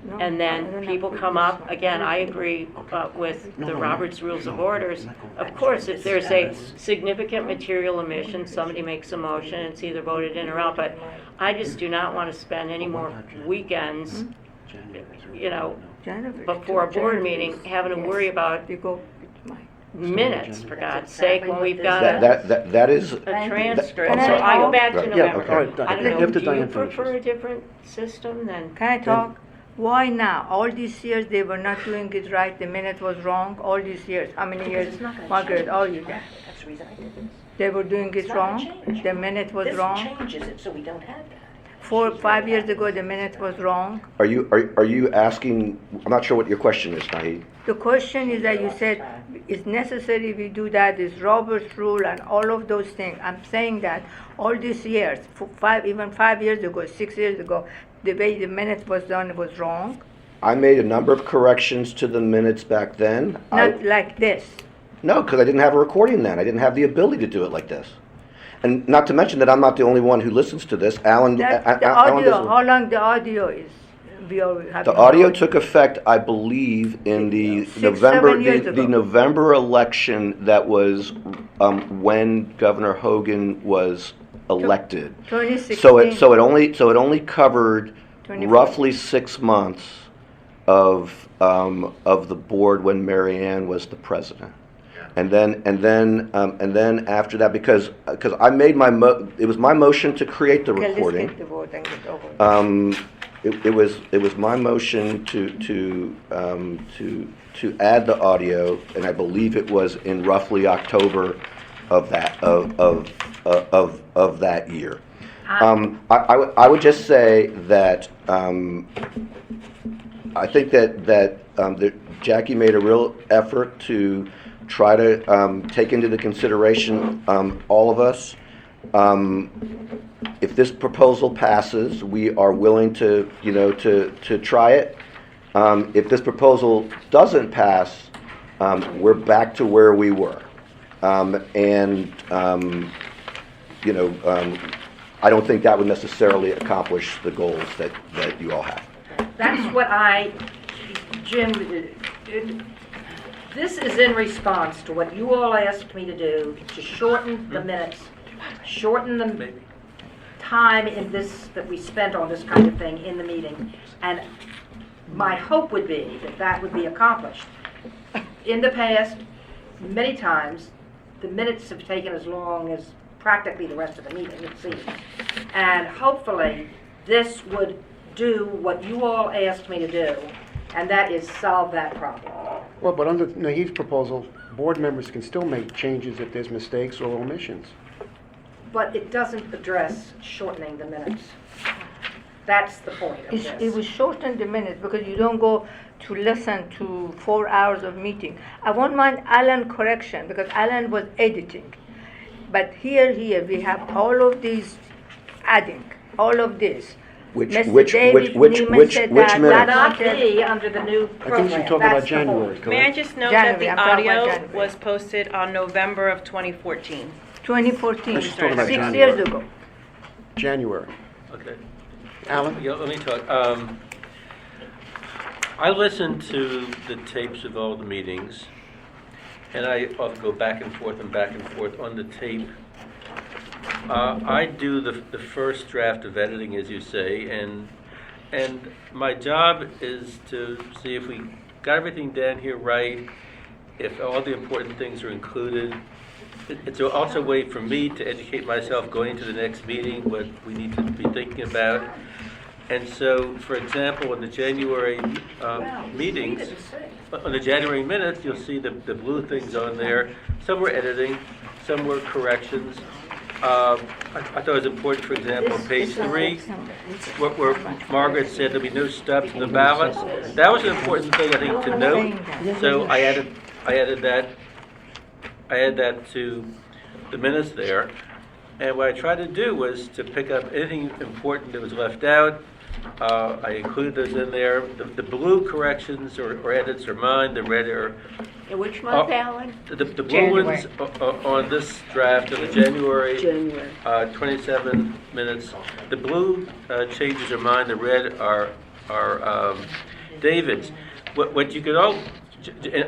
No, And I then don't people have- come up, again, I agree with the Roberts Rules of Orders. Of course, if there's a significant material omission, somebody makes a motion, it's either voted in or out, but I just do not want to spend any more weekends, January. before a board January. meeting, having to worry about You go. minutes, for God's sake, when we've got That is a transcript. Can I So I go talk? back to Right. November. Yeah, okay. All right, I don't know, after do you Diane prefer finishes. a different system than? Can I talk? Why now? All these years they were not doing it right. The minute was wrong. All these years. How many years, Margaret? All you guys. That's the reason I did this. They were doing it It's not wrong. a change. The minute was This wrong. changes it so we don't have that. 4 or 5 years ago, the minute was wrong. Are you asking? I'm not sure what your question is, Nahid. The question is that you said it's necessary we do that. Is Robert's rule and all of those things. I'm saying that all these years, even 5 years ago, 6 years ago, the way the minute was done was wrong. I made a number of corrections to the minutes back then. Not like this. No, because I didn't have a recording then. I didn't have the ability to do it like this. And not to mention that I'm not the only one who listens to this. Alan, That's the Alan audio. doesn't. How long the audio is? We all have The audio took effect, I believe, in the 6-7 years the ago. November election that was when Governor Hogan was elected. 2016. So it only covered 24. roughly 6 months of the board when Mary Ann was the president. And then after that, because I made it was my motion to create the Okay, let's recording. get the vote and get over it. It was my motion to add the audio, and I believe it was in roughly October of that year. I would just say that I think that Jackie made a real effort to try to take into the consideration all of us. If this proposal passes, we are willing to try it. If this proposal doesn't pass, we're back to where we were. I don't think that would necessarily accomplish the goals that you all have. That's what Jim, this is in response to what you all asked me to do, to shorten the minutes, shorten the time in this, that we spent on this kind of thing in the meeting. And my hope would be that that would be accomplished. In the past, many times, the minutes have taken as long as practically the rest of the meeting, it seems. And hopefully, this would do what you all asked me to do, and that is solve that problem. Well, but under Nahid's proposal, board members can still make changes if there's mistakes or omissions. But it doesn't address shortening the minutes. That's the point of It this. will shorten the minutes because you don't go to listen to 4 hours of meeting. I won't mind Alan correction because Alan was editing. But here, we have all of these adding, all of this. Which Mr. David Neiman said that minutes? Not be under the new I program. think she's talking That's about the whole- January, May I correct? just note that the January, I'm talking about audio January. was posted on November of 2014. 2014, She's talking about 6 January. years ago. January. Okay. Alan? Yeah, let me talk. I listen to the tapes of all the meetings, and I often go back and forth on the tape. I do the first draft of editing, as you say, and my job is to see if we got everything down here right, if all the important things are included. It's also a way for me to educate myself going into the next meeting, what we need to be thinking about. And so, for example, in the January meetings, on the January minutes, you'll see the blue things on there. Some were editing, some were corrections. I thought it was important, for example, on page 3, where Margaret said there'll be no stubs in the ballots. That was an important thing, I think, to note. So I added that to the minutes there. And what I tried to do was to pick up anything important that was left out. I included those in there. The blue corrections or edits are mine. The red are... In which month, Alan? The blue ones on this draft of the January 27 minutes. The blue changes are mine. The red are David's. What you could all...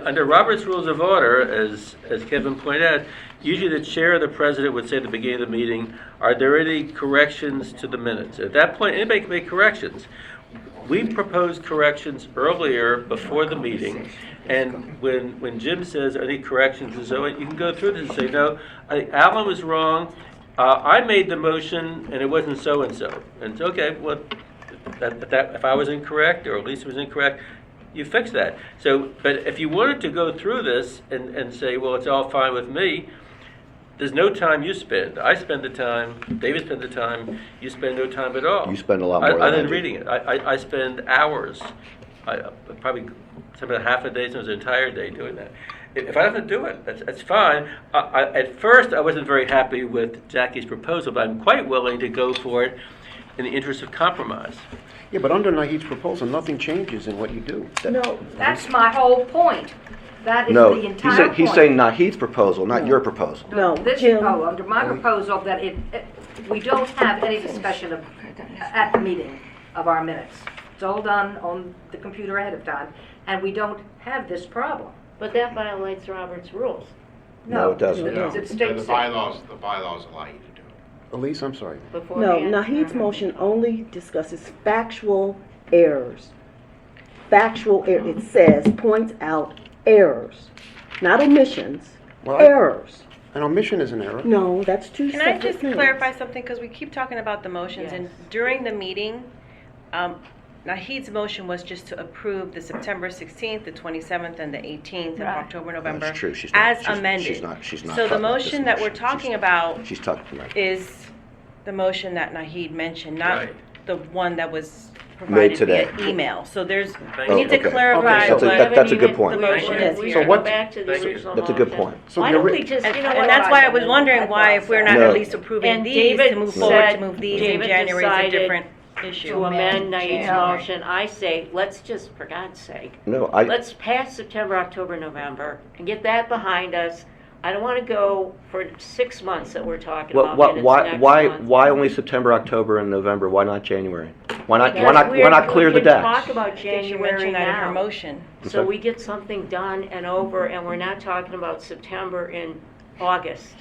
Under Robert's Rules of Order, as Kevin pointed out, usually the chair or the president would say at the beginning of the meeting, are there any corrections to the minutes? At that point, anybody can make corrections. We proposed corrections earlier before the meeting, and when Jim says any corrections and so on, you can go through this and say, no, I think Alan was wrong. I made the motion, and it wasn't so-and-so. And it's okay, well, if I was incorrect, or Lisa was incorrect, you fix that. So, but if you wanted to go through this and say, well, it's all fine with me, there's no time you spend. I spend the time, David spends the time, you spend no time at all. You spend a lot more than I other than do. reading it. I spend hours, probably sometimes half a day, sometimes an entire day doing that. If I have to do it, that's fine. At first, I wasn't very happy with Jackie's proposal, but I'm quite willing to go for it in the interest of compromise. Yeah, but under Nahid's proposal, nothing changes in what you do. No, that's my whole point. That is No, the entire point. he's saying Nahid's proposal, not your proposal. No, This, Jim. under my proposal, that we don't have any discussion at the meeting of our minutes. It's all done on the computer ahead of time, and we don't have this problem. But that violates Robert's rules. No, it doesn't. No, The it states it. bylaws allow you to do it. Elise, I'm sorry. No, Beforehand. Nahid's motion only discusses factual errors. Factual error, it says, points out errors, not omissions, Well, errors. An omission is an error. No, that's two Can I separate just things. clarify something? Because we keep talking about the motions, and Yes. during the meeting, Nahid's motion was just to approve the September 16th, the 27th, and the 18th of Right. October, November, That's true. She's not- as she's- amended. she's not So the talking about this motion that we're motion. talking She's- about She's talking about is the motion that Nahid mentioned, not Right. the one that was provided today. via email. So there's, Thank we you. need to Okay. clarify Okay, so what that's a good point. the motion is We here. should what- go back to the Thank you. original That's a good motion. point. So Why the don't ori- we just, And, you know and what? that's why I was wondering why, if we're not No. at least approving And these, David to move forward said- to move these in David January is a decided different issue. To amend Naeem's January. motion, I say, let's just, for God's sake, No, let's pass September, October, November, and get that behind us. I don't want to go for 6 months that we're talking Well, about minutes next month. why only September, October, and November? Why not January? Why not Because clear the we can decks? talk about I think she January mentioned that in her now, motion. so we get something done and over, and we're not talking about September in August.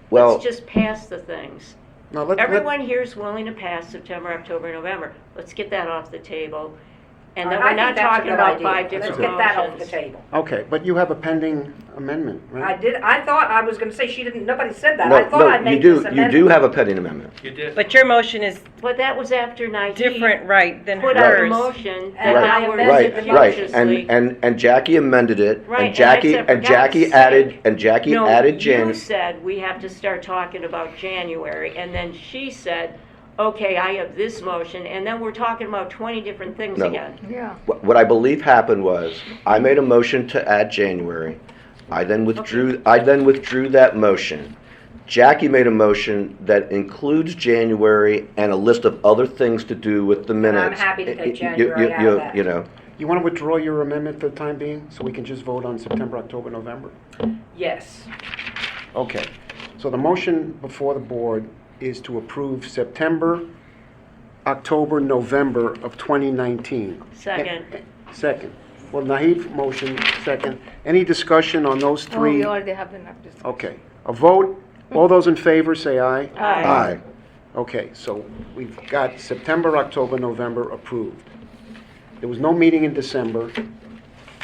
Well, Let's just pass the things. Now, let- Everyone here is willing to pass September, October, November. Let's get that off the table. And then I we're think not that's a talking good about idea. 5 different Let's get that off the motions. table. Okay, but you have a pending amendment, right? I thought I was gonna say she didn't, nobody said that. no, I thought I you made do, this amendment. you do have a pending amendment. You did. But your motion is But that was after Naeem different, right, than put out the hers. motion, And and I now we're amended the Right, subconsciously. and Jackie amended it, Right, and Jackie, and I said, and for Jackie God's added, sake. and Jackie No, added Jan. you said we have to start talking about January, and then she said, okay, I have this motion, and then we're talking about 20 different things No. again. Yeah. What I believe happened was, I made a motion to add January. I then withdrew that motion. Jackie made a motion that includes January and a list of other things to do with the minutes. happy to take You- January out of that. You know, You want to withdraw your amendment for the time being, so we can just vote on September, October, November? Yes. Okay. So the motion before the board is to approve September, October, November of 2019. Second. Second. Well, Naheed motion, second. Any discussion on those Oh, we three? already have enough discussion. Okay. A vote? All those in favor, say aye. Aye. aye. Okay, so we've got September, October, November approved. There was no meeting in December.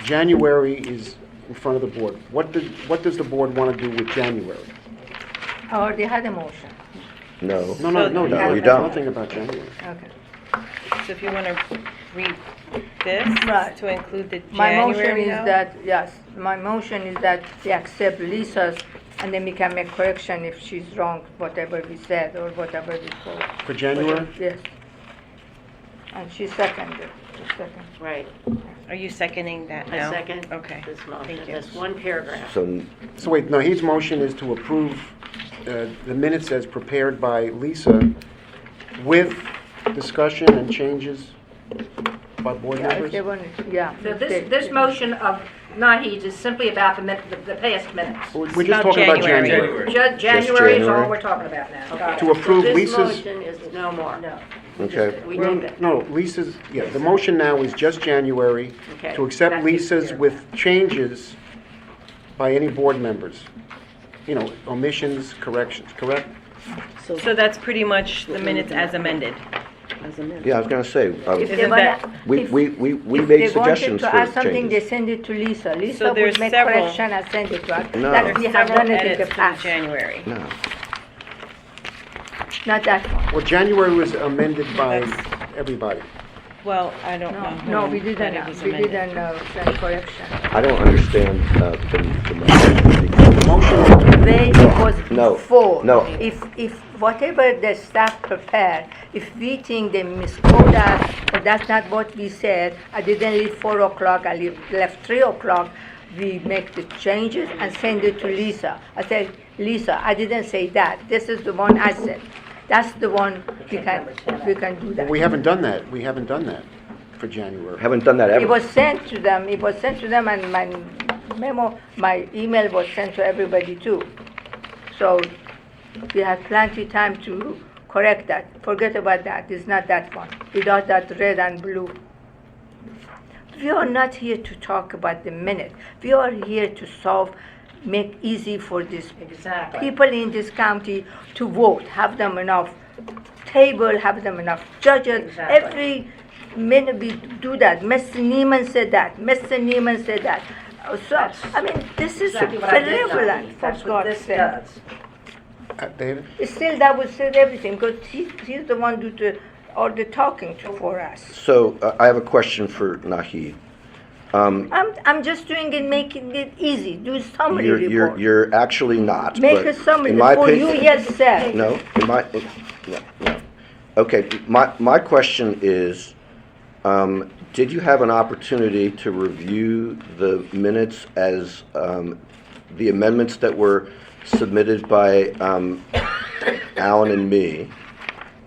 January is in front of the board. What does the board want to do with January? I already had a motion. No. No, you don't. Nothing about January. Okay. So if you want to read this Right. to include the My motion January is now? that, yes, my motion is that we accept Lisa's, and then we can make correction if she's wrong, whatever we said or whatever we told. For January? Yes. And she seconded, the second. Right. Are you seconding that I now? second Okay. this motion. Thank you. That's one paragraph. So wait, Naheed's motion is to approve the minutes as prepared by Lisa with discussion and changes by board Yeah, if members? they want to, yeah. So if they- this motion of Naheed's is simply about the past minutes. We're just About talking about January. January. January is all January? we're talking about now. Got To it. approve This Lisa's, motion is no more. No. Okay. We need it. no, Lisa's, yeah, the motion now is just January, Okay. to accept That takes Lisa's care of with changes by any board members. You know, omissions, corrections, correct? So that's pretty much the minutes as amended. As amended. Yeah, I was gonna say, If they Isn't wanna, that- we if- made if they wanted suggestions to for add something, they changes. send it to Lisa. Lisa So there's would make several- correction and send it to us. No. Like we have Several done it in the edits to the past. January. No. Not that one. Well, January was amended by everybody. Well, I don't know. No, we but it didn't, was we amended. didn't send correction. I don't understand the The motion, Way it was No, before. no. If whatever the staff prepared, if we think they misquote us, or that's not what we said, I didn't leave 4 o'clock, I left 3 o'clock, we make the changes and send it to Lisa. I said, Lisa, I didn't say that, this is the one I said. That's the one we can do that. we haven't done that. We haven't done that for January. Haven't done that It ever. was sent to them, and my memo, my email was sent to everybody too. So we had plenty time to correct that. Forget about that, it's not that one, without that red and blue. We are not here to talk about the minute. We are here to solve, make easy for these Exactly. people in this county to vote, have them enough table, have them enough judges. Exactly. Every minute we do that. Mr. Neiman said that. Mr. Neiman said that. So, I mean, this is Exactly what I did, benevolent, Naheed. for That's what God's this sake. does. David? Still, that would say everything, because he's the one do all the talking to for us. So, I have a question for Naheed. I'm just doing it, making it easy. Do summary report. You're actually not. Make but a summary in my for you, opinion- yes, sir. No, no. Okay, my question is, did you have an opportunity to review the minutes as, the amendments that were submitted by, Alan and me?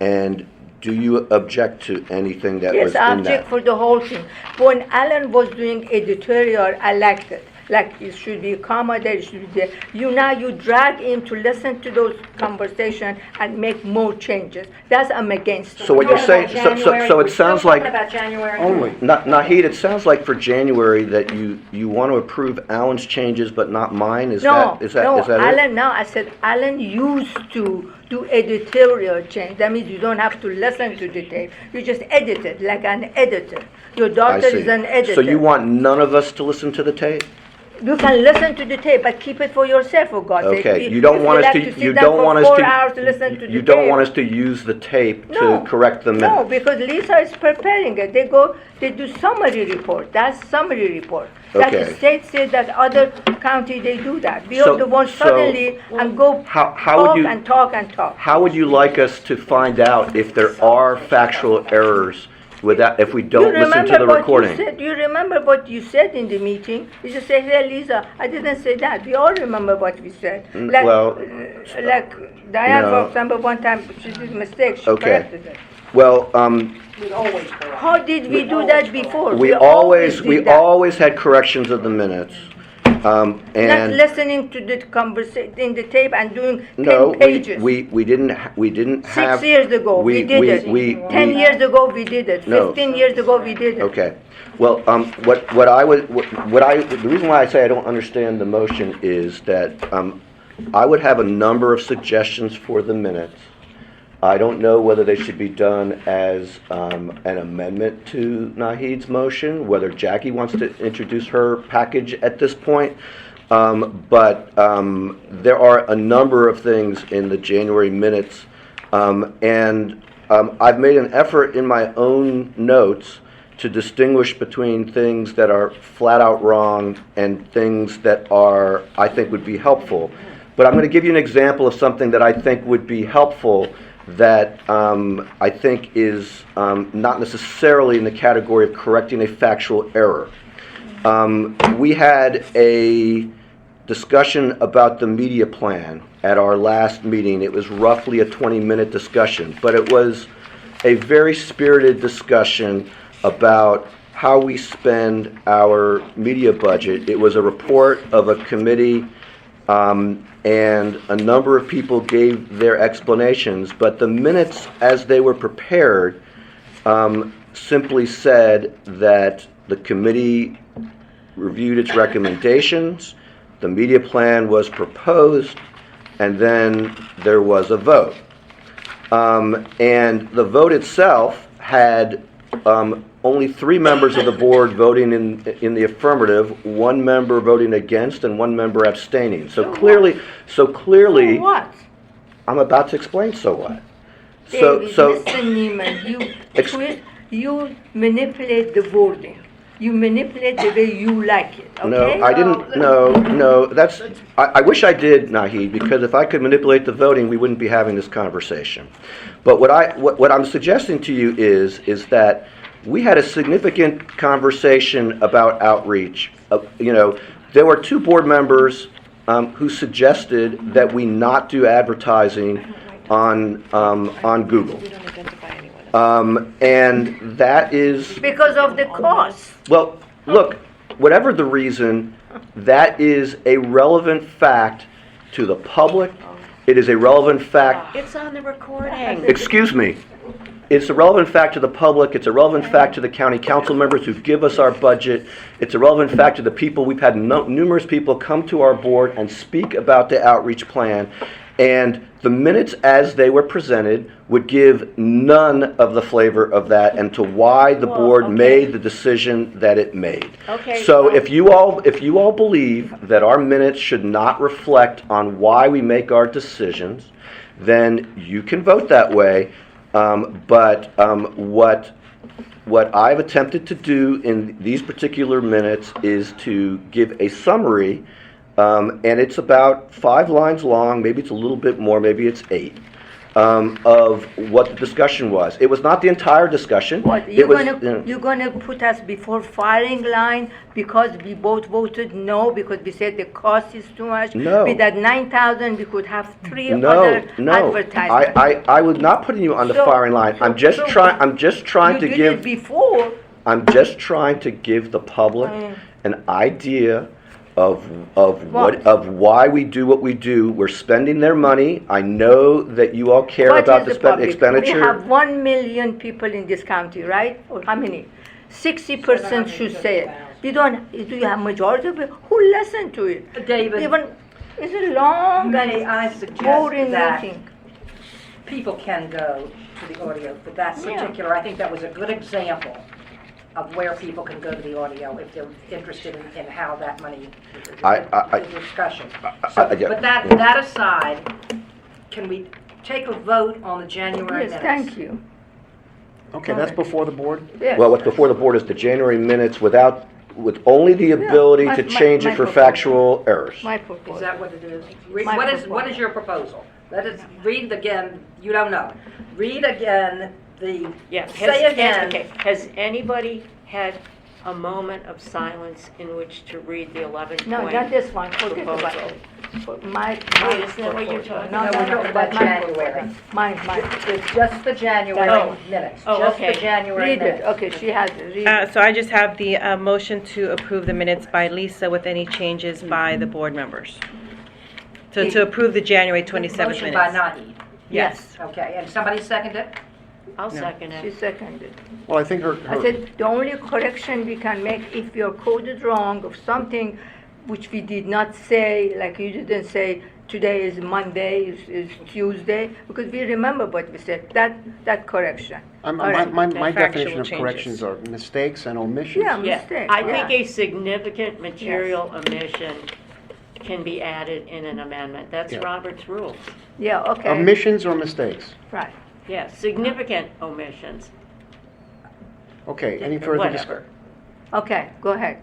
And do you object to anything that was Yes, I in object that? for the whole thing. When Alan was doing editorial, I liked it. Like it should be a comma there, it should be there. You drag him to listen to those conversations and make more changes. That's I'm against. So what you're saying, so it sounds like, About January. Only. Naheed, it sounds like for January that you want to approve Alan's changes but not mine? Is No, that no, it? Alan, now I said Alan used to do editorial change. That means you don't have to listen to the tape. You just edit it like an editor. Your I daughter see. is an editor. So you want none of us to listen to the tape? You can listen to the tape, but keep it for yourself, for God's sake. Okay, If you don't want us like to, sit you down don't for want us 4 to, hours to listen to you the don't tape. want us to use the tape No. to correct the No, minutes? because Lisa is preparing it. They do summary report. That's summary report. Like Okay. the state said that other county, they do that. We So- are the ones so- suddenly and go How would talk you, and talk and talk. how would you like us to find out if there are factual errors if we don't listen to the recording. You remember what you said in the meeting? You just say, "Hey, Lisa, I didn't say that." We all remember what we said. Like, well, like Diane, no. for example, one time she did a mistake. She Okay. corrected it. Well, We'd always correct. How did we do that before? we did always had corrections of the minutes. Not And listening to the conversation in the tape and doing 10 no, pages. we didn't have. 6 years ago, we did it. 10 years ago, we did it. No. 15 years ago, we did it. Okay. Well, the reason why I say I don't understand the motion is that I would have a number of suggestions for the minutes. I don't know whether they should be done as an amendment to Nahid's motion, whether Jackie wants to introduce her package at this point. But there are a number of things in the January minutes, and I've made an effort in my own notes to distinguish between things that are flat out wrong and things that are, I think, would be helpful. But I'm going to give you an example of something that I think would be helpful that I think is not necessarily in the category of correcting a factual error. We had a discussion about the media plan at our last meeting. It was roughly a 20-minute discussion, but it was a very spirited discussion about how we spend our media budget. It was a report of a committee, and a number of people gave their explanations, but the minutes as they were prepared simply said that the committee reviewed its recommendations, the media plan was proposed, and then there was a vote. And the vote itself had only 3 members of the board voting in the affirmative, 1 member voting against, and 1 member abstaining. So clearly, So what? I'm about to explain. So what? David, listen, Neiman, you manipulate the wording. You manipulate the way you like it, okay? No, I didn't. No. That's. I wish I did, Nahid, because if I could manipulate the voting, we wouldn't be having this conversation. But what I'm suggesting to you is that we had a significant conversation about outreach. There were 2 board members who suggested that we not do advertising on Google. We don't identify anyone. And that is Because of the cost. well. Look, whatever the reason, that is a relevant fact to the public. It is a relevant fact. It's on the recording. Excuse me. It's a relevant fact to the public. It's a relevant fact to the county council members who give us our budget. It's a relevant fact to the people. We've had numerous people come to our board and speak about the outreach plan. And the minutes as they were presented would give none of the flavor of that and to why the board made the decision that it made. Okay, So if you all believe that our minutes should not reflect on why we make our decisions, then you can vote that way. But what I've attempted to do in these particular minutes is to give a summary, and it's about 5 lines long, maybe it's a little bit more, maybe it's 8, of what the discussion was. It was not the entire discussion. What, you're gonna put us before firing line because we both voted no, because we said the cost is too much? No. With that 9,000, we could have 3 other advertisements. I was not putting you on the So- firing line. I'm just trying to You did give. it before. I'm just trying to give the public an idea of why we do what we do. We're spending their money. I know that you all care What about is the public? expenditure. We have 1 million people in this county, right? Or how many? 60% should say it. Do you have majority of people who listen to it? David. It's a long May I and suggest boring that meeting. people can go to the audio for that particular, I think that was a good example of where people can go to the audio if they're interested in how that money, the discussion. But that aside, can we take a vote on the January minutes? Yes, thank you. Okay, that's before the board? Yes. Well, what's before the board is the January minutes with only the ability to change it for factual errors. My Is proposal. that what it is? My What proposal. is your proposal? Let us read again, you don't know. Read again Yeah, say again. Okay, has anybody had a moment of silence in which to read the 11-point No, not this one, forget about proposal? it. My, Wait, isn't that what you're talking No, about? no, No, we're no, talking but about mine, January. mine. It's just the January Oh. minutes. Oh, Just okay. the January Read minutes. it, okay, she has it, read it. So I just have the motion to approve the minutes by Lisa with any changes by the board members. To approve the January 27th minutes. Motion by Nahi. Yes. Okay, and somebody second it? I'll second She it. seconded. Well, I think I said, the only correction we can make, if you're coded wrong of something which we did not say, like you didn't say, today is Monday, is Tuesday, because we remember what we said, that correction. All right. my Factual definition of changes. corrections are mistakes and omissions. Yeah, Yeah, mistake, I yeah. think a significant material omission can be added in an amendment. That's Yeah. Robert's rules. Yeah, okay, Omissions or mistakes? right. Yeah, significant omissions, Okay, any further discussion? whatever. Okay, go ahead.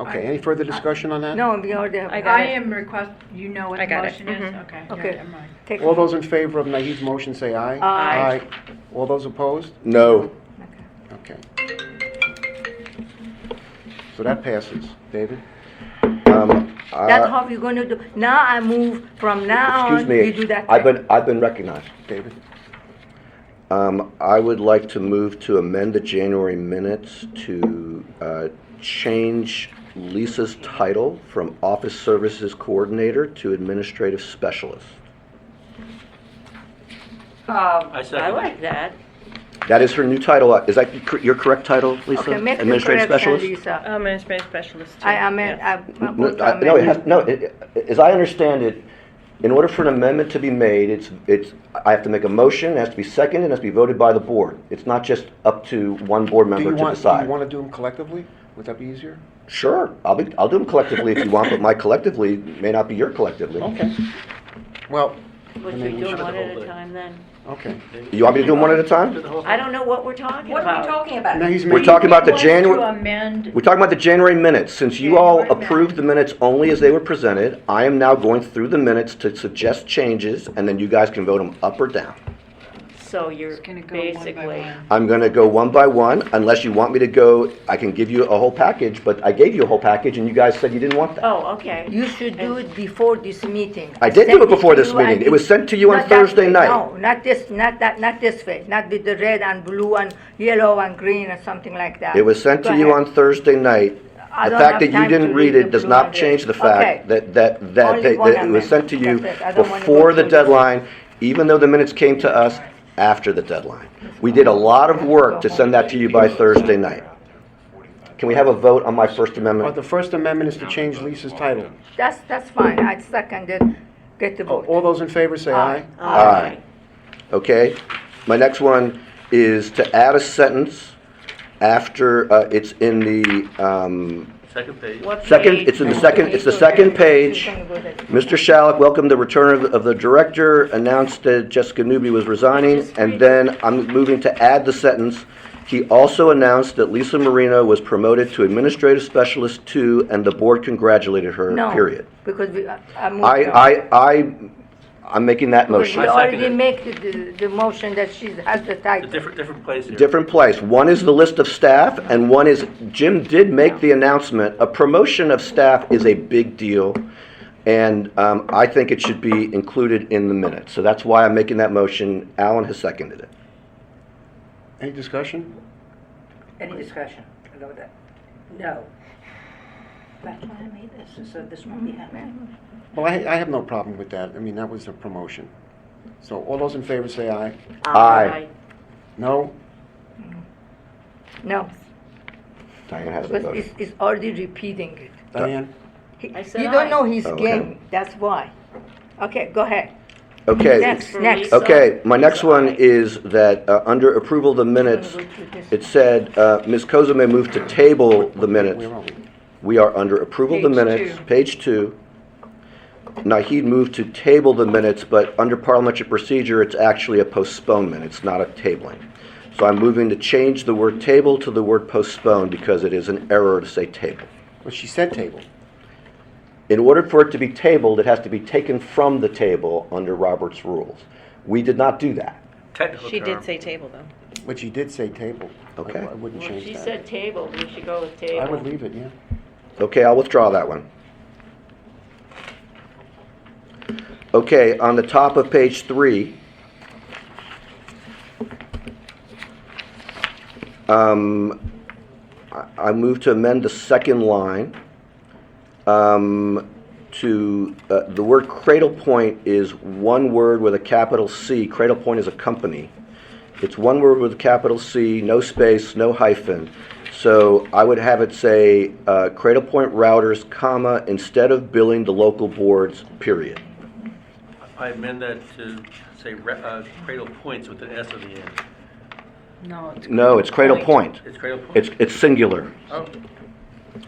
Okay, any further discussion on that? No, we already have. I am request, you know what I the got it. motion is? Mhm. Okay. Okay. Never mind. Take All those in favor of Nahid's motion, say aye. Aye. All those opposed? No. Okay. So that passes. David? That's how we're gonna do, now I move, from now Excuse on, me. we do that. I've been recognized. David? I would like to move to amend the January minutes to change Lisa's title from Office Services Coordinator to Administrative Specialist. I I second like it. that. That is her new title. Is that your correct title, Lisa? Okay, make the Administrative correction, Specialist? Lisa. Administrative specialist. too. I amend, Yes. I vote to No, amend. as I understand it, in order for an amendment to be made, I have to make a motion, it has to be seconded, and it has to be voted by the board. It's not just up to one board Do member you to want, do decide. you want to do them collectively? Would that be easier? Sure, I'll do them collectively if you want, but my collectively may not be your collectively. Okay. Well, Would I we mean, we do should- them one at a time then? okay. You want me to do them one at a time? I don't know what we're talking What are we about. talking about? Now he's We're making, talking about the He wants January, to amend, we're talking about the January minutes. Since you all January approved the minutes only as they were presented, I am now going through the minutes to suggest changes, and then you guys can vote them up or down. So you're it's gonna go one by basically, one. I'm going to go one by one, unless you want me to go, I can give you a whole package, but I gave you a whole package, and you guys said you didn't want that. oh, okay. You should do it before this meeting. I did do sent it before to this you meeting. and It was sent to you on not that Thursday way. night. No, not this, not this way, not with the red and blue and yellow and green or something like that. It was sent Go to you ahead. on Thursday night. I The don't fact have that you time didn't to read the it does blue not and change red. the fact Okay. that Only one it was sent to you amendment. That's it. I don't wanna before go the through this. deadline, even though the minutes came to us after the deadline. We did a lot of work to send that to you by Thursday night. Can we have a vote on my First well, Amendment? the First Amendment is to change Lisa's title. That's fine, I second it, get the vote. All those in favor, say aye. Aye. Okay. My next one is to add a sentence after, it's in the, Second page. What second, page? it's in the second, it's the second page. Mr. Shalek welcomed the return of the director, announced that Jessica Newby was resigning, and then I'm moving to add the sentence. He also announced that Lisa Marino was promoted to Administrative Specialist 2, and the board congratulated her, No, period. because I moved on. I'm making that Because motion. we I second already it. make the motion that she has the It's a title. different place here. Different place. One is the list of staff, and one is, Jim did make the announcement, a promotion of staff is a big deal, and I think it should be included in the minutes. So that's why I'm making that motion. Alan has seconded it. Any discussion? Any discussion about that? No. That's why I made this, so this won't be happening. Well, I have no problem with that. I mean, that was a promotion. So all those in favor, say aye. Aye. No? No, Diane has a because vote. it's already repeating it. Diane? I said You don't aye. know his Okay. game, that's why. Okay, go ahead. Okay. Next. Okay, my next one is that under approval of the minutes, it said Ms. Kozame moved to table the minutes. Where are we? We are under approval of the Page minutes, 2. page 2. Nahid moved to table the minutes, but under parliamentary procedure, it's actually a postponement, it's not a tabling. So I'm moving to change the word table to the word postpone because it is an error to say table. Well, she said table. In order for it to be tabled, it has to be taken from the table under Robert's rules. We did not do that. technical She term. did say table, though. But you did say table. Okay. I wouldn't Well, change she that. said table, we should go with table. I would leave it, yeah. Okay, I'll withdraw that one. Okay, on the top of page 3, I move to amend the second line to, the word Cradle Point is one word with a capital C. Cradle Point is a company. It's one word with a capital C, no space, no hyphen. So I would have it say Cradle Point routers, comma, instead of billing the local boards, period. I amend that to say Cradle Points with an S on the end. No, it's Cradle Point. It's Cradle Point? It's singular. Oh.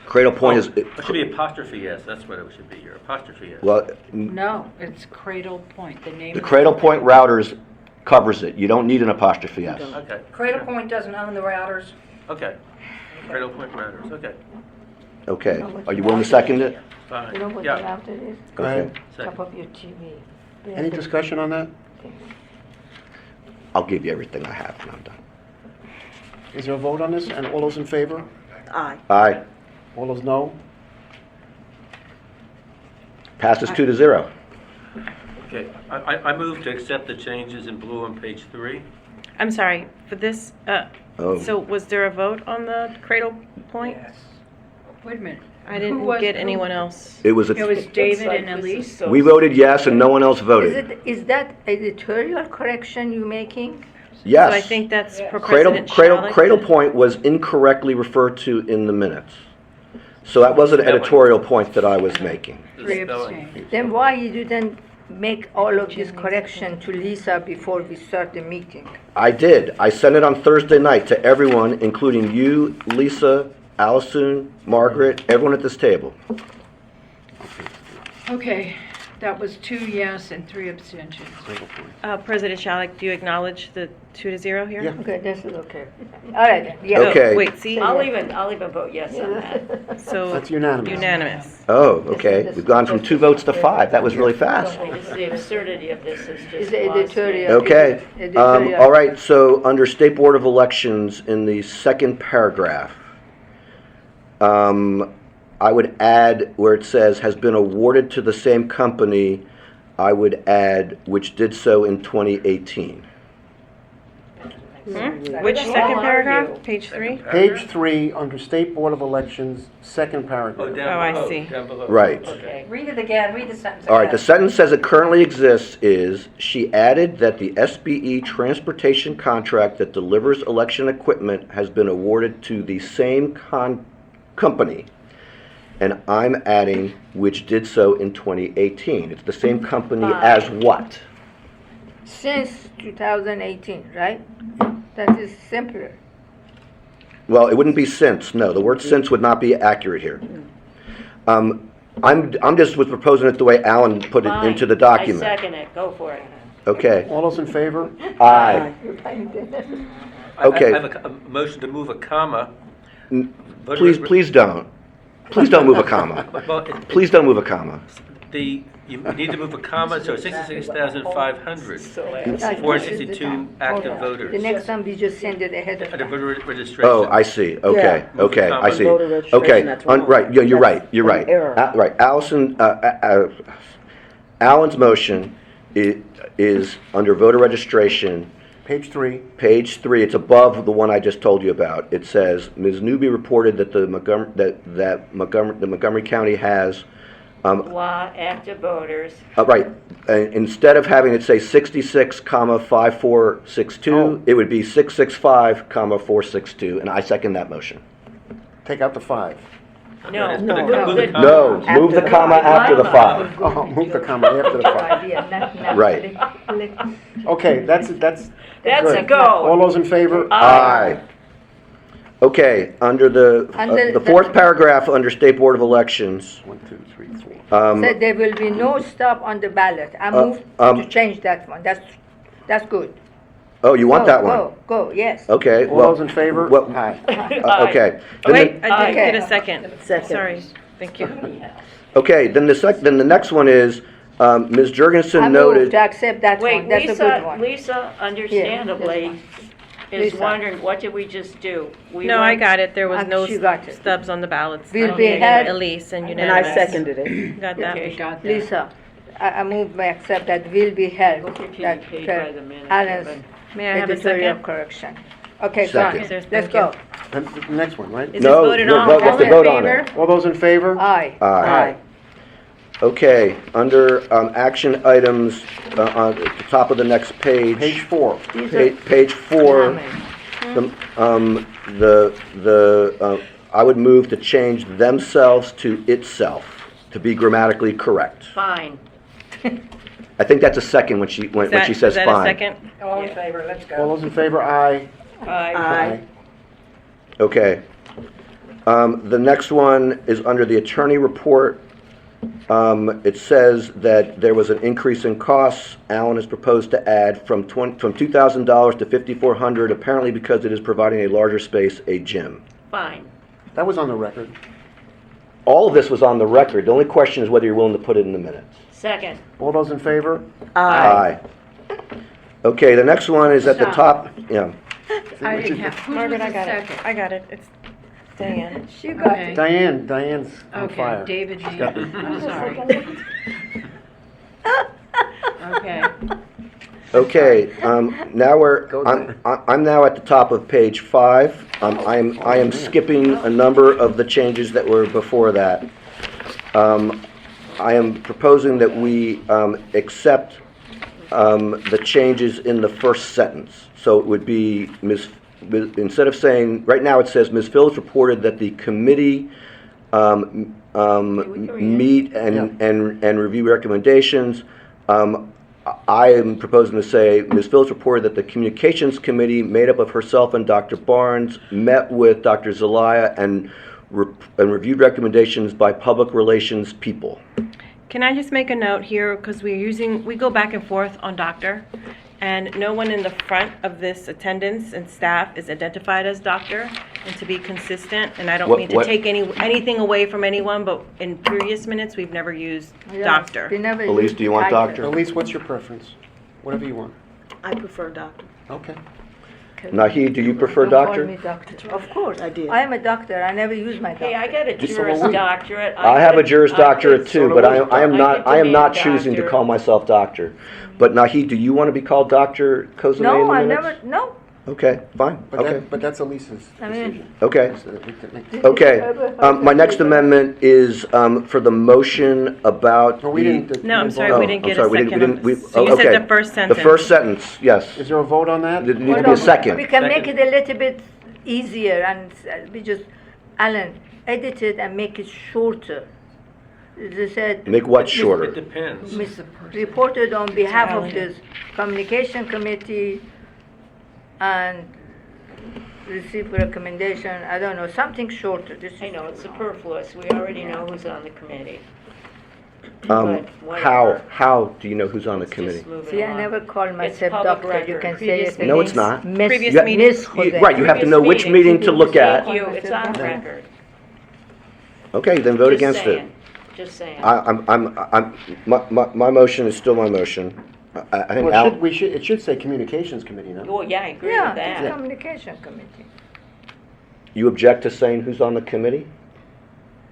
Cradle Point is, It should be apostrophe S, that's what it should be here, apostrophe S. well, No, it's Cradle Point, the name the of the Cradle Point routers covers it. You don't need an apostrophe S. Okay. Cradle Point doesn't own the routers. Okay. Cradle Point routers, okay. Okay. Are you willing to second it? Fine. You know what the Yeah. router is? Go ahead. Top of your TV. Any discussion on that? I'll give you everything I have when I'm done. Is there a vote on this? And all those in favor? Aye. Aye. All those no? Passes 2-0. Okay, I move to accept the changes in blue on page 3. I'm sorry, for this, Oh. so was there a vote on the Cradle Point? Wait a minute. I Who was- didn't get who- anyone else. It was, It was David like and this is Elise. so- we voted yes and no one else Is voted. that editorial correction you're making? Yes. So I think that's for Cradle, President Cradle, Shalek. Cradle Point was incorrectly referred to in the minutes. So that was an editorial point that I was making. Three Spelling. abstained. Then why you didn't make all of this correction to Lisa before we start the meeting? I did. I sent it on Thursday night to everyone, including you, Lisa, Allison, Margaret, everyone at this table. Okay, that was 2 yes and 3 abstentions. President Shalek, do you acknowledge the 2-0 here? Yeah. Okay, this is okay. All right, then, yeah. Okay. Oh, wait, see? I'll even vote yes on that. So That's unanimous. unanimous. Oh, okay. We've gone from 2 votes to 5. That was really fast. It's the absurdity of this is It's just the lost me. editorial. Okay. Editorial. All right, so under State Board of Elections, in the second paragraph, I would add where it says, has been awarded to the same company, I would add, which did so in 2018. Which second paragraph? Page 3? Page 3, under State Board of Elections, second paragraph. Oh, I see. Down below. Right. Okay. Read it again, read the sentence All right, the again. sentence as it currently exists is, she added that the SBE transportation contract that delivers election equipment has been awarded to the same company, and I'm adding, which did so in 2018. It's the same company as what? Since 2018, right? That is simpler. Well, it wouldn't be since, no, the word since would not be accurate here. I'm just was proposing it the way Alan put it Fine. into the document. I second it, go for it. Okay, All those in favor? aye. Okay. I have a motion to move a comma. Voter Please, re- please don't. Please don't move a comma. Well, Please don't move a comma. you need to move a comma, so 66,500. Like, 462 active The voters. next time we just send it ahead of The time. voter registration. Oh, I see. Okay, Yeah. okay, I see. Voter registration, Okay, that's wrong. right, yeah, you're That's right, you're an right. error. Right, Alan's motion is under voter registration, Page 3. page 3, it's above the one I just told you about. It says, Ms. Newby reported that the Montgomery County has, Law, active voters. right, instead of having it say 66, 5462, it would be 665, 462, and I second that motion. Take out the 5. No, It's no, gonna move the no. comma. No, move the comma after the 5. Oh, move the comma after the 5. Idea, not Right. Okay, that's That's good. a go. All those in favor? Aye. Okay, under the Under fourth paragraph, under State Board of Elections, 1, 2, 3, 4. Said there will be no stop on the ballot. I move to change that one. That's good. oh, you want Go, that one? Go, yes. Okay, All well, those in favor? well, Aye. okay. Oh, Then wait, the- I didn't Okay. get a second. Second. Sorry, thank you. Okay, then the next one is, Ms. I Jurgensen move noted. to accept that Wait, one, that's a good one. Lisa, understandably, is Lisa. wondering, what did we just do? We No, I went- got it. There was no She got it. stubs on the ballots. Will I be gave had- Elise and And I unanimous. seconded it. Got that? Okay, got that. Lisa, I move I accept that will be held, We'll continue that paid by the minute, Alan's but- May I have a editorial second? correction. Okay, Second. fine, Yes, let's thank go. And the next one, right? Is No, this voted no, on? vote- we have to All in vote on favor? it. All those in favor? Aye. Aye. Okay, under action items, on the top of the next page. Page 4. Page 4, I would move to change themselves to itself, to be grammatically correct. Fine. I think that's a second when she says Is that a fine. second? All in favor, let's All go. those in favor? Aye. Aye. Okay. The next one is under the attorney report. It says that there was an increase in costs. Alan has proposed to add from $2,000 to $5,400, apparently because it is providing a larger space, a gym. Fine. That was on the record. All of this was on the record. The only question is whether you're willing to put it in the minutes. Second. All those in favor? Aye. Okay, the next one is at the top, yeah. I didn't have, who was Margaret, the I got second? it. I got it. It's Diane. She got Okay. it. Diane's on Okay, fire. David, She's got- I'm sorry. Okay. Okay, now I'm now at the top of page 5. I am skipping a number of the changes that were before that. I am proposing that we accept the changes in the first sentence. So it would be instead of saying, right now it says, Ms. Phillips reported that the committee meet and review recommendations. I am proposing to say, Ms. Phillips reported that the communications committee, made up of herself and Dr. Barnes, met with Dr. Zelaya and reviewed recommendations by public relations people. Can I just make a note here, because we go back and forth on doctor, and no one in the front of this attendance and staff is identified as doctor, and to be consistent, and I don't mean to take anything away from anyone, but in previous minutes, we've never used doctor. Elise, do you want doctor? Elise, what's your preference? Whatever you want. I prefer doctor. Okay. Naheed, do you prefer Don't doctor? call me doctor. Of course. I did. I am a doctor. I never use my doctor. Hey, I got a Just Juris so we- Doctorate. I have a Juris Doctorate could- too, but I am I not, could I am not demand choosing to doctor. call myself doctor. But Naheed, do you want to be called Dr. Kozame in No, the I minutes? never, no. Okay, fine, But okay, that, but that's Elise's I mean- decision. okay. So we can make- Okay, my next amendment is for the motion about No, we the... didn't. No, I'm sorry, Oh, we didn't I'm get sorry, a we didn't- second. we didn't- So you okay. said the first sentence. The first sentence, yes. Is there a vote on that? There needs to Hold be a on. second. We can make it a little bit easier and we just, Alan, edit it and make it shorter. They said. Make what It shorter? depends. Reported on behalf of Alan. this communication committee and received recommendation, I don't know, something shorter. This I know, it's superfluous. We already know who's on the committee. How, whatever. how do you know who's on the Let's committee? just move it See, I along. never call myself public doctor. You record. can say Previous it. No, it's not. Miss, Previous You- meeting. Miss Jose. Right, you have to know which Previous meeting to look Thank at. you, it's on record. Okay, then vote Just against it. saying. Just saying. My motion is still my motion. I think Well, Al, it should say communications committee, no? Well, yeah, I agree Yeah, with it's that. communication committee. you object to saying who's on the committee?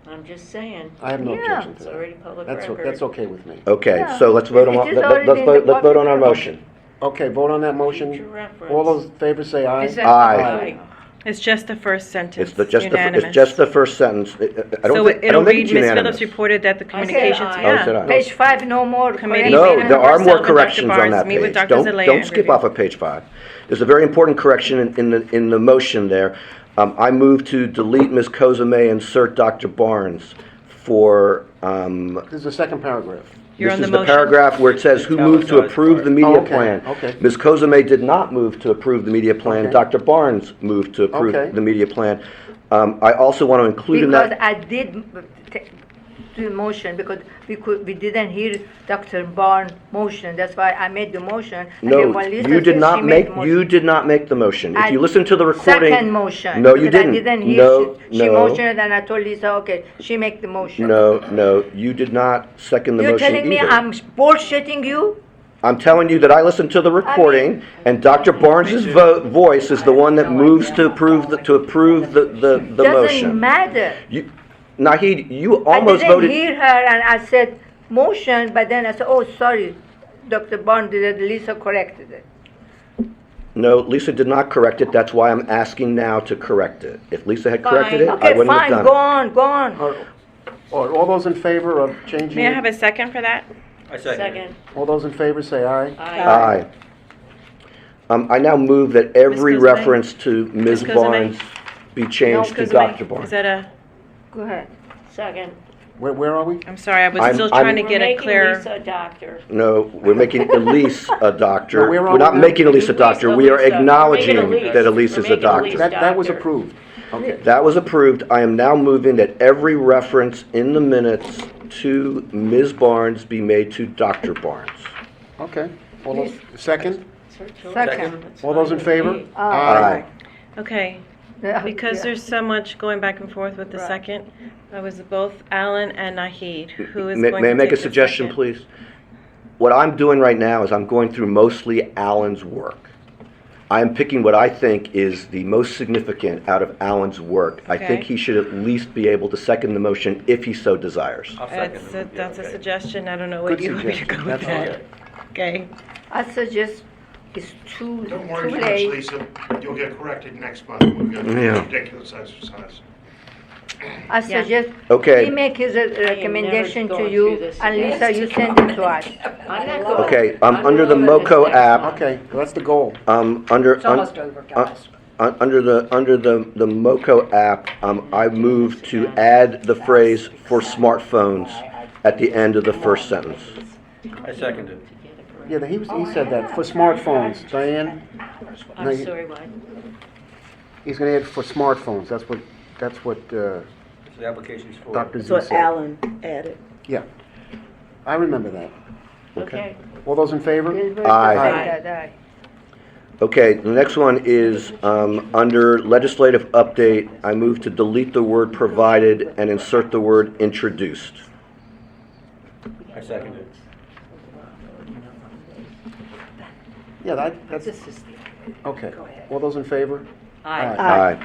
I'm just saying. I have no Yeah. objection It's to that. already public That's record. okay with me. Okay, Yeah. so let's vote on, It is already let's in the let's vote on our public motion. Okay, vote on that motion. Future reference. All those in favor say aye. Is that- Aye. It's just the first sentence. It's just unanimous. it's just the first sentence. I So don't it'll think read, it's Ms. unanimous. Phillips reported that the communications, aye. Oh, said yeah. aye. Page 5, no more. Committee No, meeting there are with more myself and Dr. corrections on Barnes, that meet with page. Dr. Zelaya Don't and skip review. off of page 5. There's a very important correction in the motion there. I move to delete Ms. Kozame and insert Dr. Barnes for, This is the second paragraph. You're this on the is the motion. paragraph where it says who moved to approve the media Oh, okay, plan. okay. Ms. Kozame did not move to approve the media plan. Okay. Dr. Barnes moved to approve Okay. the media plan. I also want to include in Because that. I did do the motion because we didn't hear Dr. Barnes' motion. That's why I made the motion. And then No, when Lisa you said did she not made make, the motion. you did not make the motion. If I- you listen to the recording. Second motion. No, you because didn't. I didn't hear No, she no. motioned and I told Lisa, okay, she make the motion. No, you did not second the You're motion telling me either. I'm bullshitting you? I'm telling you that I listened to the recording, and Dr. Barnes's voice is the one that moves to approve the Doesn't motion. matter. Nahid, you I almost didn't voted. hear her and I said motion, but then I said, oh, sorry, Dr. Barnes did it, Lisa corrected it. No, Lisa did not correct it. That's why I'm asking now to correct it. If Lisa had corrected it, I Okay, wouldn't have fine, done go it. on, go on. All those in favor of changing May I it? have a second for that? I second it. All those in favor say aye. Aye. I now move that every Ms. Kozame? reference to Ms. Ms. Kozame? Barnes be changed to Kozame, Dr. Barnes. Is that a, Go ahead. Second. Where are we? I'm sorry, I was I'm- still I'm- trying to We're get a making clear. Lisa a doctor. No, we're making Elise a doctor. No, where are We're not we now? making Elise a doctor. We are Elisa. acknowledging We're making that Elise. Elise is We're a making Elise. doctor. That was Doctor. approved. Okay. That was approved. I am now moving that every reference in the minutes to Ms. Barnes be made to Dr. Barnes. Okay. All those, second? Second. All those in favor? Aye. Okay, Yeah. because there's so much going back and forth with the second, I was both Alan and Nahid, who is May going may I to make a take the suggestion, second. please? What I'm doing right now is I'm going through mostly Alan's work. I am picking what I think is the most significant out of Alan's work. I think Okay. he should at least be able to second the motion if he so desires. I'll second That's it. a, that's a Okay. suggestion, I don't know what Good you want me to suggestion. go with That's that. Okay, I suggest it's too Don't worry too much, late. Lisa. You'll get corrected next month. We've got Yeah. ridiculous exercise. I suggest Okay. he make his recommendation never to gone you, through this and again. Lisa, you send it to us. I'm not going. Okay, under the MoCo app, Okay, that's the goal. under. It's almost over, guys. Under the MoCo app, I move to add the phrase "for smartphones" at the end of the first sentence. I second it. Yeah, he said that, for smartphones. Diane? No, I'm you- sorry, what? He's gonna add for smartphones, that's what So the application's for. Dr. That's Z what said. Alan added. Yeah. I remember that. Okay. All those in favor? Aye. Aye. Okay, the next one is, under legislative update, I move to delete the word "provided" and insert the word "introduced." I second it. Yeah, that's, okay. All those in favor? Aye.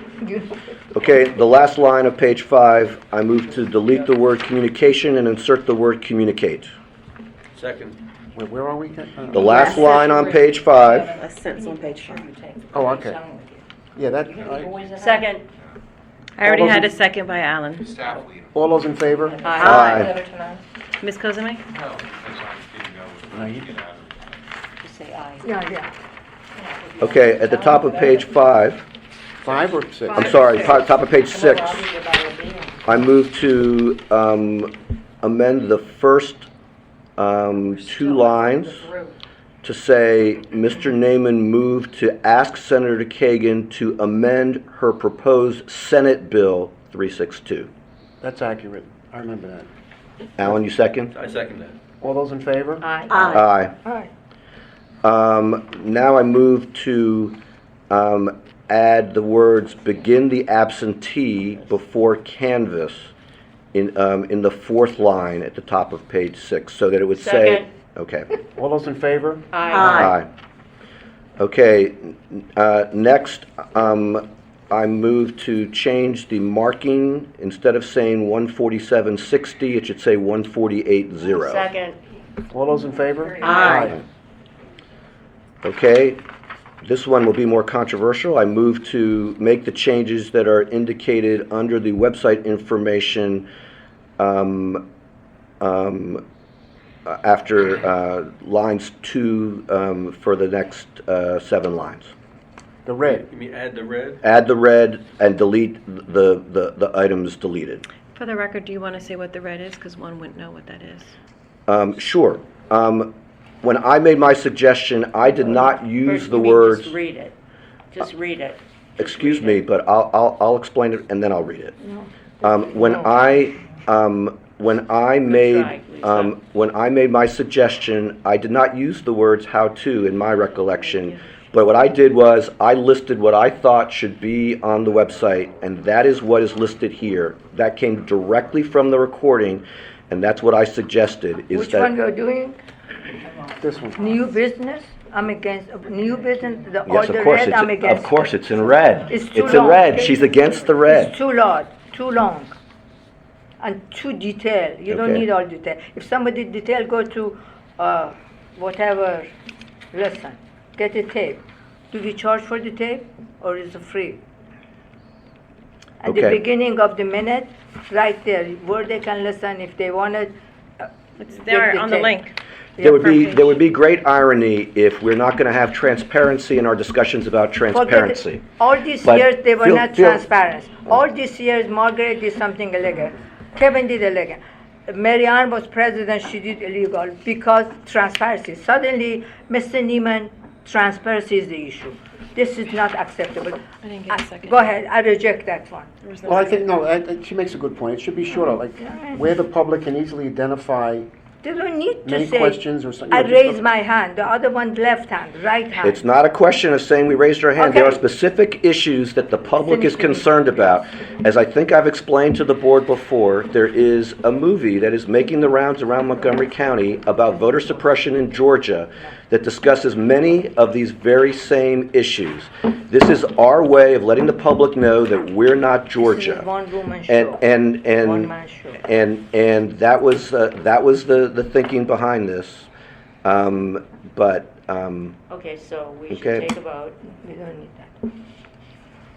Okay, the last line of page 5, I move to delete the word "communication" and insert the word "communicate." Second. Where are we? The last line on page 5, That sentence on page 5. Oh, okay. Yeah, that, Second. I already All those had a in- second by Alan. Staff lead. all those in favor? Aye. Ms. Kozame? No, because I didn't know. Just say aye. Yeah. Okay, at the top of page 5, 5 or 6? I'm sorry, top of page 6, I move to amend the first 2 lines to say, Mr. Naaman moved to ask Senator Kagan to amend her proposed Senate Bill 362. That's accurate. I remember that. Alan, you second? I second that. All those in favor? Aye. Aye. Aye. Now I move to add the words "begin the absentee" before canvass in the 4th line at the top of page 6, so that it would say. Second. Okay. All those in favor? Aye. Okay, next, I move to change the marking. Instead of saying 14760, it should say 148.0. Second. All those in favor? Aye. Okay, this one will be more controversial. I move to make the changes that are indicated under the website information after lines 2 for the next 7 lines. The red. You mean add the red? Add the red and delete the items deleted. For the record, do you want to say what the red is? Because one wouldn't know what that is. Sure. When I made my suggestion, I did not use First, the you mean words. Just read it. Just read it. Excuse read me, it. but I'll explain it and then I'll read it. When I I made, when I made my suggestion, I did not use the words "how to" in my recollection, but what I did was, I listed what I thought should be on the website, and that is what is listed here. That came directly from the recording, and that's what I suggested, is Which that... one you're doing? This one. New business? I'm against, new business, or Yes, the of course, red, I'm it's, against. of course, it's in red. It's too It's in long. red. She's against the red. It's too long, and too detailed. You don't Okay. need all detail. If somebody detail, go to whatever lesson, get a tape. Do we charge for the tape, or is it free? At the Okay. beginning of the minute, right there, where they can listen if they wanted. It's there on the link. There would be great irony if we're not going to have transparency in our discussions about transparency. All these But years, they were feel- not feel- transparent. All these years, Margaret did something illegal. Kevin did illegal. Mary Ann was president, she did illegal because transparency. Suddenly, Mr. Neiman, transparency is the issue. This is not acceptable. I didn't get a second. Go ahead, I reject that one. Well, I think, no, she makes a good point. It should be shorter, like where the public can easily identify They don't need to many say, questions or something. I raise my hand, the other one left hand, right hand. It's not a question of saying we raised our hand. There are Okay. specific issues that the public is concerned about. As I think I've explained to the board before, there is a movie that is making the rounds around Montgomery County about voter suppression in Georgia that discusses many of these very same issues. This is our way of letting the public know that we're not This is Georgia. one woman show. One man show. And that was the thinking behind this. Okay, so we should Okay. take a vote. We don't need that.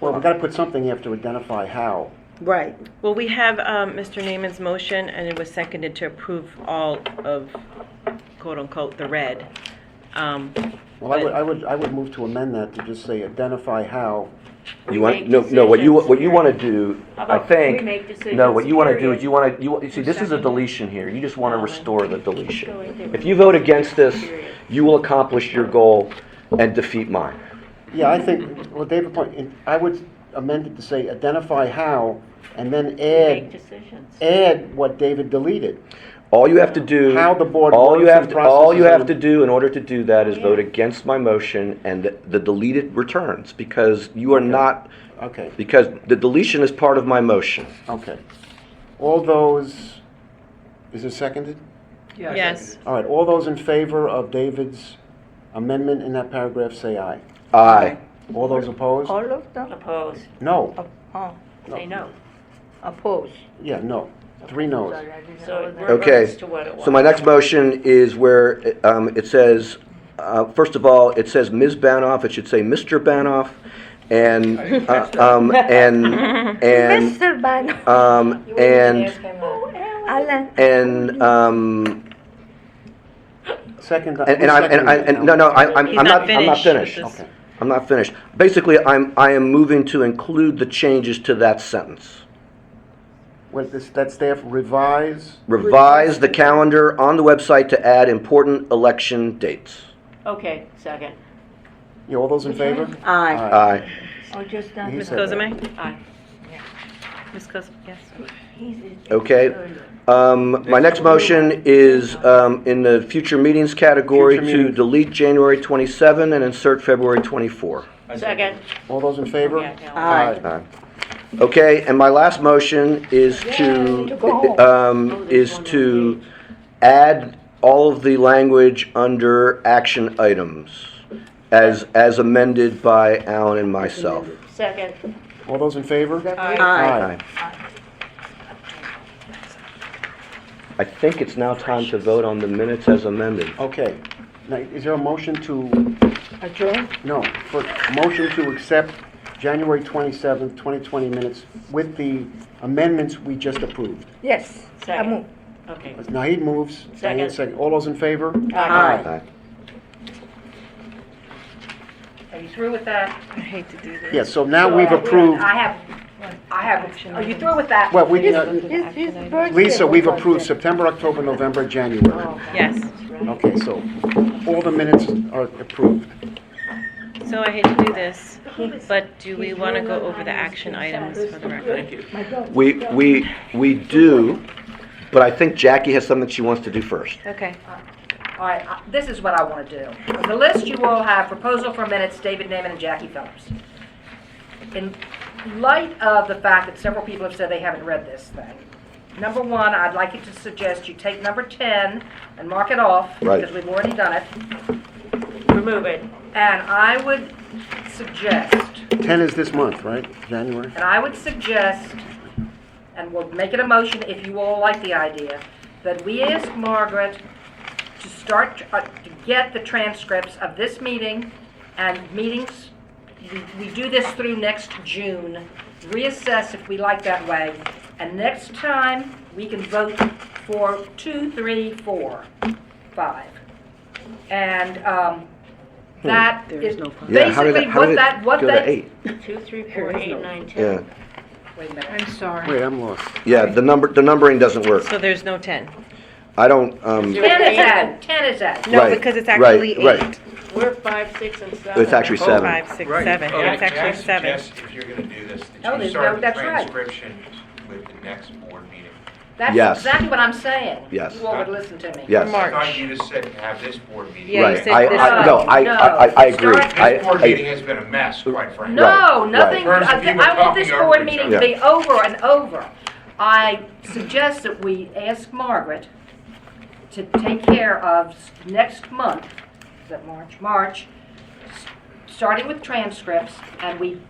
Well, we've got to put something here to identify how. Right. Well, we have Mr. Naaman's motion, and it was seconded to approve all of, quote-unquote, the red. Well, I would move to amend that to just say identify how. You want, no, what you want to do, How I about think, we make decisions, no, what you want to do period? is you see, this is a deletion here. You just want to restore the deletion. If you vote against this, you will accomplish your goal and defeat mine. Yeah, I think, well, David, I would amend it to say identify how, and then Make decisions. add what David deleted. All you have to do, How the board all you works have and to, all you processes have to do in order to do that is vote against my motion and the deleted returns, because you are not, Okay, because the deletion is part of my motion. okay. All those, is it seconded? Yes. All right, all those in favor of David's amendment in that paragraph, say aye. Aye. All those opposed? All of them? Opposed. No. Oh, Say no. oppose. Yeah, no. 3 noes. Sorry, I didn't So know it that. Okay, reverts to what it was. so my next motion is where it says, first of all, it says Ms. Banoff, it should say Mr. Banoff, and, Mr. Banner. Alan. Second. I'm not finished. Okay. I'm not finished. Basically, I am moving to include the changes to that sentence. That staff revise. Revise the calendar on the website to add important election dates. Okay, second. You all those in favor? Aye. Aye. Oh, just done. He Ms. said Cosame? Aye. Ms. Cos, yes. Okay. My next motion is in the future meetings category Future to meetings. delete January 27 and insert February 24. Second. All those in favor? Yeah, no. Aye. Okay, and my last motion is to add all of the language under action items as amended by Alan and myself. Second. All those in favor? Aye. I think it's now time to vote on the minutes as amended. Okay. Now, is there a motion to, Adjourn? no, for a motion to accept January 27th, 2020 minutes with the amendments we just approved? Yes, I Second. move. Okay. Naheed moves. Diane Second. All those in favor? Aye. Are you through with that? I hate to do this. Yes, so now we've approved, I have, are you through with that? well, we, His birthday Lisa, we've was on approved there. September, October, November, January. Yes. Okay, so all the minutes are approved. So I hate to do this, but do we want to go over the action items for the record? We do, But I think Jackie has something she wants to do first. Okay. All right, this is what I want to do. On the list, you all have proposal for minutes, David Naaman and Jackie Phillips. In light of the fact that several people have said they haven't read this thing, number one, I'd like you to suggest you take number 10 and mark it off, Right. because we've already done it. Remove it. And I would suggest, 10 is this month, right? January? and I would suggest, and we'll make it a motion if you all like the idea, that we ask Margaret to start to get the transcripts of this meeting and meetings. We do this through next June, reassess if we like that way, and next time we can vote for 2, 3, 4, 5. And that There's is no fun. Yeah, how did basically it, how did what it go that. to 8? 2, 3, There 4, is 8, no- 9, 10. Yeah, Wait a minute. I'm sorry. Wait, I'm lost. yeah, the numbering doesn't work. So there's no 10. I don't, 10 is at. 10 is at. No, Right, because it's right, actually 8. right. We're 5, 6, and 7. It's actually Oh, 7. 5, 6, Right. 7. Oh, It's May I actually 7. suggest, if you're gonna do this, Oh, that you there's start no- the that's right. transcription with the next board meeting? That's Yes. exactly what I'm saying. Yes. You all would listen to me. Yes. March. I thought you just said have this board meeting. Yeah, you Right, said I, this no, one. I agree. Start- This board meeting I, has been a mess, quite frankly. No, Right, nothing. right. In terms of people I want this talking board over each meeting to other. be over and over. I suggest that we ask Margaret to take care of next month, is that March? March, starting with transcripts, and we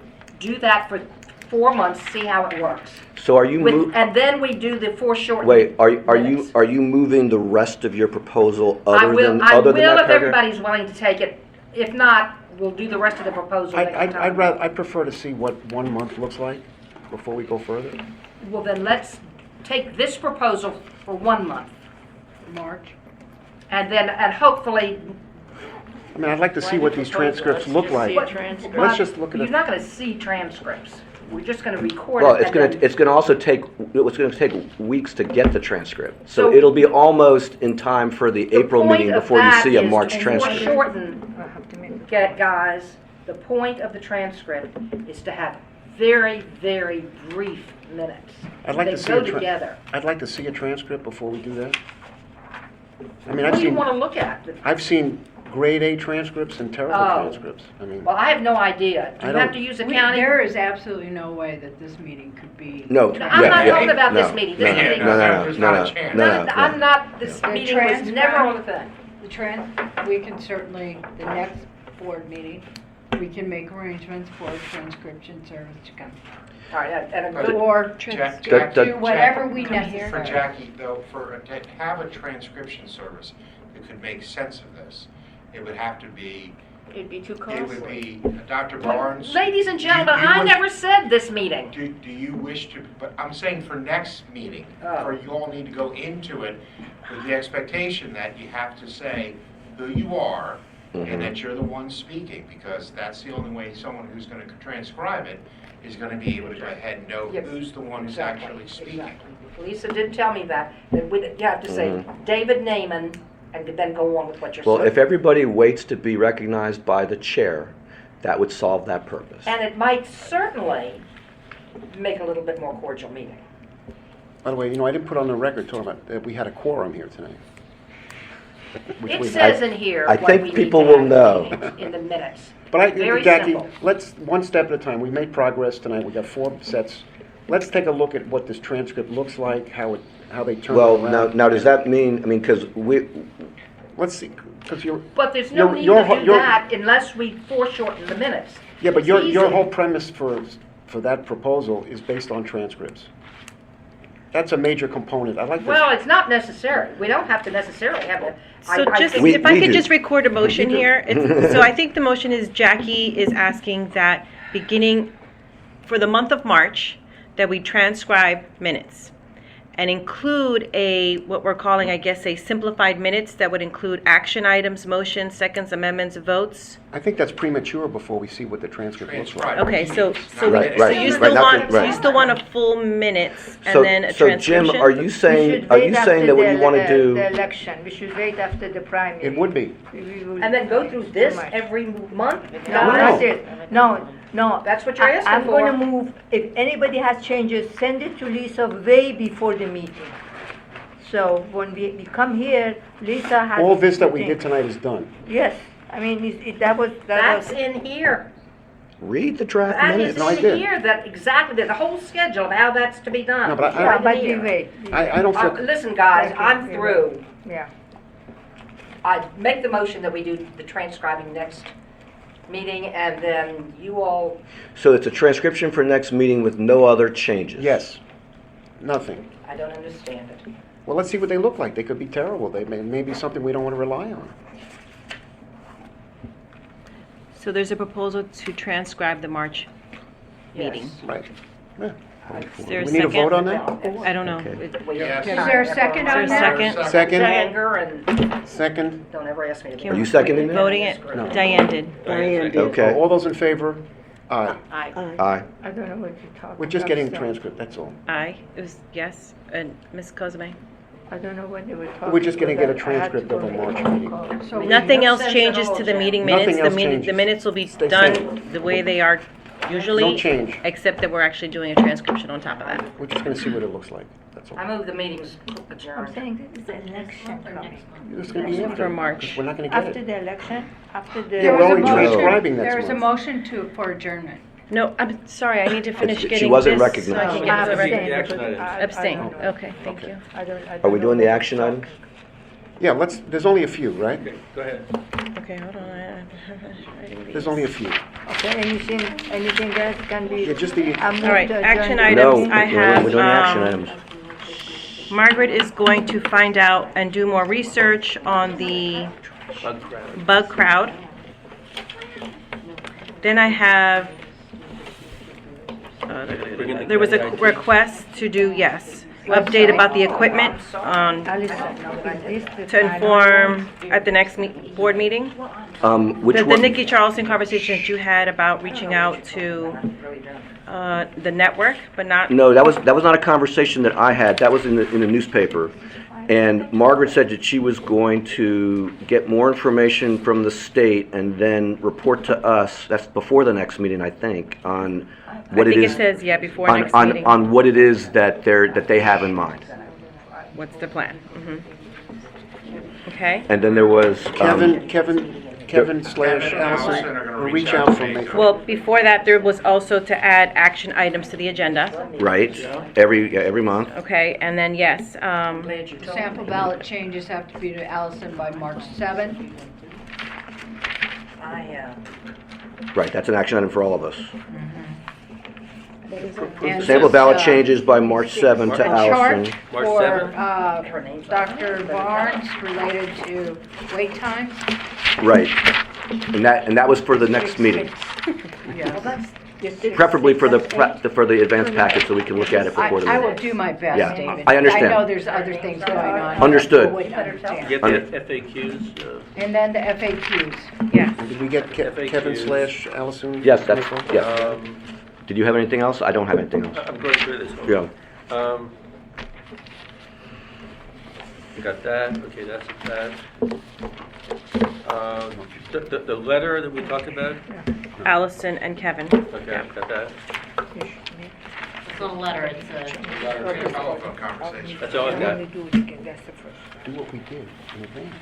do that for 4 months, see how it works. so are you And then we do the foreshortened wait, are minutes. you moving the rest of your proposal I other will, than, I other will than that if paragraph? everybody's willing to take it. If not, we'll do the rest of the proposal next time. I'd prefer to see what 1 month looks like before we go further. Well, then let's take this proposal for 1 month. March. And hopefully, I mean, I'd like to see what these transcripts look like. Transcript. Let's just look at you're it. not gonna see transcripts. We're just gonna record Well, it. it's gonna also take, it's gonna take weeks to get the transcript. So So- it'll be almost in time for the April point meeting of before you that see a is March to transcript. foreshorten, guys, the point of the transcript is to have very, very brief minutes. I'd like They to see go a together. I'd like to see a transcript before we do that. I mean, What do you wanna look at? I've seen grade A transcripts and terrible Oh. transcripts. I mean, Well, I have no idea. Do I you have don't- to use accounting? There is absolutely no way that this meeting could be. No, I'm yeah, not yeah. talking about this No, meeting. no, This no, meeting. no, no, There's no, not a no, chance. no, No, no, I'm not, this The meeting was transcript- never on the thing. We can certainly, the next board meeting, we can make arrangements for a transcription service to come. All right, and a But- good, Or Jack- do whatever we For necessary. Jackie, though, to have a transcription service that could make sense of this, it would have to be, It'd be too it costly. would be, Dr. Barnes. ladies and gentlemen, you I was- never said this meeting. Do you wish to, but I'm saying for next meeting, Oh. or you all need to go into it with the expectation that you have to say who you are Mhm. and that you're the one speaking, because that's the only way someone who's gonna transcribe it is gonna be able to go ahead and know Yep. who's the one who's Exactly, actually speaking. exactly. Lisa did tell me that you have to say Mhm. David Naaman and then go on with what you're Well, saying. if everybody waits to be recognized by the chair, that would solve that purpose. And it might certainly make a little bit more cordial meeting. by the way, I didn't put on the record talking about that we had a quorum here tonight. Which It we- says in here I what think we need people to will have know. meetings in the minutes. But Very Jackie, simple. let's, one step at a time. We made progress tonight. We got 4 sets. Let's take a look at what this transcript looks like, how they turn it Well, around. now does that mean, I mean, because Let's see, because you're, But there's no need Your- to do your- that unless we foreshorten the minutes. yeah, but It's your easy. whole premise for that proposal is based on transcripts. That's a major component. I like this. Well, it's not necessary. We don't have to necessarily have it. So just, We- if I we could do. just record a motion do. here. So I think the motion is Jackie is asking that beginning for the month of March, that we transcribe minutes and include what we're calling, I guess, a simplified minutes that would include action items, motions, seconds, amendments, votes. I think that's premature before we see what the transcript looks like. Transcribe. Okay, so Right, so right, you right, still not want, the- so right. you still want a full minutes and so, then a so transcription? Jim, are you saying that what you want to do? The election, we should wait after the primary. It would be. And then go through this every month? No, No. that's it. No. That's what you're asking I'm for. gonna move, if anybody has changes, send it to Lisa way before the meeting. So when we come here, Lisa has. All this that we everything. did tonight is done. Yes, I mean, that was. That's in here. Read the draft That minutes. is No, I in did. here, that exactly, the whole schedule of how that's to be done. No, but Yeah, Right but in we here. wait. I don't feel, Listen, guys, I'm through. Yeah. I make the motion that we do the transcribing next meeting, and then you all, So it's a transcription for next meeting with no other changes? yes, nothing. I don't understand it. Well, let's see what they look like. They could be terrible. They may be something we don't want to rely on. So there's a proposal to transcribe the March meeting. Right. Yeah. Is there a We need a second? vote on that? I don't know. Yes. Is there a second Is there on a that? second? Second? Anger and Second? don't ever ask me to. Are you seconding that? Voting it? No. Diane did. Okay. All those in favor? Aye. Aye. Aye. I don't know what you're talking about. We're just getting the so transcript, that's all. Aye. It was yes. And Ms. Cosme? I don't know what they were talking. We're just gonna get a about. I had to transcript go of a to March the meeting. call. So we Nothing have else sense changes at all, to the Jen. meeting Nothing minutes. else The changes. minutes will be Stay done same. the way they are usually. No change. Except that we're actually doing a transcription on top of that. We're just gonna see what it looks like, that's all. I move the meeting's I'm adjourned. saying this is the election coming. It's gonna be after. For March. 'Cause we're not gonna get After it. the election, after the. Yeah, we're only There was a motion- transcribing next There was a month. motion for adjournment. No, I'm sorry. I need to finish She getting wasn't this. recognized. So I can get this Abstain, ready. The action because items. I Abstain. don't know. Okay, thank you. I don't Are we know doing the what action you're items? Yeah, there's only a few, right? Okay, go ahead. Okay, hold on. Writing these. There's only a few. talking. Okay, anything else can be. Yeah, just the, I move All right, to action adjourn. items. No, I have, we're doing action items. Margaret is going to find out and do more research on the Bug crowd. bug crowd. Then I have, there was a request to do, yes, update about the equipment on, Alison, is this the to inform at the next board meeting. Which The one? Nikki Charleston conversation that you had about reaching out to the network, but not. No, that was not a conversation that I had. That was in the newspaper. And Margaret said that she was going to get more information from the state and then report to us, that's before the next meeting, I think, on what I it think is. it says, yeah, before on, next on, meeting. on what it is that they have in mind. What's the plan? Okay. And then there was Kevin slash Kevin and Allison Allison are gonna will reach reach out out to from me. Mayfield. Well, before that, there was also to add action items to the agenda. right every month. Okay, and then, yes, Sample ballot changes have to be to Allison by March 7th. Right, that's an action item for all of us. And Sample just, ballot changes by March 7 to A chart Allison. March for 7th? Dr. Barnes related to wait times. Right, and that was for the next meeting. Preferably for the advanced packet so we can look at it before the I meeting. will do my best, Yeah, David. I understand. I know there's other things going on. Understood. I wouldn't understand. Get the FAQs. And then the FAQs. yes. Did we get Kevin slash Allison? Yes, that's, Mayfield? yes. Did you have anything else? I don't have anything else. I'm going through this. Yeah. We got that, okay, that's that. The letter that we talked about, Allison and Kevin. okay, got that. It's not a letter, it's a. Telephone conversation. That's all I've got. Do what we did in advance.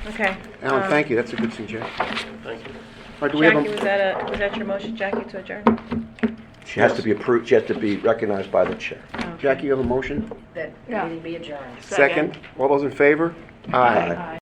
Okay. Alan, thank you, that's a good suggestion. Thank you. All right, do we have Jackie, a, was that your motion, Jackie, to adjourn? She has to be approved, she has to be recognized by the chair. Jackie, you have a motion? That meeting be adjourned. Second. All those in favor? Aye.